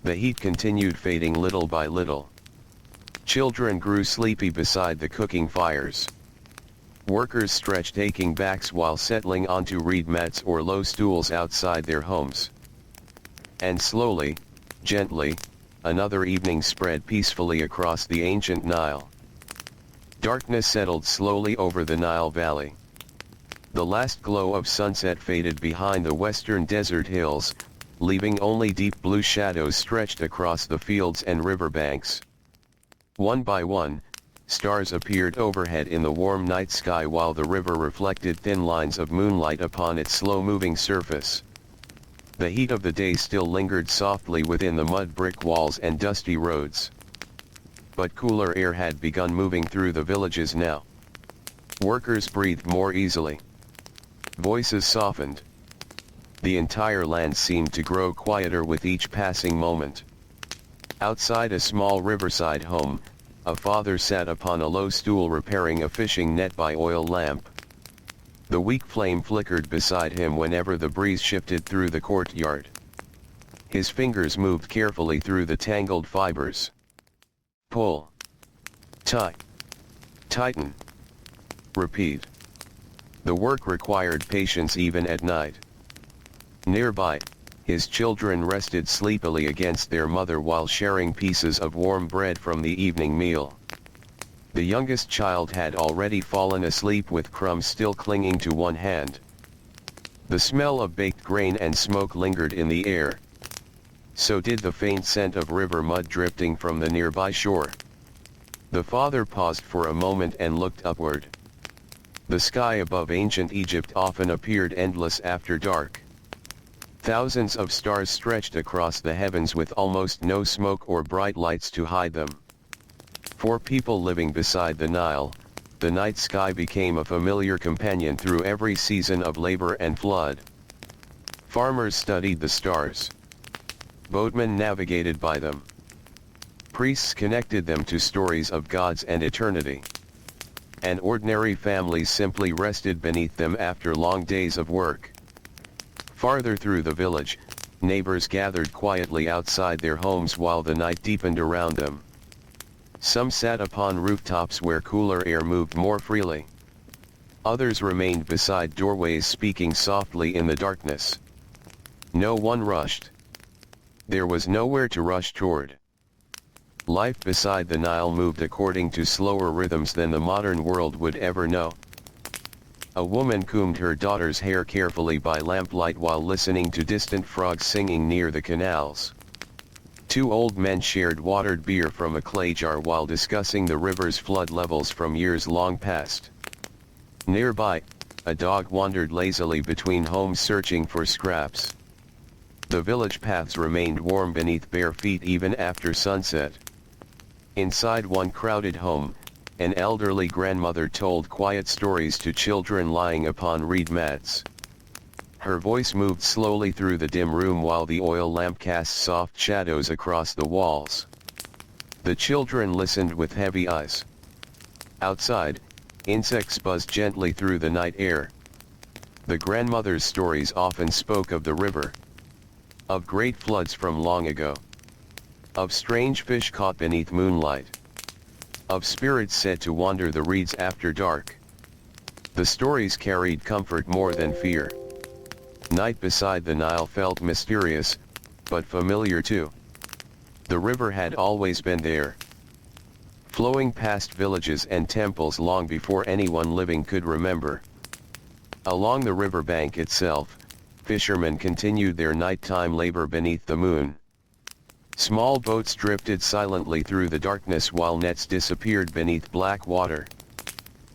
The heat continued fading little by little. Children grew sleepy beside the cooking fires. Workers stretched aching backs while settling onto reed mats or low stools outside their homes. And slowly, gently, another evening spread peacefully across the ancient Nile. Darkness settled slowly over the Nile Valley. The last glow of sunset faded behind the western desert hills, leaving only deep blue shadows stretched across the fields and riverbanks. One by one, stars appeared overhead in the warm night sky while the river reflected thin lines of moonlight upon its slow-moving surface. The heat of the day still lingered softly within the mud brick walls and dusty roads. But cooler air had begun moving through the villages now. Workers breathed more easily. Voices softened. The entire land seemed to grow quieter with each passing moment. Outside a small riverside home, a father sat upon a low stool repairing a fishing net by oil lamp. The weak flame flickered beside him whenever the breeze shifted through the courtyard. His fingers moved carefully through the tangled fibers. Pull. Tie. Tighten. Repeat. The work required patience even at night. Nearby, his children rested sleepily against their mother while sharing pieces of warm bread from the evening meal. The youngest child had already fallen asleep with crumbs still clinging to one hand. The smell of baked grain and smoke lingered in the air. So did the faint scent of river mud drifting from the nearby shore. The father paused for a moment and looked upward. The sky above ancient Egypt often appeared endless after dark. Thousands of stars stretched across the heavens with almost no smoke or bright lights to hide them. For people living beside the Nile, the night sky became a familiar companion through every season of labor and flood. Farmers studied the stars. Boatmen navigated by them. Priests connected them to stories of gods and eternity. And ordinary families simply rested beneath them after long days of work. Farther through the village, neighbors gathered quietly outside their homes while the night deepened around them. Some sat upon rooftops where cooler air moved more freely. Others remained beside doorways speaking softly in the darkness. No one rushed. There was nowhere to rush toward. Life beside the Nile moved according to slower rhythms than the modern world would ever know. A woman combed her daughter's hair carefully by lamplight while listening to distant frogs singing near the canals. Two old men shared watered beer from a clay jar while discussing the river's flood levels from years long past. Nearby, a dog wandered lazily between homes searching for scraps. The village paths remained warm beneath bare feet even after sunset. Inside one crowded home, an elderly grandmother told quiet stories to children lying upon reed mats. Her voice moved slowly through the dim room while the oil lamp cast soft shadows across the walls. The children listened with heavy eyes. Outside, insects buzzed gently through the night air. The grandmother's stories often spoke of the river. Of great floods from long ago. Of strange fish caught beneath moonlight. Of spirits said to wander the reeds after dark. The stories carried comfort more than fear. Night beside the Nile felt mysterious, but familiar too. The river had always been there, flowing past villages and temples long before anyone living could remember. Along the riverbank itself, fishermen continued their nighttime labor beneath the moon. Small boats drifted silently through the darkness while nets disappeared beneath black water.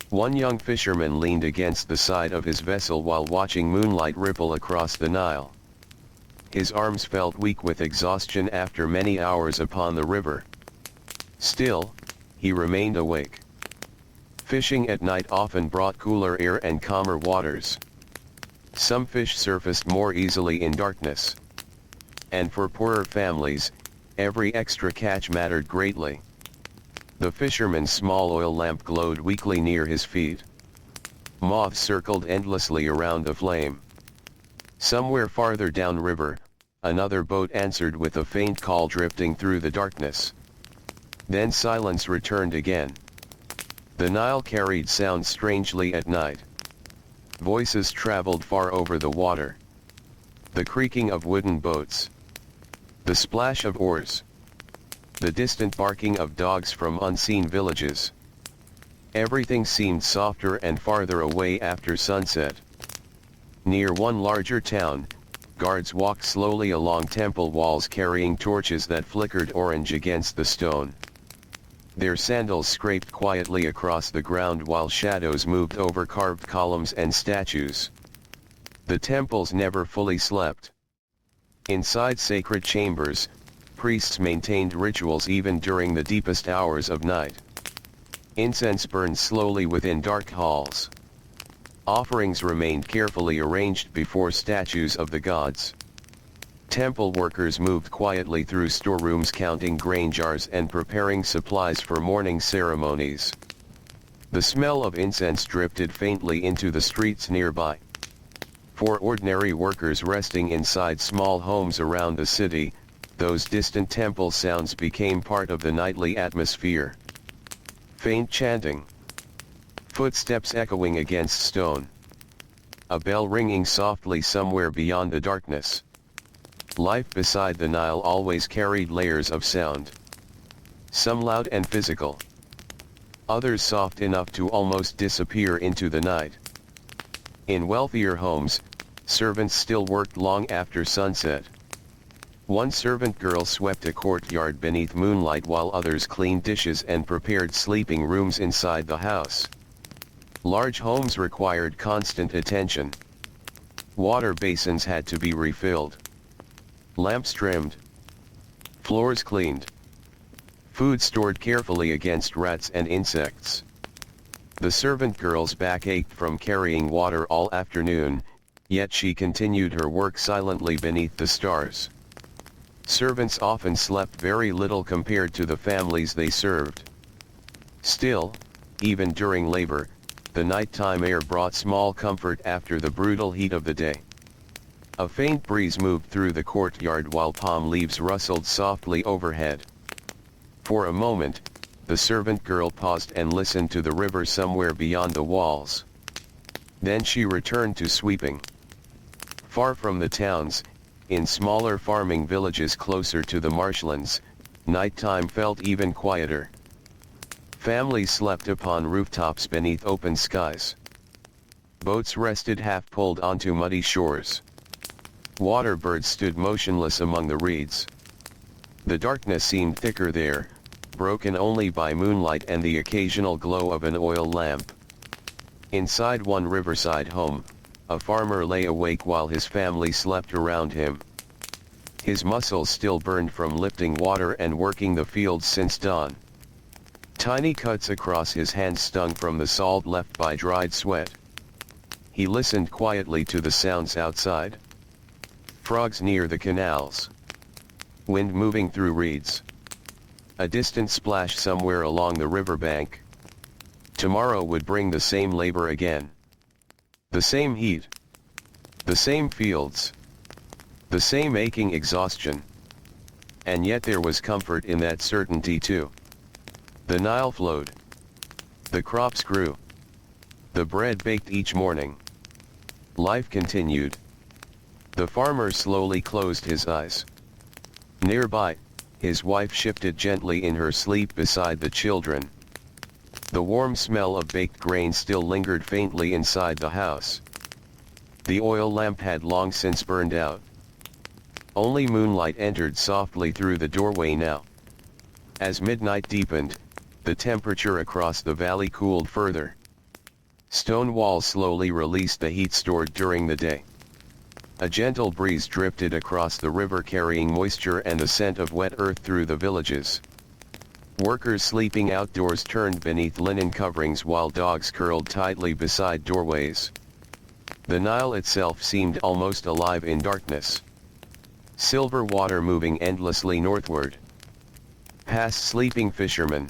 One young fisherman leaned against the side of his vessel while watching moonlight ripple across the Nile. His arms felt weak with exhaustion after many hours upon the river. Still, he remained awake. Fishing at night often brought cooler air and calmer waters. Some fish surfaced more easily in darkness. And for poorer families, every extra catch mattered greatly. The fisherman's small oil lamp glowed weakly near his feet. Moths circled endlessly around the flame. Somewhere farther downriver, another boat answered with a faint call drifting through the darkness. Then silence returned again. The Nile carried sound strangely at night. Voices traveled far over the water. The creaking of wooden boats. The splash of oars. The distant barking of dogs from unseen villages. Everything seemed softer and farther away after sunset. Near one larger town, guards walked slowly along temple walls carrying torches that flickered orange against the stone. Their sandals scraped quietly across the ground while shadows moved over carved columns and statues. The temples never fully slept. Inside sacred chambers, priests maintained rituals even during the deepest hours of night. Incense burned slowly within dark halls. Offerings remained carefully arranged before statues of the gods. Temple workers moved quietly through storerooms counting grain jars and preparing supplies for morning ceremonies. The smell of incense drifted faintly into the streets nearby. For ordinary workers resting inside small homes around the city, those distant temple sounds became part of the nightly atmosphere. Faint chanting. Footsteps echoing against stone. A bell ringing softly somewhere beyond the darkness. Life beside the Nile always carried layers of sound. Some loud and physical. Others soft enough to almost disappear into the night. In wealthier homes, servants still worked long after sunset. One servant girl swept a courtyard beneath moonlight while others cleaned dishes and prepared sleeping rooms inside the house. Large homes required constant attention. Water basins had to be refilled. Lamps trimmed. Floors cleaned. Food stored carefully against rats and insects. The servant girl's back ached from carrying water all afternoon, yet she continued her work silently beneath the stars. Servants often slept very little compared to the families they served. Still, even during labor, the nighttime air brought small comfort after the brutal heat of the day. A faint breeze moved through the courtyard while palm leaves rustled softly overhead. For a moment, the servant girl paused and listened to the river somewhere beyond the walls. Then she returned to sweeping. Far from the towns, in smaller farming villages closer to the marshlands, nighttime felt even quieter. Families slept upon rooftops beneath open skies. Boats rested half-pulled onto muddy shores. Water birds stood motionless among the reeds. The darkness seemed thicker there, broken only by moonlight and the occasional glow of an oil lamp. Inside one riverside home, a farmer lay awake while his family slept around him. His muscles still burned from lifting water and working the fields since dawn. Tiny cuts across his hands stung from the salt left by dried sweat. He listened quietly to the sounds outside. Frogs near the canals. Wind moving through reeds. A distant splash somewhere along the riverbank. Tomorrow would bring the same labor again. The same heat. The same fields. The same aching exhaustion. And yet there was comfort in that certainty too. The Nile flowed. The crops grew. The bread baked each morning. Life continued. The farmer slowly closed his eyes. Nearby, his wife shifted gently in her sleep beside the children. The warm smell of baked grain still lingered faintly inside the house. The oil lamp had long since burned out. Only moonlight entered softly through the doorway now. As midnight deepened, the temperature across the valley cooled further. Stone walls slowly released the heat stored during the day. A gentle breeze drifted across the river carrying moisture and the scent of wet earth through the villages. Workers sleeping outdoors turned beneath linen coverings while dogs curled tightly beside doorways. The Nile itself seemed almost alive in darkness. Silver water moving endlessly northward. Past sleeping fishermen.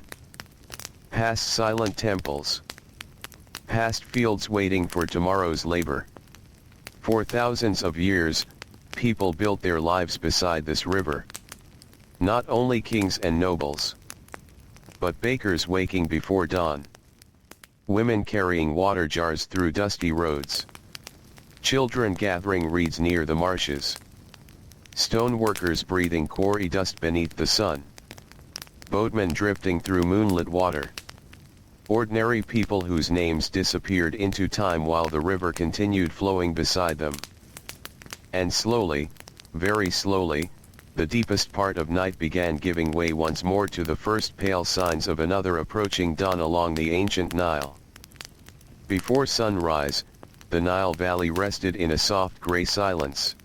Past silent temples. Past fields waiting for tomorrow's labor. For thousands of years, people built their lives beside this river. Not only kings and nobles, but bakers waking before dawn. Women carrying water jars through dusty roads. Children gathering reeds near the marshes. Stone workers breathing quarry dust beneath the sun. Boatmen drifting through moonlit water. Ordinary people whose names disappeared into time while the river continued flowing beside them. And slowly, very slowly, the deepest part of night began giving way once more to the first pale signs of another approaching dawn along the ancient Nile. Before sunrise, the Nile Valley rested in a soft gray silence.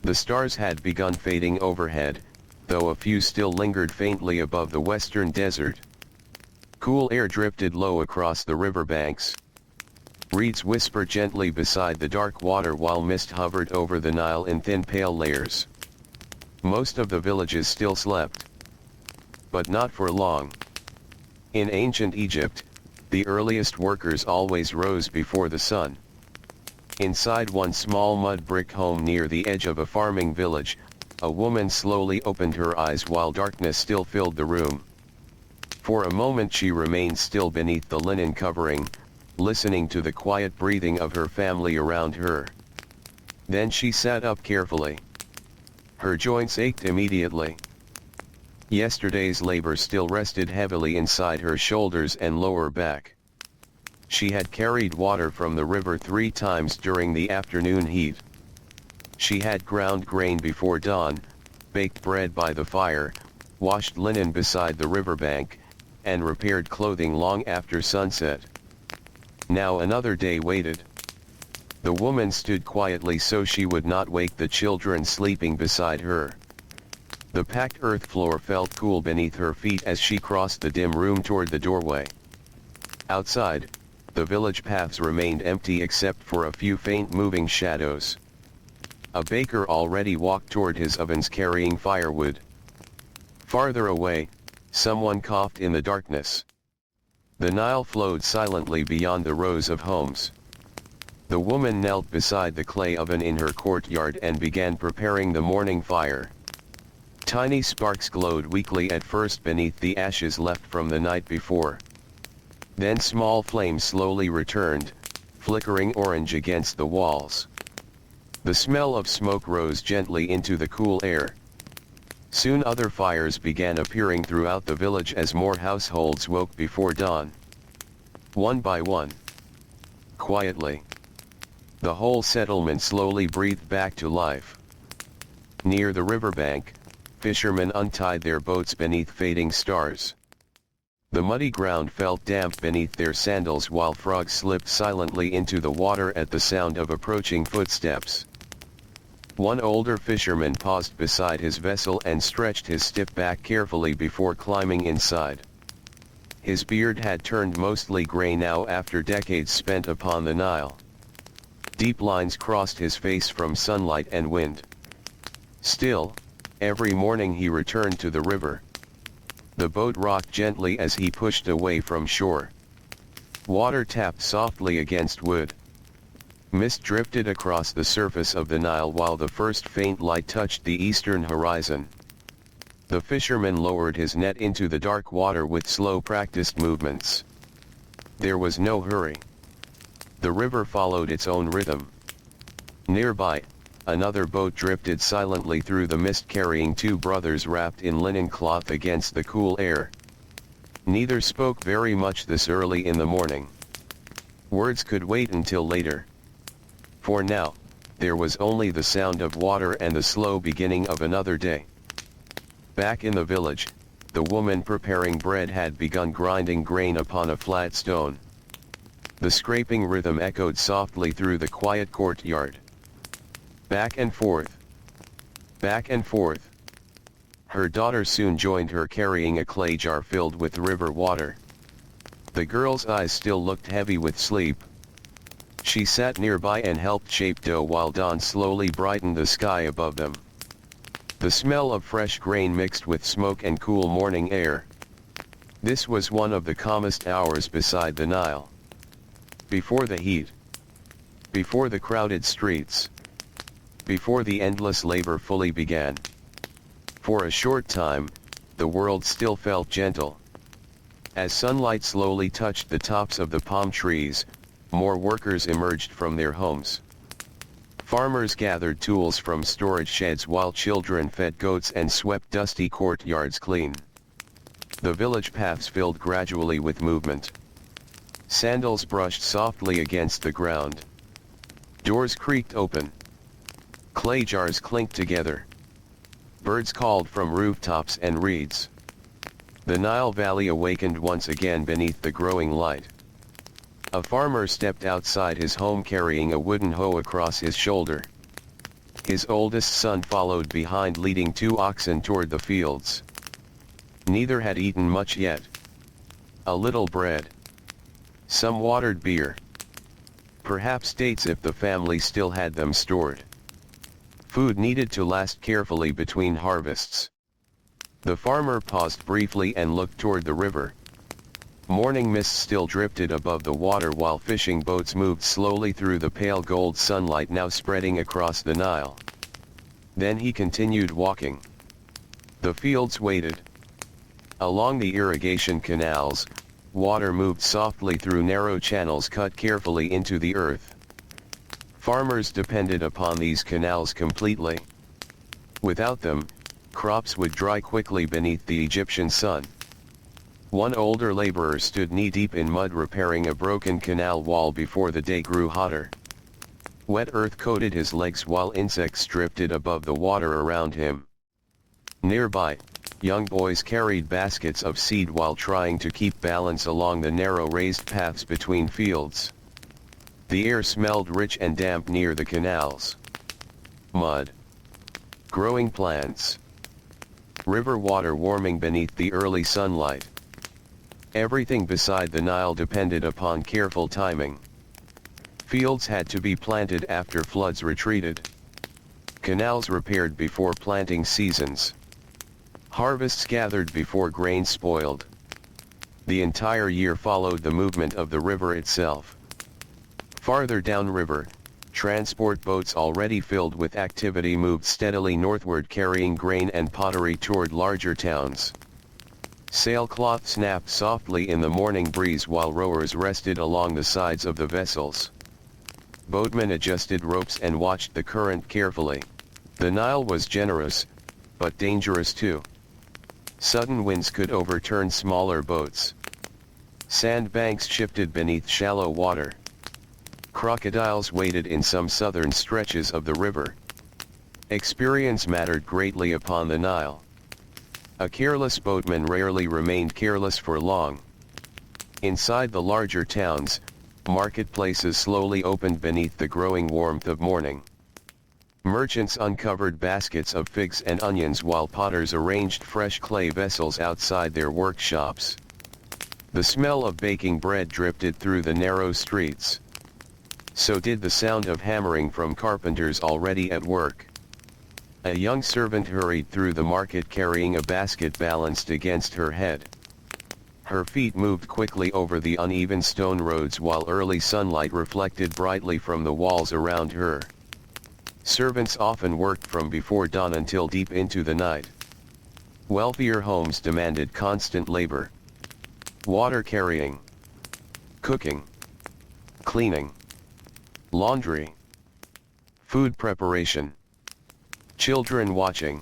The stars had begun fading overhead, though a few still lingered faintly above the western desert. Cool air drifted low across the riverbanks. Reeds whispered gently beside the dark water while mist hovered over the Nile in thin pale layers. Most of the villages still slept. But not for long. In ancient Egypt, the earliest workers always rose before the sun. Inside one small mud brick home near the edge of a farming village, a woman slowly opened her eyes while darkness still filled the room. For a moment she remained still beneath the linen covering, listening to the quiet breathing of her family around her. Then she sat up carefully. Her joints ached immediately. Yesterday's labor still rested heavily inside her shoulders and lower back. She had carried water from the river 3 times during the afternoon heat. She had ground grain before dawn, baked bread by the fire, washed linen beside the riverbank, and repaired clothing long after sunset. Now another day waited. The woman stood quietly so she would not wake the children sleeping beside her. The packed earth floor felt cool beneath her feet as she crossed the dim room toward the doorway. Outside, the village paths remained empty except for a few faint moving shadows. A baker already walked toward his ovens carrying firewood. Farther away, someone coughed in the darkness. The Nile flowed silently beyond the rows of homes. The woman knelt beside the clay oven in her courtyard and began preparing the morning fire. Tiny sparks glowed weakly at first beneath the ashes left from the night before. Then small flames slowly returned, flickering orange against the walls. The smell of smoke rose gently into the cool air. Soon other fires began appearing throughout the village as more households woke before dawn. One by one. Quietly. The whole settlement slowly breathed back to life. Near the riverbank, fishermen untied their boats beneath fading stars. The muddy ground felt damp beneath their sandals while frogs slipped silently into the water at the sound of approaching footsteps. One older fisherman paused beside his vessel and stretched his stiff back carefully before climbing inside. His beard had turned mostly gray now after decades spent upon the Nile. Deep lines crossed his face from sunlight and wind. Still, every morning he returned to the river. The boat rocked gently as he pushed away from shore. Water tapped softly against wood. Mist drifted across the surface of the Nile while the first faint light touched the eastern horizon. The fisherman lowered his net into the dark water with slow practiced movements. There was no hurry. The river followed its own rhythm. Nearby, another boat drifted silently through the mist carrying two brothers wrapped in linen cloth against the cool air. Neither spoke very much this early in the morning. Words could wait until later. For now, there was only the sound of water and the slow beginning of another day. Back in the village, the woman preparing bread had begun grinding grain upon a flat stone. The scraping rhythm echoed softly through the quiet courtyard. Back and forth. Back and forth. Her daughter soon joined her carrying a clay jar filled with river water. The girl's eyes still looked heavy with sleep. She sat nearby and helped shape dough while dawn slowly brightened the sky above them. The smell of fresh grain mixed with smoke and cool morning air. This was one of the calmest hours beside the Nile. Before the heat. Before the crowded streets. Before the endless labor fully began. For a short time, the world still felt gentle. As sunlight slowly touched the tops of the palm trees, more workers emerged from their homes. Farmers gathered tools from storage sheds while children fed goats and swept dusty courtyards clean. The village paths filled gradually with movement. Sandals brushed softly against the ground. Doors creaked open. Clay jars clinked together. Birds called from rooftops and reeds. The Nile Valley awakened once again beneath the growing light. A farmer stepped outside his home carrying a wooden hoe across his shoulder. His oldest son followed behind leading two oxen toward the fields. Neither had eaten much yet. A little bread. Some watered beer. Perhaps dates if the family still had them stored. Food needed to last carefully between harvests. The farmer paused briefly and looked toward the river. Morning mist still drifted above the water while fishing boats moved slowly through the pale gold sunlight now spreading across the Nile. Then he continued walking. The fields waited. Along the irrigation canals, water moved softly through narrow channels cut carefully into the earth. Farmers depended upon these canals completely. Without them, crops would dry quickly beneath the Egyptian sun. One older laborer stood knee-deep in mud repairing a broken canal wall before the day grew hotter. Wet earth coated his legs while insects drifted above the water around him. Nearby, young boys carried baskets of seed while trying to keep balance along the narrow raised paths between fields. The air smelled rich and damp near the canals. Mud. Growing plants. River water warming beneath the early sunlight. Everything beside the Nile depended upon careful timing. Fields had to be planted after floods retreated. Canals repaired before planting seasons. Harvests gathered before grain spoiled. The entire year followed the movement of the river itself. Farther downriver, transport boats already filled with activity moved steadily northward carrying grain and pottery toward larger towns. Sailcloth snapped softly in the morning breeze while rowers rested along the sides of the vessels. Boatmen adjusted ropes and watched the current carefully. The Nile was generous, but dangerous too. Sudden winds could overturn smaller boats. Sandbanks shifted beneath shallow water. Crocodiles waded in some southern stretches of the river. Experience mattered greatly upon the Nile. A careless boatman rarely remained careless for long. Inside the larger towns, marketplaces slowly opened beneath the growing warmth of morning. Merchants uncovered baskets of figs and onions while potters arranged fresh clay vessels outside their workshops. The smell of baking bread drifted through the narrow streets. So did the sound of hammering from carpenters already at work. A young servant hurried through the market carrying a basket balanced against her head. Her feet moved quickly over the uneven stone roads while early sunlight reflected brightly from the walls around her. Servants often worked from before dawn until deep into the night. Wealthier homes demanded constant labor. Water carrying, cooking, cleaning, laundry, food preparation, children watching.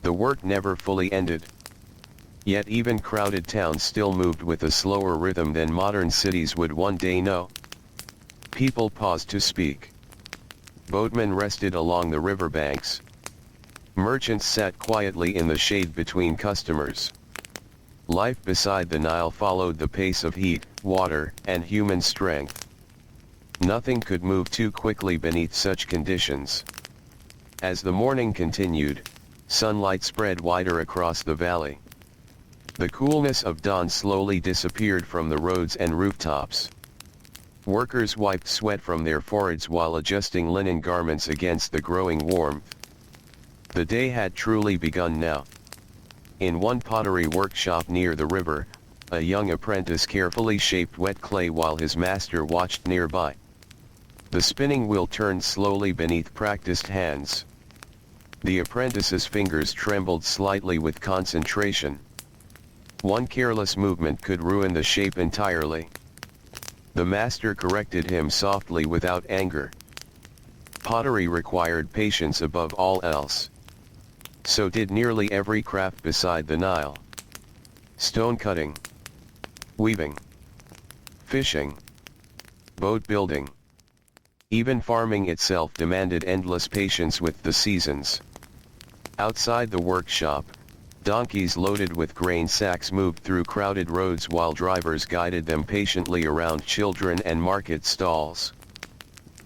The work never fully ended. Yet even crowded towns still moved with a slower rhythm than modern cities would one day know. People paused to speak. Boatmen rested along the riverbanks. Merchants sat quietly in the shade between customers. Life beside the Nile followed the pace of heat, water, and human strength. Nothing could move too quickly beneath such conditions. As the morning continued, sunlight spread wider across the valley. The coolness of dawn slowly disappeared from the roads and rooftops. Workers wiped sweat from their foreheads while adjusting linen garments against the growing warmth. The day had truly begun now. In one pottery workshop near the river, a young apprentice carefully shaped wet clay while his master watched nearby. The spinning wheel turned slowly beneath practiced hands. The apprentice's fingers trembled slightly with concentration. One careless movement could ruin the shape entirely. The master corrected him softly without anger. Pottery required patience above all else. So did nearly every craft beside the Nile. Stone cutting, weaving, fishing, boat building. Even farming itself demanded endless patience with the seasons. Outside the workshop, donkeys loaded with grain sacks moved through crowded roads while drivers guided them patiently around children and market stalls.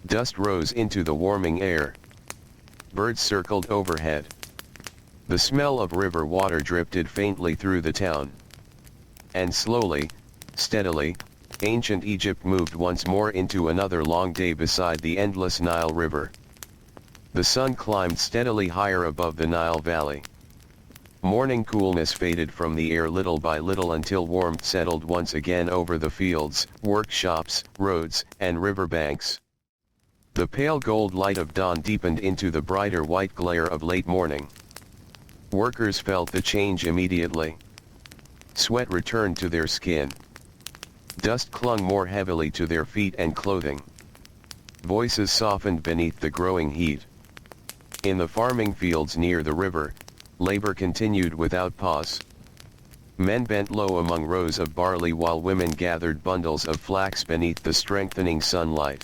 Dust rose into the warming air. Birds circled overhead. The smell of river water drifted faintly through the town. And slowly, steadily, ancient Egypt moved once more into another long day beside the endless Nile River. The sun climbed steadily higher above the Nile Valley. Morning coolness faded from the air little by little until warmth settled once again over the fields, workshops, roads, and riverbanks. The pale gold light of dawn deepened into the brighter white glare of late morning. Workers felt the change immediately. Sweat returned to their skin. Dust clung more heavily to their feet and clothing. Voices softened beneath the growing heat. In the farming fields near the river, labor continued without pause. Men bent low among rows of barley while women gathered bundles of flax beneath the strengthening sunlight.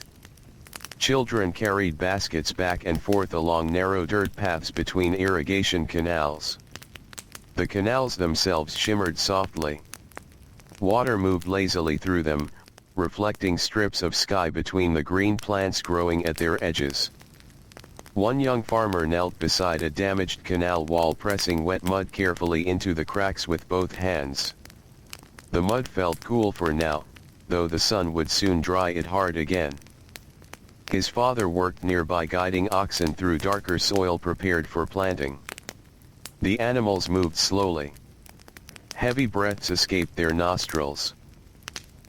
Children carried baskets back and forth along narrow dirt paths between irrigation canals. The canals themselves shimmered softly. Water moved lazily through them, reflecting strips of sky between the green plants growing at their edges. One young farmer knelt beside a damaged canal wall pressing wet mud carefully into the cracks with both hands. The mud felt cool for now, though the sun would soon dry it hard again. His father worked nearby guiding oxen through darker soil prepared for planting. The animals moved slowly. Heavy breaths escaped their nostrils.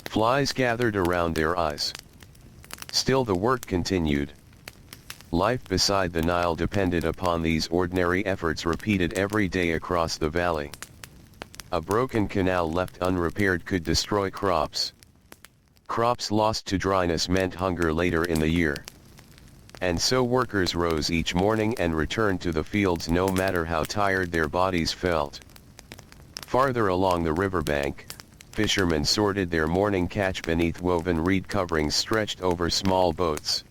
Flies gathered around their eyes. Still the work continued. Life beside the Nile depended upon these ordinary efforts repeated every day across the valley. A broken canal left unrepaired could destroy crops. Crops lost to dryness meant hunger later in the year. And so workers rose each morning and returned to the fields no matter how tired their bodies felt. Farther along the riverbank, fishermen sorted their morning catch beneath woven reed coverings stretched over small boats.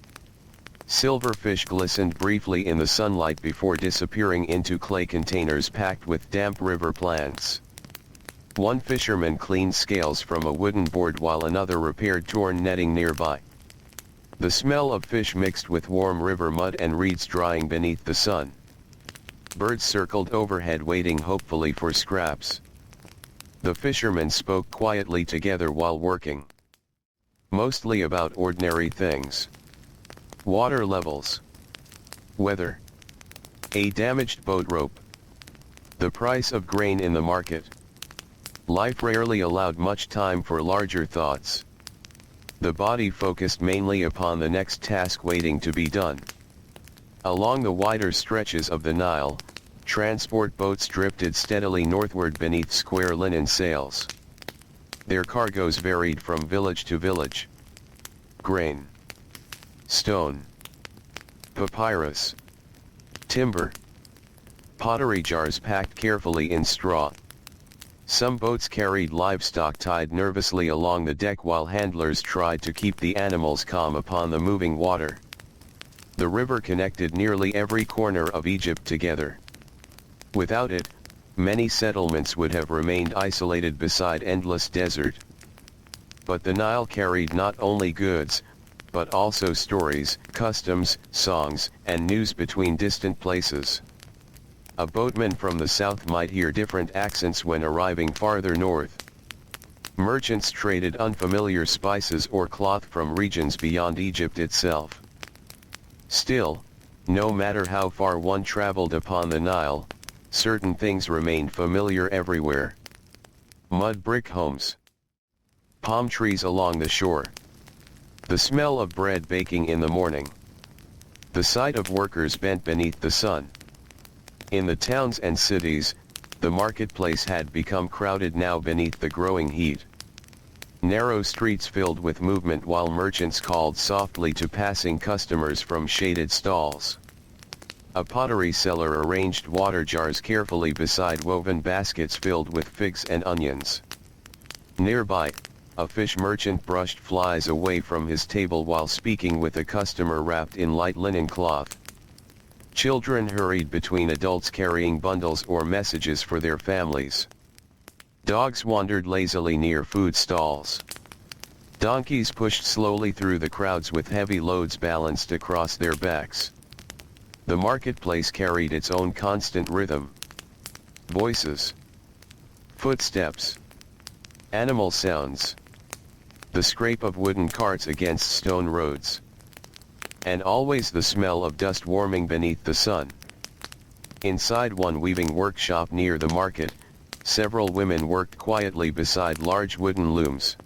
Silverfish glistened briefly in the sunlight before disappearing into clay containers packed with damp river plants. One fisherman cleaned scales from a wooden board while another repaired torn netting nearby. The smell of fish mixed with warm river mud and reeds drying beneath the sun. Birds circled overhead waiting hopefully for scraps. The fishermen spoke quietly together while working. Mostly about ordinary things. Water levels. Weather. A damaged boat rope. The price of grain in the market. Life rarely allowed much time for larger thoughts. The body focused mainly upon the next task waiting to be done. Along the wider stretches of the Nile, transport boats drifted steadily northward beneath square linen sails. Their cargoes varied from village to village. Grain, stone, papyrus, timber, pottery jars packed carefully in straw. Some boats carried livestock tied nervously along the deck while handlers tried to keep the animals calm upon the moving water. The river connected nearly every corner of Egypt together. Without it, many settlements would have remained isolated beside endless desert. But the Nile carried not only goods, but also stories, customs, songs, and news between distant places. A boatman from the south might hear different accents when arriving farther north. Merchants traded unfamiliar spices or cloth from regions beyond Egypt itself. Still, no matter how far one traveled upon the Nile, certain things remained familiar everywhere. Mud brick homes, palm trees along the shore, the smell of bread baking in the morning, the sight of workers bent beneath the sun. In the towns and cities, the marketplace had become crowded now beneath the growing heat. Narrow streets filled with movement while merchants called softly to passing customers from shaded stalls. A pottery seller arranged water jars carefully beside woven baskets filled with figs and onions. Nearby, a fish merchant brushed flies away from his table while speaking with a customer wrapped in light linen cloth. Children hurried between adults carrying bundles or messages for their families. Dogs wandered lazily near food stalls. Donkeys pushed slowly through the crowds with heavy loads balanced across their backs. The marketplace carried its own constant rhythm. Voices, footsteps, animal sounds, the scrape of wooden carts against stone roads, and always the smell of dust warming beneath the sun. Inside one weaving workshop near the market, several women worked quietly beside large wooden looms.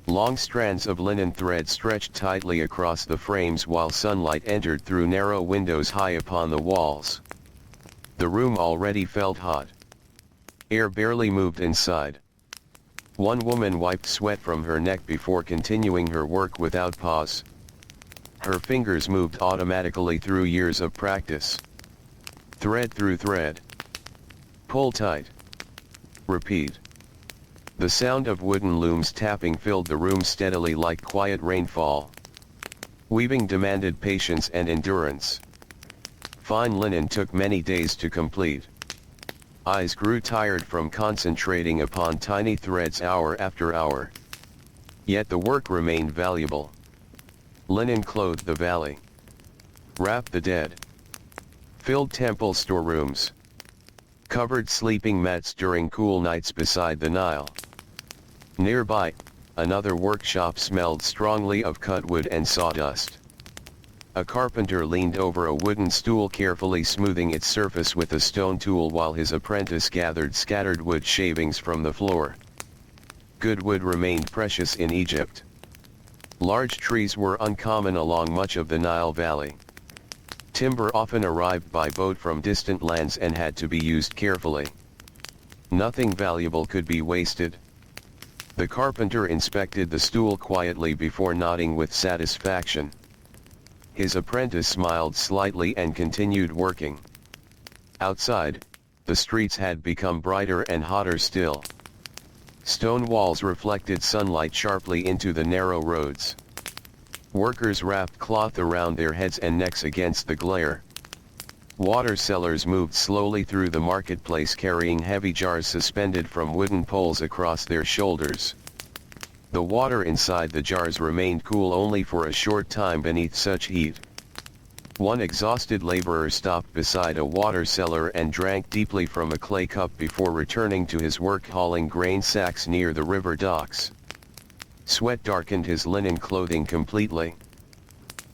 Long strands of linen thread stretched tightly across the frames while sunlight entered through narrow windows high upon the walls. The room already felt hot. Air barely moved inside. One woman wiped sweat from her neck before continuing her work without pause. Her fingers moved automatically through years of practice. Thread through thread. Pull tight. Repeat. The sound of wooden looms tapping filled the room steadily like quiet rainfall. Weaving demanded patience and endurance. Fine linen took many days to complete. Eyes grew tired from concentrating upon tiny threads hour after hour. Yet the work remained valuable. Linen clothed the valley, wrapped the dead, filled temple storerooms, covered sleeping mats during cool nights beside the Nile. Nearby, another workshop smelled strongly of cut wood and sawdust. A carpenter leaned over a wooden stool carefully smoothing its surface with a stone tool while his apprentice gathered scattered wood shavings from the floor. Good wood remained precious in Egypt. Large trees were uncommon along much of the Nile Valley. Timber often arrived by boat from distant lands and had to be used carefully. Nothing valuable could be wasted. The carpenter inspected the stool quietly before nodding with satisfaction. His apprentice smiled slightly and continued working. Outside, the streets had become brighter and hotter still. Stone walls reflected sunlight sharply into the narrow roads. Workers wrapped cloth around their heads and necks against the glare. Water sellers moved slowly through the marketplace carrying heavy jars suspended from wooden poles across their shoulders. The water inside the jars remained cool only for a short time beneath such heat. One exhausted laborer stopped beside a water cellar and drank deeply from a clay cup before returning to his work hauling grain sacks near the river docks. Sweat darkened his linen clothing completely.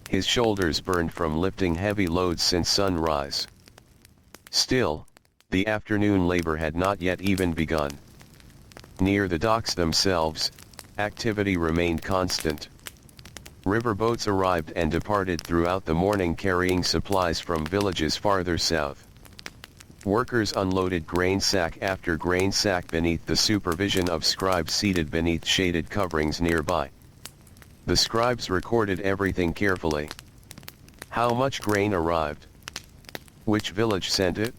His shoulders burned from lifting heavy loads since sunrise. Still, the afternoon labor had not yet even begun. Near the docks themselves, activity remained constant. Riverboats arrived and departed throughout the morning carrying supplies from villages farther south. Workers unloaded grain sack after grain sack beneath the supervision of scribes seated beneath shaded coverings nearby. The scribes recorded everything carefully. How much grain arrived? Which village sent it?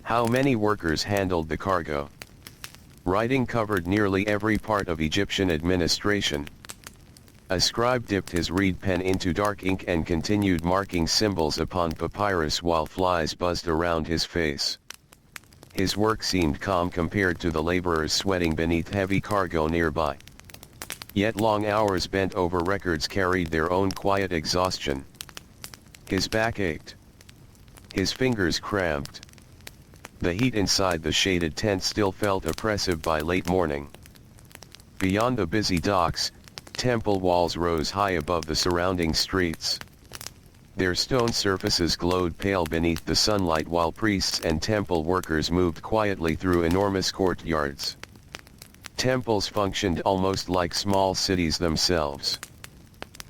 How many workers handled the cargo? Writing covered nearly every part of Egyptian administration. A scribe dipped his reed pen into dark ink and continued marking symbols upon papyrus while flies buzzed around his face. His work seemed calm compared to the laborers sweating beneath heavy cargo nearby. Yet long hours bent over records carried their own quiet exhaustion. His back ached. His fingers cramped. The heat inside the shaded tent still felt oppressive by late morning. Beyond the busy docks, temple walls rose high above the surrounding streets. Their stone surfaces glowed pale beneath the sunlight while priests and temple workers moved quietly through enormous courtyards. Temples functioned almost like small cities themselves.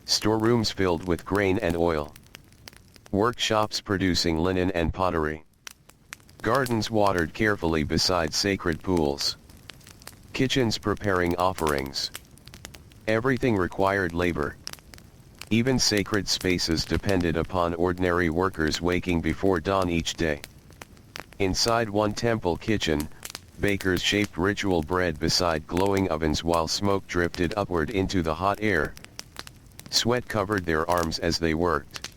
Storerooms filled with grain and oil. Workshops producing linen and pottery. Gardens watered carefully beside sacred pools. Kitchens preparing offerings. Everything required labor. Even sacred spaces depended upon ordinary workers waking before dawn each day. Inside one temple kitchen, bakers shaped ritual bread beside glowing ovens while smoke drifted upward into the hot air. Sweat covered their arms as they worked.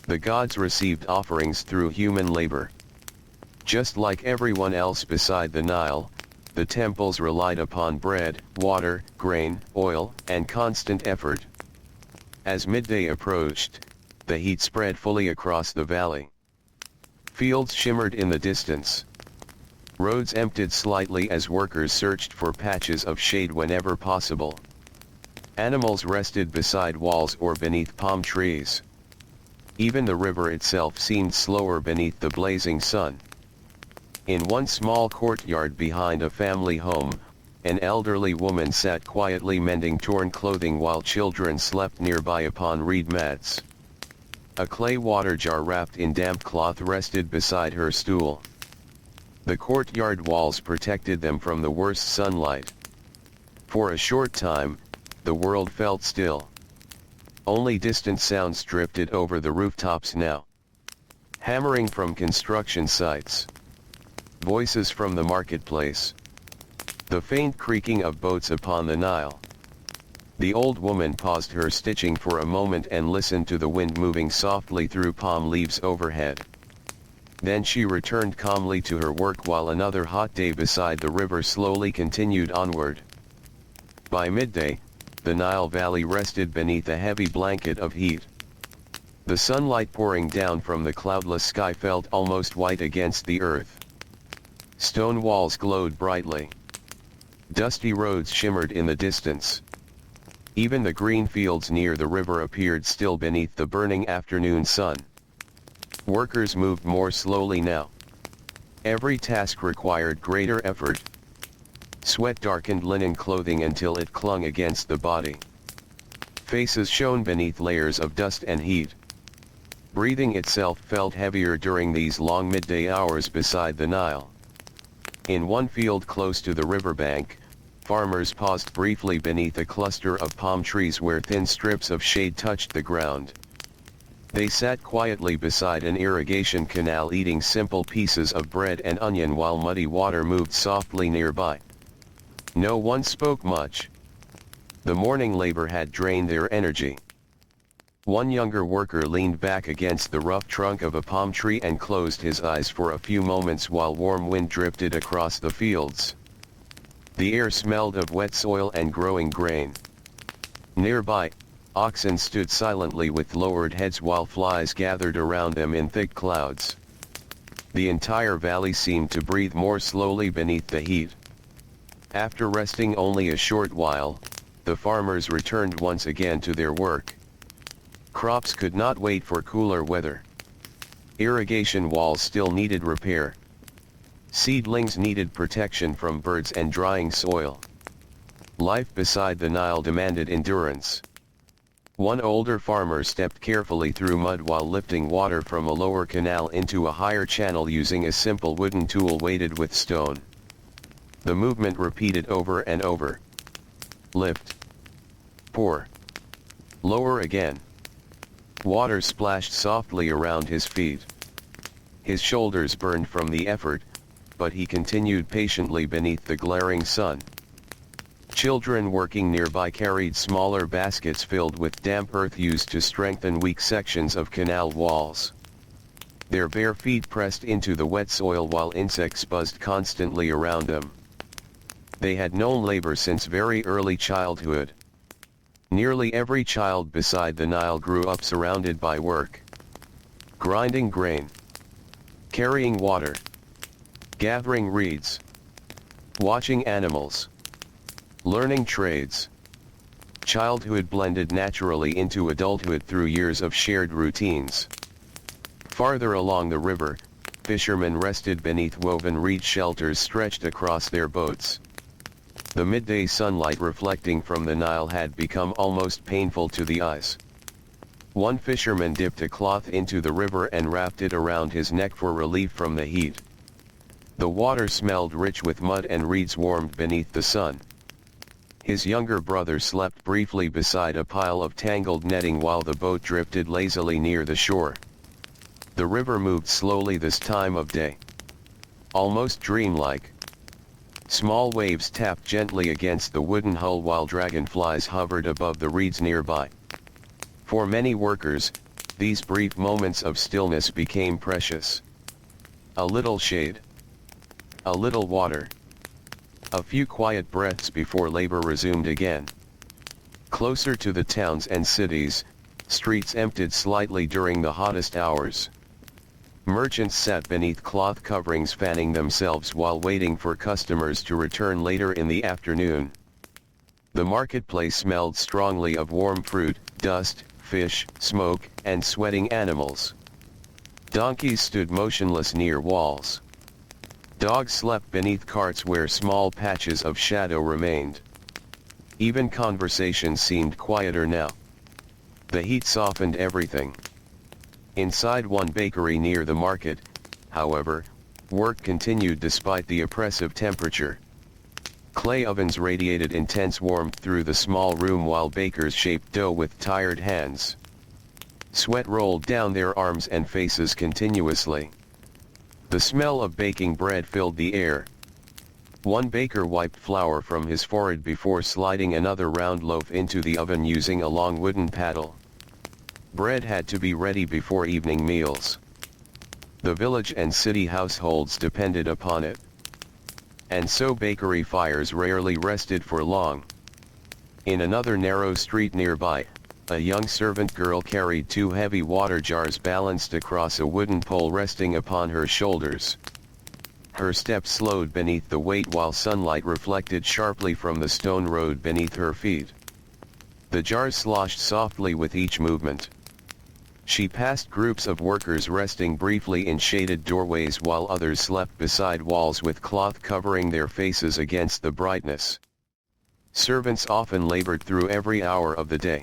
The gods received offerings through human labor. Just like everyone else beside the Nile, the temples relied upon bread, water, grain, oil, and constant effort. As midday approached, the heat spread fully across the valley. Fields shimmered in the distance. Roads emptied slightly as workers searched for patches of shade whenever possible. Animals rested beside walls or beneath palm trees. Even the river itself seemed slower beneath the blazing sun. In one small courtyard behind a family home, an elderly woman sat quietly mending torn clothing while children slept nearby upon reed mats. A clay water jar wrapped in damp cloth rested beside her stool. The courtyard walls protected them from the worst sunlight. For a short time, the world felt still. Only distant sounds drifted over the rooftops now. Hammering from construction sites. Voices from the marketplace. The faint creaking of boats upon the Nile. The old woman paused her stitching for a moment and listened to the wind moving softly through palm leaves overhead. Then she returned calmly to her work while another hot day beside the river slowly continued onward. By midday, the Nile Valley rested beneath a heavy blanket of heat. The sunlight pouring down from the cloudless sky felt almost white against the earth. Stone walls glowed brightly. Dusty roads shimmered in the distance. Even the green fields near the river appeared still beneath the burning afternoon sun. Workers moved more slowly now. Every task required greater effort. Sweat darkened linen clothing until it clung against the body. Faces shone beneath layers of dust and heat. Breathing itself felt heavier during these long midday hours beside the Nile. In one field close to the riverbank, farmers paused briefly beneath a cluster of palm trees where thin strips of shade touched the ground. They sat quietly beside an irrigation canal eating simple pieces of bread and onion while muddy water moved softly nearby. No one spoke much. The morning labor had drained their energy. One younger worker leaned back against the rough trunk of a palm tree and closed his eyes for a few moments while warm wind drifted across the fields. The air smelled of wet soil and growing grain. Nearby, oxen stood silently with lowered heads while flies gathered around them in thick clouds. The entire valley seemed to breathe more slowly beneath the heat. After resting only a short while, the farmers returned once again to their work. Crops could not wait for cooler weather. Irrigation walls still needed repair. Seedlings needed protection from birds and drying soil. Life beside the Nile demanded endurance. One older farmer stepped carefully through mud while lifting water from a lower canal into a higher channel using a simple wooden tool weighted with stone. The movement repeated over and over. Lift. Pour. Lower again. Water splashed softly around his feet. His shoulders burned from the effort, but he continued patiently beneath the glaring sun. Children working nearby carried smaller baskets filled with damp earth used to strengthen weak sections of canal walls. Their bare feet pressed into the wet soil while insects buzzed constantly around them. They had known labor since very early childhood. Nearly every child beside the Nile grew up surrounded by work. Grinding grain. Carrying water. Gathering reeds. Watching animals. Learning trades. Childhood blended naturally into adulthood through years of shared routines. Farther along the river, fishermen rested beneath woven reed shelters stretched across their boats. The midday sunlight reflecting from the Nile had become almost painful to the eyes. One fisherman dipped a cloth into the river and wrapped it around his neck for relief from the heat. The water smelled rich with mud and reeds warmed beneath the sun. His younger brother slept briefly beside a pile of tangled netting while the boat drifted lazily near the shore. The river moved slowly this time of day. Almost dreamlike. Small waves tapped gently against the wooden hull while dragonflies hovered above the reeds nearby. For many workers, these brief moments of stillness became precious. A little shade. A little water. A few quiet breaths before labor resumed again. Closer to the towns and cities, streets emptied slightly during the hottest hours. Merchants sat beneath cloth coverings fanning themselves while waiting for customers to return later in the afternoon. The marketplace smelled strongly of warm fruit, dust, fish, smoke, and sweating animals. Donkeys stood motionless near walls. Dogs slept beneath carts where small patches of shadow remained. Even conversations seemed quieter now. The heat softened everything. Inside one bakery near the market, however, work continued despite the oppressive temperature. Clay ovens radiated intense warmth through the small room while bakers shaped dough with tired hands. Sweat rolled down their arms and faces continuously. The smell of baking bread filled the air. One baker wiped flour from his forehead before sliding another round loaf into the oven using a long wooden paddle. Bread had to be ready before evening meals. The village and city households depended upon it. And so bakery fires rarely rested for long. In another narrow street nearby, a young servant girl carried two heavy water jars balanced across a wooden pole resting upon her shoulders. Her steps slowed beneath the weight while sunlight reflected sharply from the stone road beneath her feet. The jars sloshed softly with each movement. She passed groups of workers resting briefly in shaded doorways while others slept beside walls with cloth covering their faces against the brightness. Servants often labored through every hour of the day.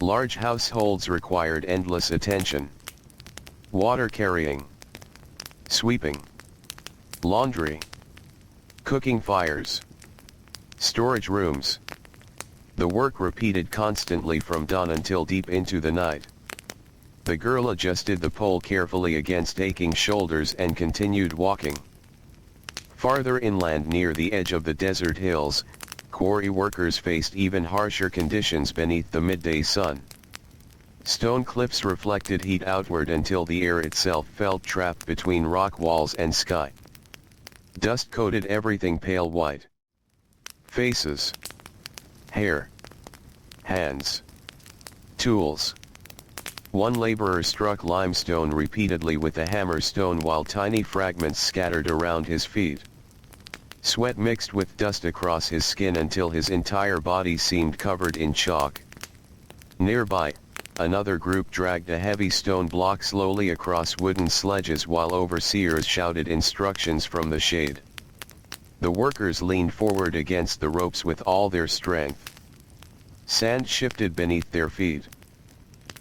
Large households required endless attention. Water carrying. Sweeping. Laundry. Cooking fires. Storage rooms. The work repeated constantly from dawn until deep into the night. The girl adjusted the pole carefully against aching shoulders and continued walking. Farther inland near the edge of the desert hills, quarry workers faced even harsher conditions beneath the midday sun. Stone cliffs reflected heat outward until the air itself felt trapped between rock walls and sky. Dust coated everything pale white. Faces. Hair. Hands. Tools. One laborer struck limestone repeatedly with a hammer stone while tiny fragments scattered around his feet. Sweat mixed with dust across his skin until his entire body seemed covered in chalk. Nearby, another group dragged a heavy stone block slowly across wooden sledges while overseers shouted instructions from the shade. The workers leaned forward against the ropes with all their strength. Sand shifted beneath their feet.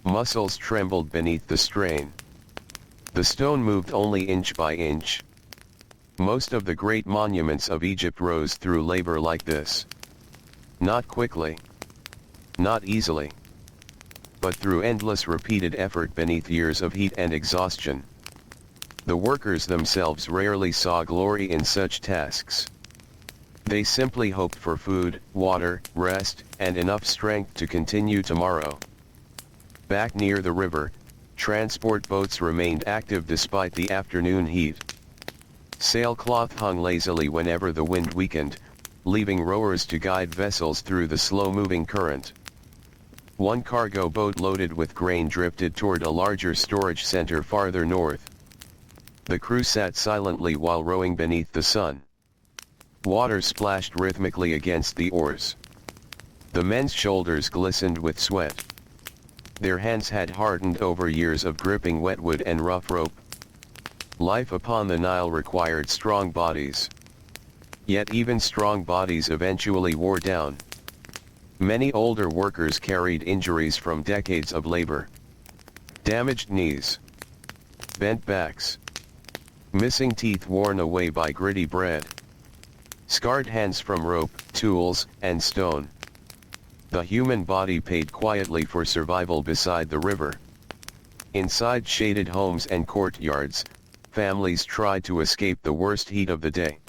Muscles trembled beneath the strain. The stone moved only inch by inch. Most of the great monuments of Egypt rose through labor like this. Not quickly. Not easily. But through endless repeated effort beneath years of heat and exhaustion. The workers themselves rarely saw glory in such tasks. They simply hoped for food, water, rest, and enough strength to continue tomorrow. Back near the river, transport boats remained active despite the afternoon heat. Sailcloth hung lazily whenever the wind weakened, leaving rowers to guide vessels through the slow-moving current. One cargo boat loaded with grain drifted toward a larger storage center farther north. The crew sat silently while rowing beneath the sun. Water splashed rhythmically against the oars. The men's shoulders glistened with sweat. Their hands had hardened over years of gripping wetwood and rough rope. Life upon the Nile required strong bodies. Yet even strong bodies eventually wore down. Many older workers carried injuries from decades of labor. Damaged knees. Bent backs. Missing teeth worn away by gritty bread. Scarred hands from rope, tools, and stone. The human body paid quietly for survival beside the river. Inside shaded homes and courtyards, families tried to escape the worst heat of the day.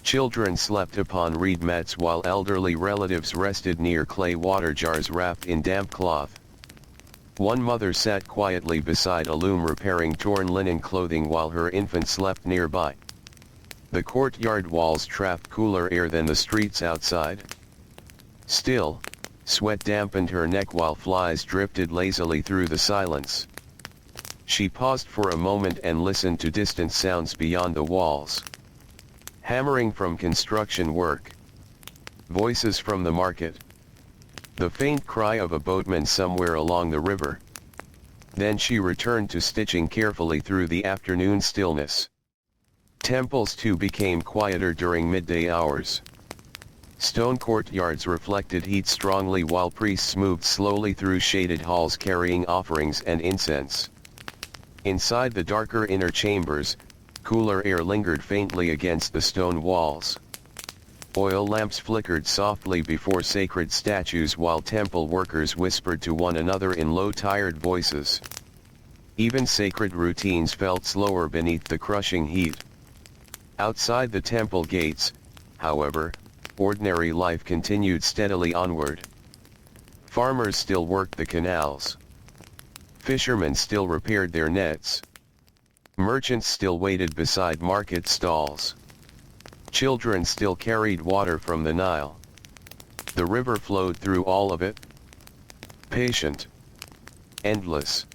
Children slept upon reed mats while elderly relatives rested near clay water jars wrapped in damp cloth. One mother sat quietly beside a loom repairing torn linen clothing while her infant slept nearby. The courtyard walls trapped cooler air than the streets outside. Still, sweat dampened her neck while flies drifted lazily through the silence. She paused for a moment and listened to distant sounds beyond the walls. Hammering from construction work. Voices from the market. The faint cry of a boatman somewhere along the river. Then she returned to stitching carefully through the afternoon stillness. Temples too became quieter during midday hours. Stone courtyards reflected heat strongly while priests moved slowly through shaded halls carrying offerings and incense. Inside the darker inner chambers, cooler air lingered faintly against the stone walls. Oil lamps flickered softly before sacred statues while temple workers whispered to one another in low tired voices. Even sacred routines felt slower beneath the crushing heat. Outside the temple gates, however, ordinary life continued steadily onward. Farmers still worked the canals. Fishermen still repaired their nets. Merchants still waited beside market stalls. Children still carried water from the Nile. The river flowed through all of it. Patient. Endless.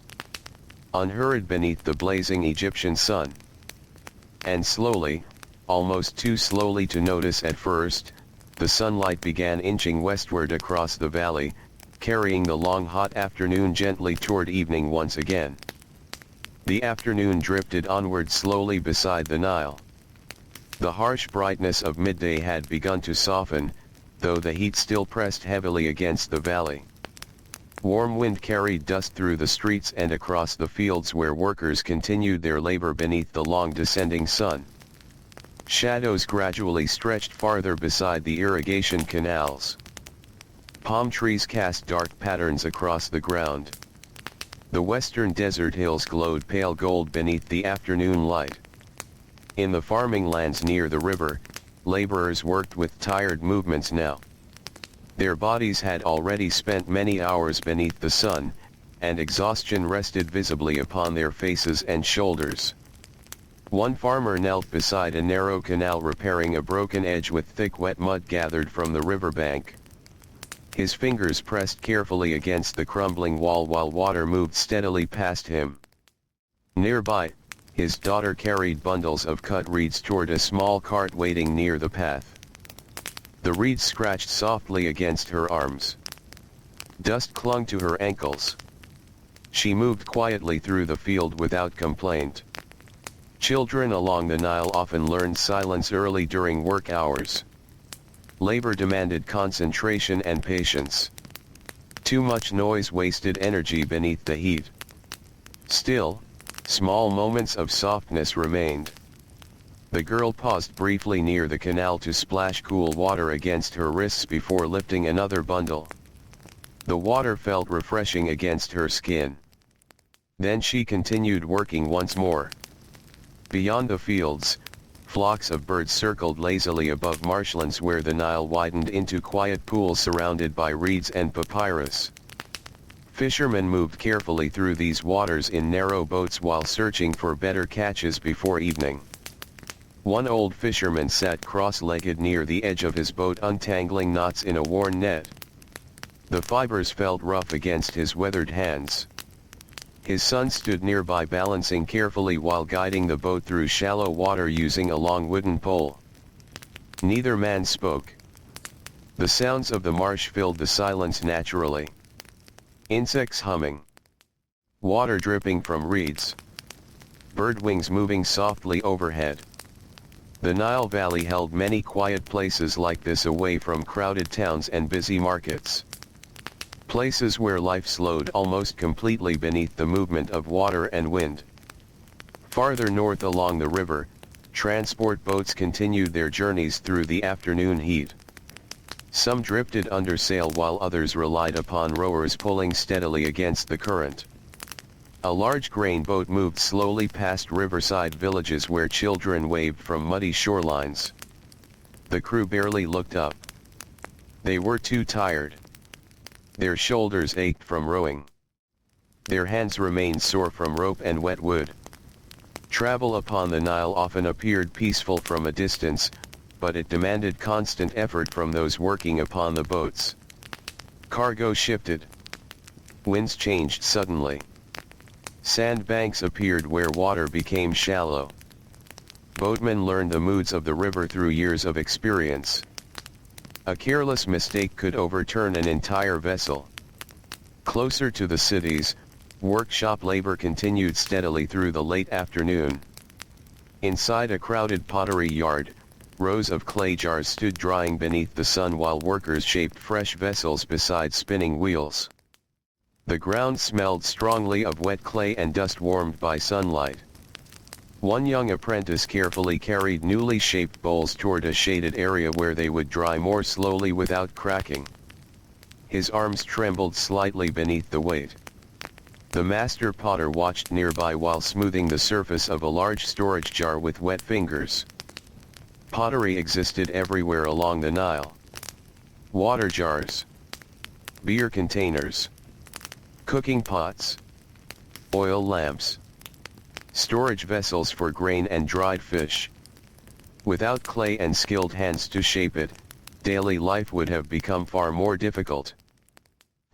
Unhurried beneath the blazing Egyptian sun. And slowly, almost too slowly to notice at first, the sunlight began inching westward across the valley, carrying the long hot afternoon gently toward evening once again. The afternoon drifted onward slowly beside the Nile. The harsh brightness of midday had begun to soften, though the heat still pressed heavily against the valley. Warm wind carried dust through the streets and across the fields where workers continued their labor beneath the long descending sun. Shadows gradually stretched farther beside the irrigation canals. Palm trees cast dark patterns across the ground. The western desert hills glowed pale gold beneath the afternoon light. In the farming lands near the river, laborers worked with tired movements now. Their bodies had already spent many hours beneath the sun, and exhaustion rested visibly upon their faces and shoulders. One farmer knelt beside a narrow canal repairing a broken edge with thick wet mud gathered from the riverbank. His fingers pressed carefully against the crumbling wall while water moved steadily past him. Nearby, his daughter carried bundles of cut reeds toward a small cart waiting near the path. The reeds scratched softly against her arms. Dust clung to her ankles. She moved quietly through the field without complaint. Children along the Nile often learned silence early during work hours. Labor demanded concentration and patience. Too much noise wasted energy beneath the heat. Still, small moments of softness remained. The girl paused briefly near the canal to splash cool water against her wrists before lifting another bundle. The water felt refreshing against her skin. Then she continued working once more. Beyond the fields, flocks of birds circled lazily above marshlands where the Nile widened into quiet pools surrounded by reeds and papyrus. Fishermen moved carefully through these waters in narrow boats while searching for better catches before evening. One old fisherman sat cross-legged near the edge of his boat untangling knots in a worn net. The fibers felt rough against his weathered hands. His son stood nearby balancing carefully while guiding the boat through shallow water using a long wooden pole. Neither man spoke. The sounds of the marsh filled the silence naturally. Insects humming. Water dripping from reeds. Bird wings moving softly overhead. The Nile Valley held many quiet places like this away from crowded towns and busy markets. Places where life slowed almost completely beneath the movement of water and wind. Farther north along the river, transport boats continued their journeys through the afternoon heat. Some drifted under sail while others relied upon rowers pulling steadily against the current. A large grain boat moved slowly past riverside villages where children waved from muddy shorelines. The crew barely looked up. They were too tired. Their shoulders ached from rowing. Their hands remained sore from rope and wet wood. Travel upon the Nile often appeared peaceful from a distance, but it demanded constant effort from those working upon the boats. Cargo shifted. Winds changed suddenly. Sandbanks appeared where water became shallow. Boatmen learned the moods of the river through years of experience. A careless mistake could overturn an entire vessel. Closer to the cities, workshop labor continued steadily through the late afternoon. Inside a crowded pottery yard, rows of clay jars stood drying beneath the sun while workers shaped fresh vessels beside spinning wheels. The ground smelled strongly of wet clay and dust warmed by sunlight. One young apprentice carefully carried newly shaped bowls toward a shaded area where they would dry more slowly without cracking. His arms trembled slightly beneath the weight. The master potter watched nearby while smoothing the surface of a large storage jar with wet fingers. Pottery existed everywhere along the Nile. Water jars, beer containers, cooking pots, oil lamps, storage vessels for grain and dried fish. Without clay and skilled hands to shape it, daily life would have become far more difficult.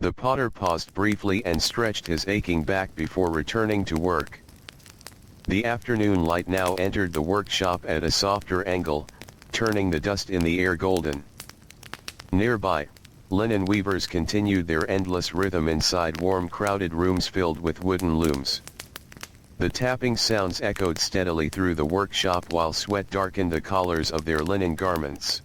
The potter paused briefly and stretched his aching back before returning to work. The afternoon light now entered the workshop at a softer angle, turning the dust in the air golden. Nearby, linen weavers continued their endless rhythm inside warm crowded rooms filled with wooden looms. The tapping sounds echoed steadily through the workshop while sweat darkened the collars of their linen garments.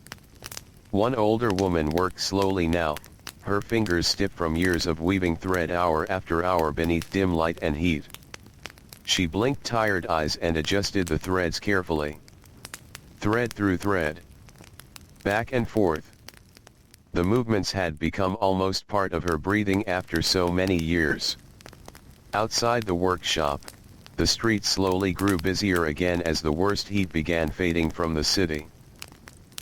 One older woman worked slowly now, her fingers stiff from years of weaving thread hour after hour beneath dim light and heat. She blinked tired eyes and adjusted the threads carefully. Thread through thread. Back and forth. The movements had become almost part of her breathing after so many years. Outside the workshop, the street slowly grew busier again as the worst heat began fading from the city.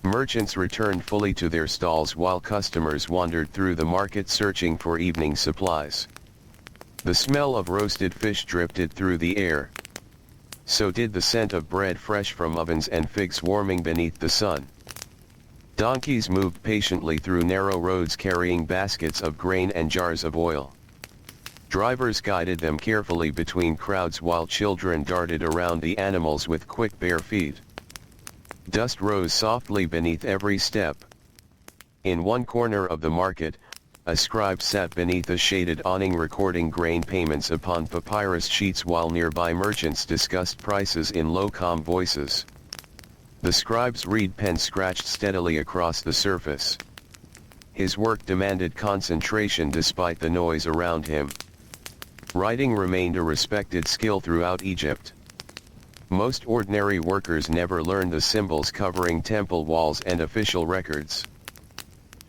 Merchants returned fully to their stalls while customers wandered through the market searching for evening supplies. The smell of roasted fish drifted through the air. So did the scent of bread fresh from ovens and figs warming beneath the sun. Donkeys moved patiently through narrow roads carrying baskets of grain and jars of oil. Drivers guided them carefully between crowds while children darted around the animals with quick bare feet. Dust rose softly beneath every step. In one corner of the market, a scribe sat beneath a shaded awning recording grain payments upon papyrus sheets while nearby merchants discussed prices in low calm voices. The scribe's reed pen scratched steadily across the surface. His work demanded concentration despite the noise around him. Writing remained a respected skill throughout Egypt. Most ordinary workers never learned the symbols covering temple walls and official records.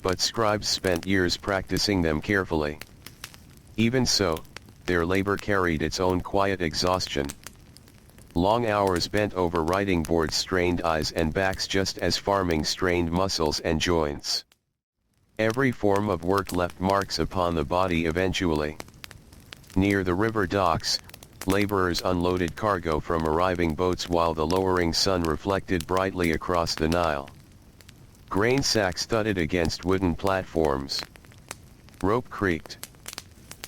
But scribes spent years practicing them carefully. Even so, their labor carried its own quiet exhaustion. Long hours bent over writing boards strained eyes and backs just as farming strained muscles and joints. Every form of work left marks upon the body eventually. Near the river docks, laborers unloaded cargo from arriving boats while the lowering sun reflected brightly across the Nile. Grain sacks thudded against wooden platforms. Rope creaked.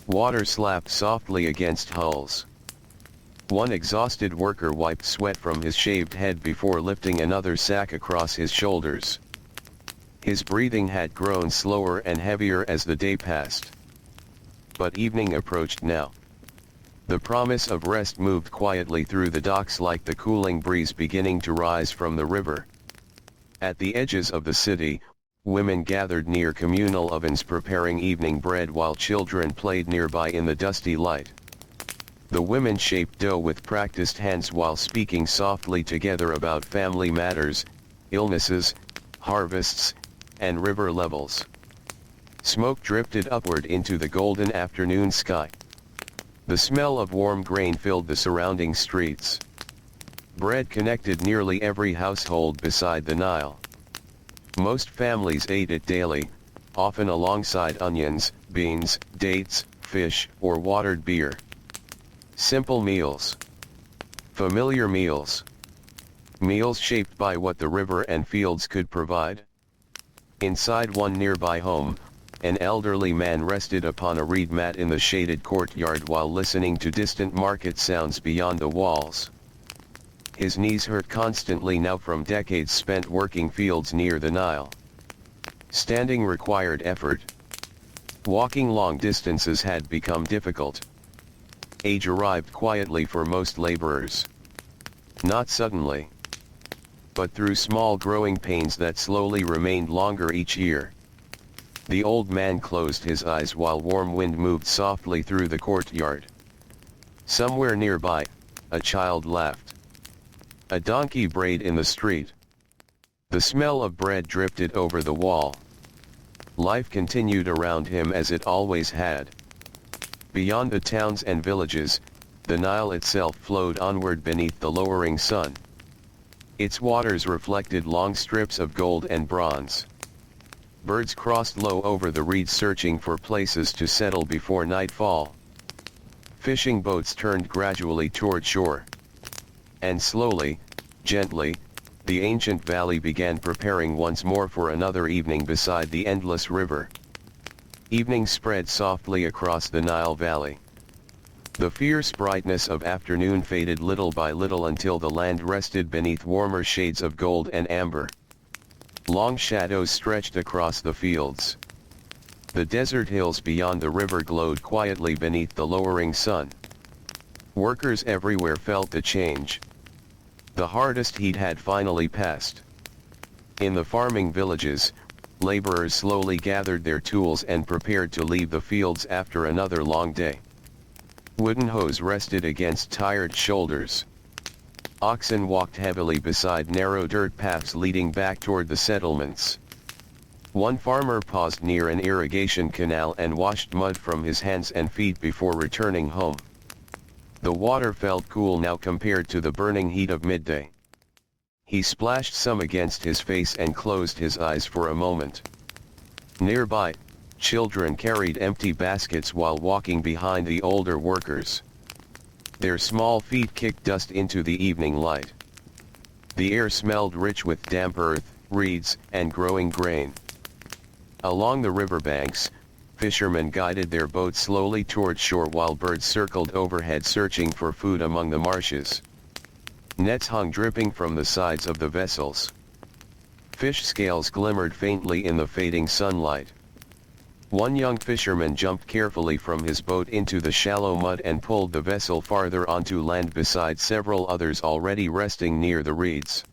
Water slapped softly against hulls. One exhausted worker wiped sweat from his shaved head before lifting another sack across his shoulders. His breathing had grown slower and heavier as the day passed. But evening approached now. The promise of rest moved quietly through the docks like the cooling breeze beginning to rise from the river. At the edges of the city, women gathered near communal ovens preparing evening bread while children played nearby in the dusty light. The women shaped dough with practiced hands while speaking softly together about family matters, illnesses, harvests, and river levels. Smoke drifted upward into the golden afternoon sky. The smell of warm grain filled the surrounding streets. Bread connected nearly every household beside the Nile. Most families ate it daily, often alongside onions, beans, dates, fish, or watered beer. Simple meals. Familiar meals. Meals shaped by what the river and fields could provide. Inside one nearby home, an elderly man rested upon a reed mat in the shaded courtyard while listening to distant market sounds beyond the walls. His knees hurt constantly now from decades spent working fields near the Nile. Standing required effort. Walking long distances had become difficult. Age arrived quietly for most laborers. Not suddenly, but through small growing pains that slowly remained longer each year. The old man closed his eyes while warm wind moved softly through the courtyard. Somewhere nearby, a child laughed. A donkey brayed in the street. The smell of bread drifted over the wall. Life continued around him as it always had. Beyond the towns and villages, the Nile itself flowed onward beneath the lowering sun. Its waters reflected long strips of gold and bronze. Birds crossed low over the reeds searching for places to settle before nightfall. Fishing boats turned gradually toward shore. And slowly, gently, the ancient valley began preparing once more for another evening beside the endless river. Evening spread softly across the Nile Valley. The fierce brightness of afternoon faded little by little until the land rested beneath warmer shades of gold and amber. Long shadows stretched across the fields. The desert hills beyond the river glowed quietly beneath the lowering sun. Workers everywhere felt the change. The hardest heat had finally passed. In the farming villages, laborers slowly gathered their tools and prepared to leave the fields after another long day. Wooden hoes rested against tired shoulders. Oxen walked heavily beside narrow dirt paths leading back toward the settlements. One farmer paused near an irrigation canal and washed mud from his hands and feet before returning home. The water felt cool now compared to the burning heat of midday. He splashed some against his face and closed his eyes for a moment. Nearby, children carried empty baskets while walking behind the older workers. Their small feet kicked dust into the evening light. The air smelled rich with damp earth, reeds, and growing grain. Along the riverbanks, fishermen guided their boats slowly toward shore while birds circled overhead searching for food among the marshes. Nets hung dripping from the sides of the vessels. Fish scales glimmered faintly in the fading sunlight. One young fisherman jumped carefully from his boat into the shallow mud and pulled the vessel farther onto land beside several others already resting near the reeds.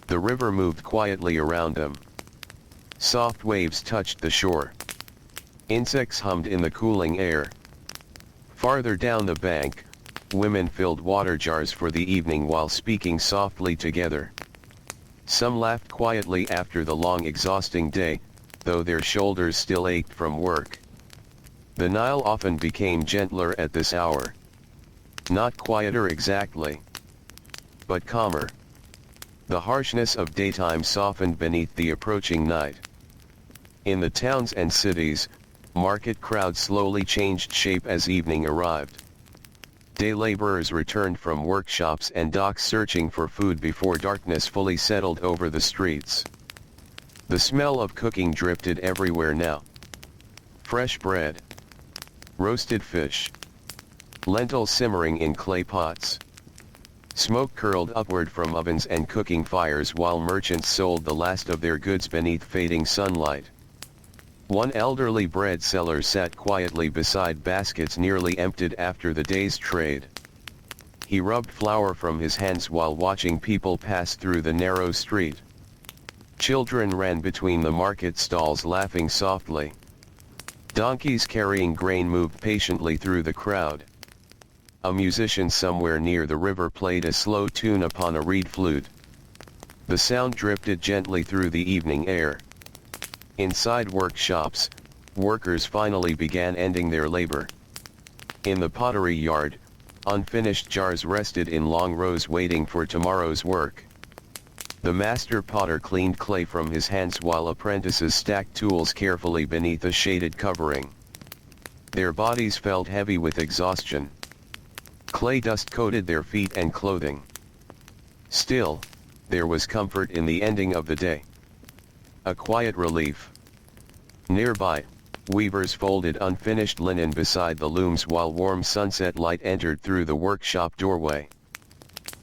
The river moved quietly around them. Soft waves touched the shore. Insects hummed in the cooling air. Farther down the bank, women filled water jars for the evening while speaking softly together. Some laughed quietly after the long exhausting day, though their shoulders still ached from work. The Nile often became gentler at this hour. Not quieter exactly, but calmer. The harshness of daytime softened beneath the approaching night. In the towns and cities, market crowds slowly changed shape as evening arrived. Day laborers returned from workshops and docks searching for food before darkness fully settled over the streets. The smell of cooking drifted everywhere now. Fresh bread, roasted fish, lentils simmering in clay pots. Smoke curled upward from ovens and cooking fires while merchants sold the last of their goods beneath fading sunlight. One elderly bread seller sat quietly beside baskets nearly emptied after the day's trade. He rubbed flour from his hands while watching people pass through the narrow street. Children ran between the market stalls laughing softly. Donkeys carrying grain moved patiently through the crowd. A musician somewhere near the river played a slow tune upon a reed flute. The sound drifted gently through the evening air. Inside workshops, workers finally began ending their labor. In the pottery yard, unfinished jars rested in long rows waiting for tomorrow's work. The master potter cleaned clay from his hands while apprentices stacked tools carefully beneath a shaded covering. Their bodies felt heavy with exhaustion. Clay dust coated their feet and clothing. Still, there was comfort in the ending of the day. A quiet relief. Nearby, weavers folded unfinished linen beside the looms while warm sunset light entered through the workshop doorway.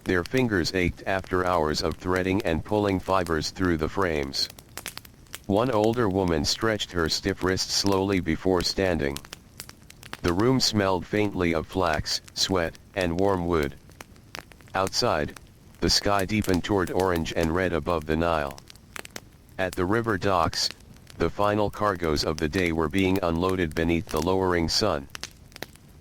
Their fingers ached after hours of threading and pulling fibers through the frames. One older woman stretched her stiff wrists slowly before standing. The room smelled faintly of flax, sweat, and warm wood. Outside, the sky deepened toward orange and red above the Nile. At the river docks, the final cargoes of the day were being unloaded beneath the lowering sun.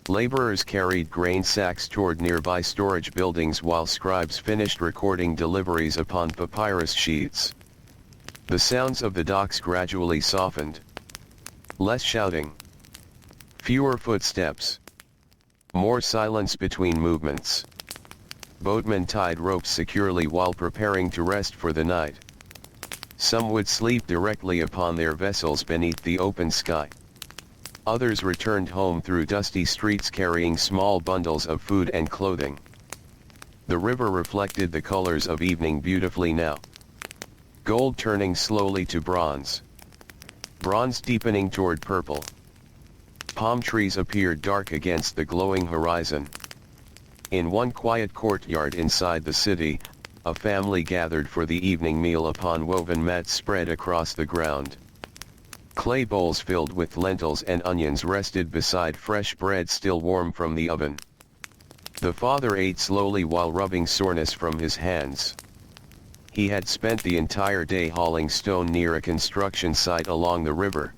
Laborers carried grain sacks toward nearby storage buildings while scribes finished recording deliveries upon papyrus sheets. The sounds of the docks gradually softened. Less shouting. Fewer footsteps. More silence between movements. Boatmen tied ropes securely while preparing to rest for the night. Some would sleep directly upon their vessels beneath the open sky. Others returned home through dusty streets carrying small bundles of food and clothing. The river reflected the colors of evening beautifully now. Gold turning slowly to bronze. Bronze deepening toward purple. Palm trees appeared dark against the glowing horizon. In one quiet courtyard inside the city, a family gathered for the evening meal upon woven mats spread across the ground. Clay bowls filled with lentils and onions rested beside fresh bread still warm from the oven. The father ate slowly while rubbing soreness from his hands. He had spent the entire day hauling stone near a construction site along the river.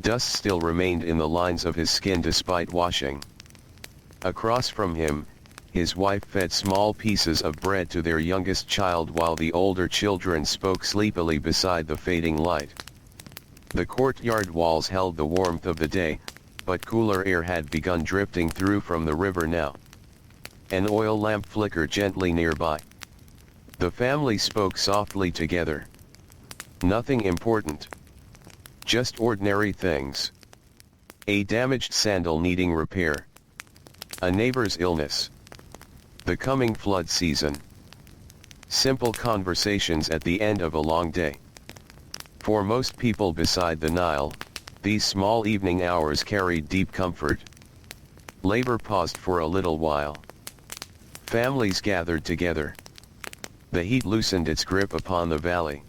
Dust still remained in the lines of his skin despite washing. Across from him, his wife fed small pieces of bread to their youngest child while the older children spoke sleepily beside the fading light. The courtyard walls held the warmth of the day, but cooler air had begun drifting through from the river now. An oil lamp flickered gently nearby. The family spoke softly together. Nothing important. Just ordinary things. A damaged sandal needing repair. A neighbor's illness. The coming flood season. Simple conversations at the end of a long day. For most people beside the Nile, these small evening hours carried deep comfort. Labor paused for a little while. Families gathered together. The heat loosened its grip upon the valley.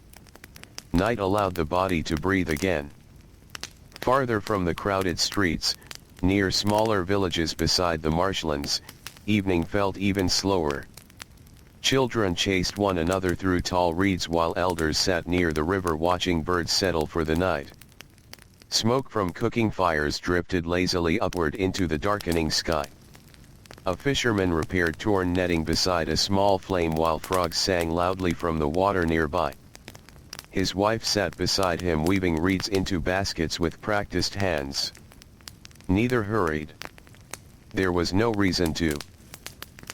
Night allowed the body to breathe again. Farther from the crowded streets, near smaller villages beside the marshlands, evening felt even slower. Children chased one another through tall reeds while elders sat near the river watching birds settle for the night. Smoke from cooking fires drifted lazily upward into the darkening sky. A fisherman repaired torn netting beside a small flame while frogs sang loudly from the water nearby. His wife sat beside him weaving reeds into baskets with practiced hands. Neither hurried. There was no reason to.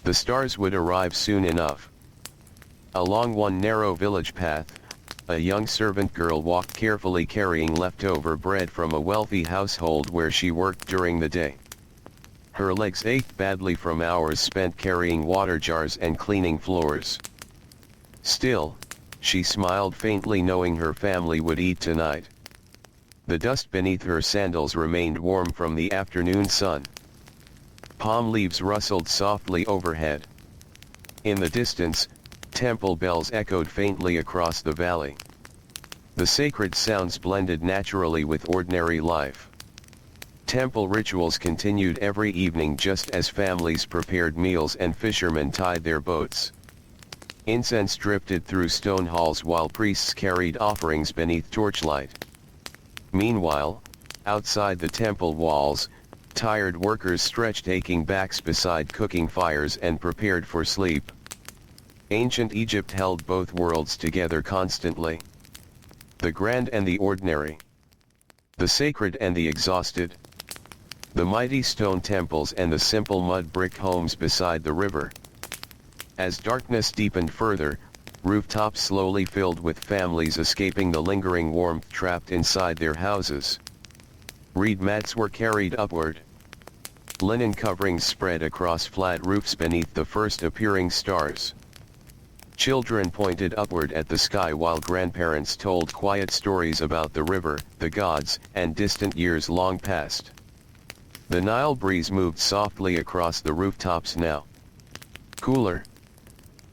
The stars would arrive soon enough. Along one narrow village path, a young servant girl walked carefully carrying leftover bread from a wealthy household where she worked during the day. Her legs ached badly from hours spent carrying water jars and cleaning floors. Still, she smiled faintly knowing her family would eat tonight. The dust beneath her sandals remained warm from the afternoon sun. Palm leaves rustled softly overhead. In the distance, temple bells echoed faintly across the valley. The sacred sounds blended naturally with ordinary life. Temple rituals continued every evening just as families prepared meals and fishermen tied their boats. Incense drifted through stone halls while priests carried offerings beneath torchlight. Meanwhile, outside the temple walls, tired workers stretched aching backs beside cooking fires and prepared for sleep. Ancient Egypt held both worlds together constantly. The grand and the ordinary. The sacred and the exhausted. The mighty stone temples and the simple mud brick homes beside the river. As darkness deepened further, rooftops slowly filled with families escaping the lingering warmth trapped inside their houses. Reed mats were carried upward. Linen coverings spread across flat roofs beneath the first appearing stars. Children pointed upward at the sky while grandparents told quiet stories about the river, the gods, and distant years long past. The Nile breeze moved softly across the rooftops now. Cooler.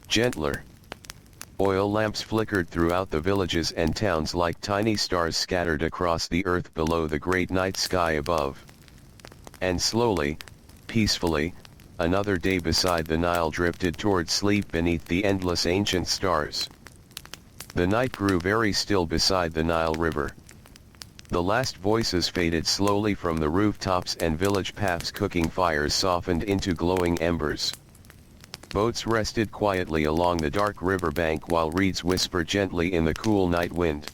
Gentler. Oil lamps flickered throughout the villages and towns like tiny stars scattered across the earth below the great night sky above. And slowly, peacefully, another day beside the Nile drifted toward sleep beneath the endless ancient stars. The night grew very still beside the Nile River. The last voices faded slowly from the rooftops and village paths. Cooking fires softened into glowing embers. Boats rested quietly along the dark riverbank while reeds whispered gently in the cool night wind.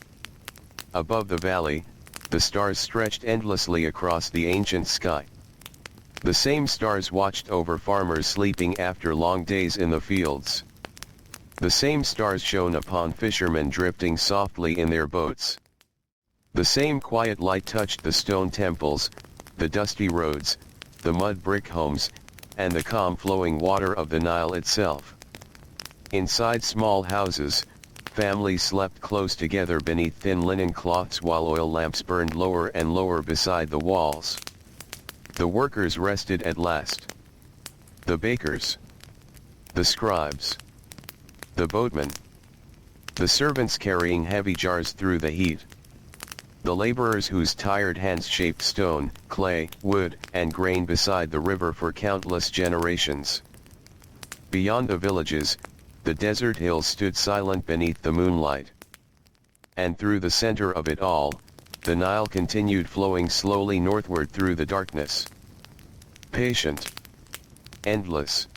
Above the valley, the stars stretched endlessly across the ancient sky. The same stars watched over farmers sleeping after long days in the fields. The same stars shone upon fishermen drifting softly in their boats. The same quiet light touched the stone temples, the dusty roads, the mud brick homes, and the calm flowing water of the Nile itself. Inside small houses, families slept close together beneath thin linen cloths while oil lamps burned lower and lower beside the walls. The workers rested at last. The bakers. The scribes. The boatmen. The servants carrying heavy jars through the heat. The laborers whose tired hands shaped stone, clay, wood, and grain beside the river for countless generations. Beyond the villages, the desert hills stood silent beneath the moonlight. And through the center of it all, the Nile continued flowing slowly northward through the darkness. Patient. Endless.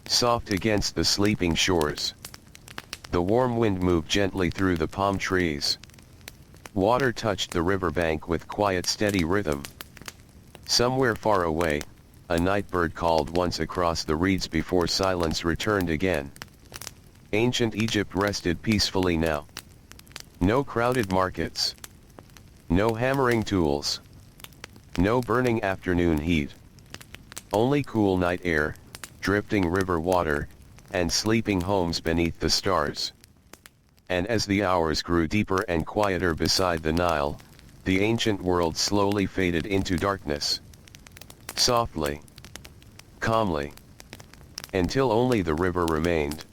Soft against the sleeping shores. The warm wind moved gently through the palm trees. Water touched the riverbank with quiet steady rhythm. Somewhere far away, a night bird called once across the reeds before silence returned again. Ancient Egypt rested peacefully now. No crowded markets. No hammering tools. No burning afternoon heat. Only cool night air, drifting river water, and sleeping homes beneath the stars. And as the hours grew deeper and quieter beside the Nile, the ancient world slowly faded into darkness. Softly. Calmly. Until only the river remained.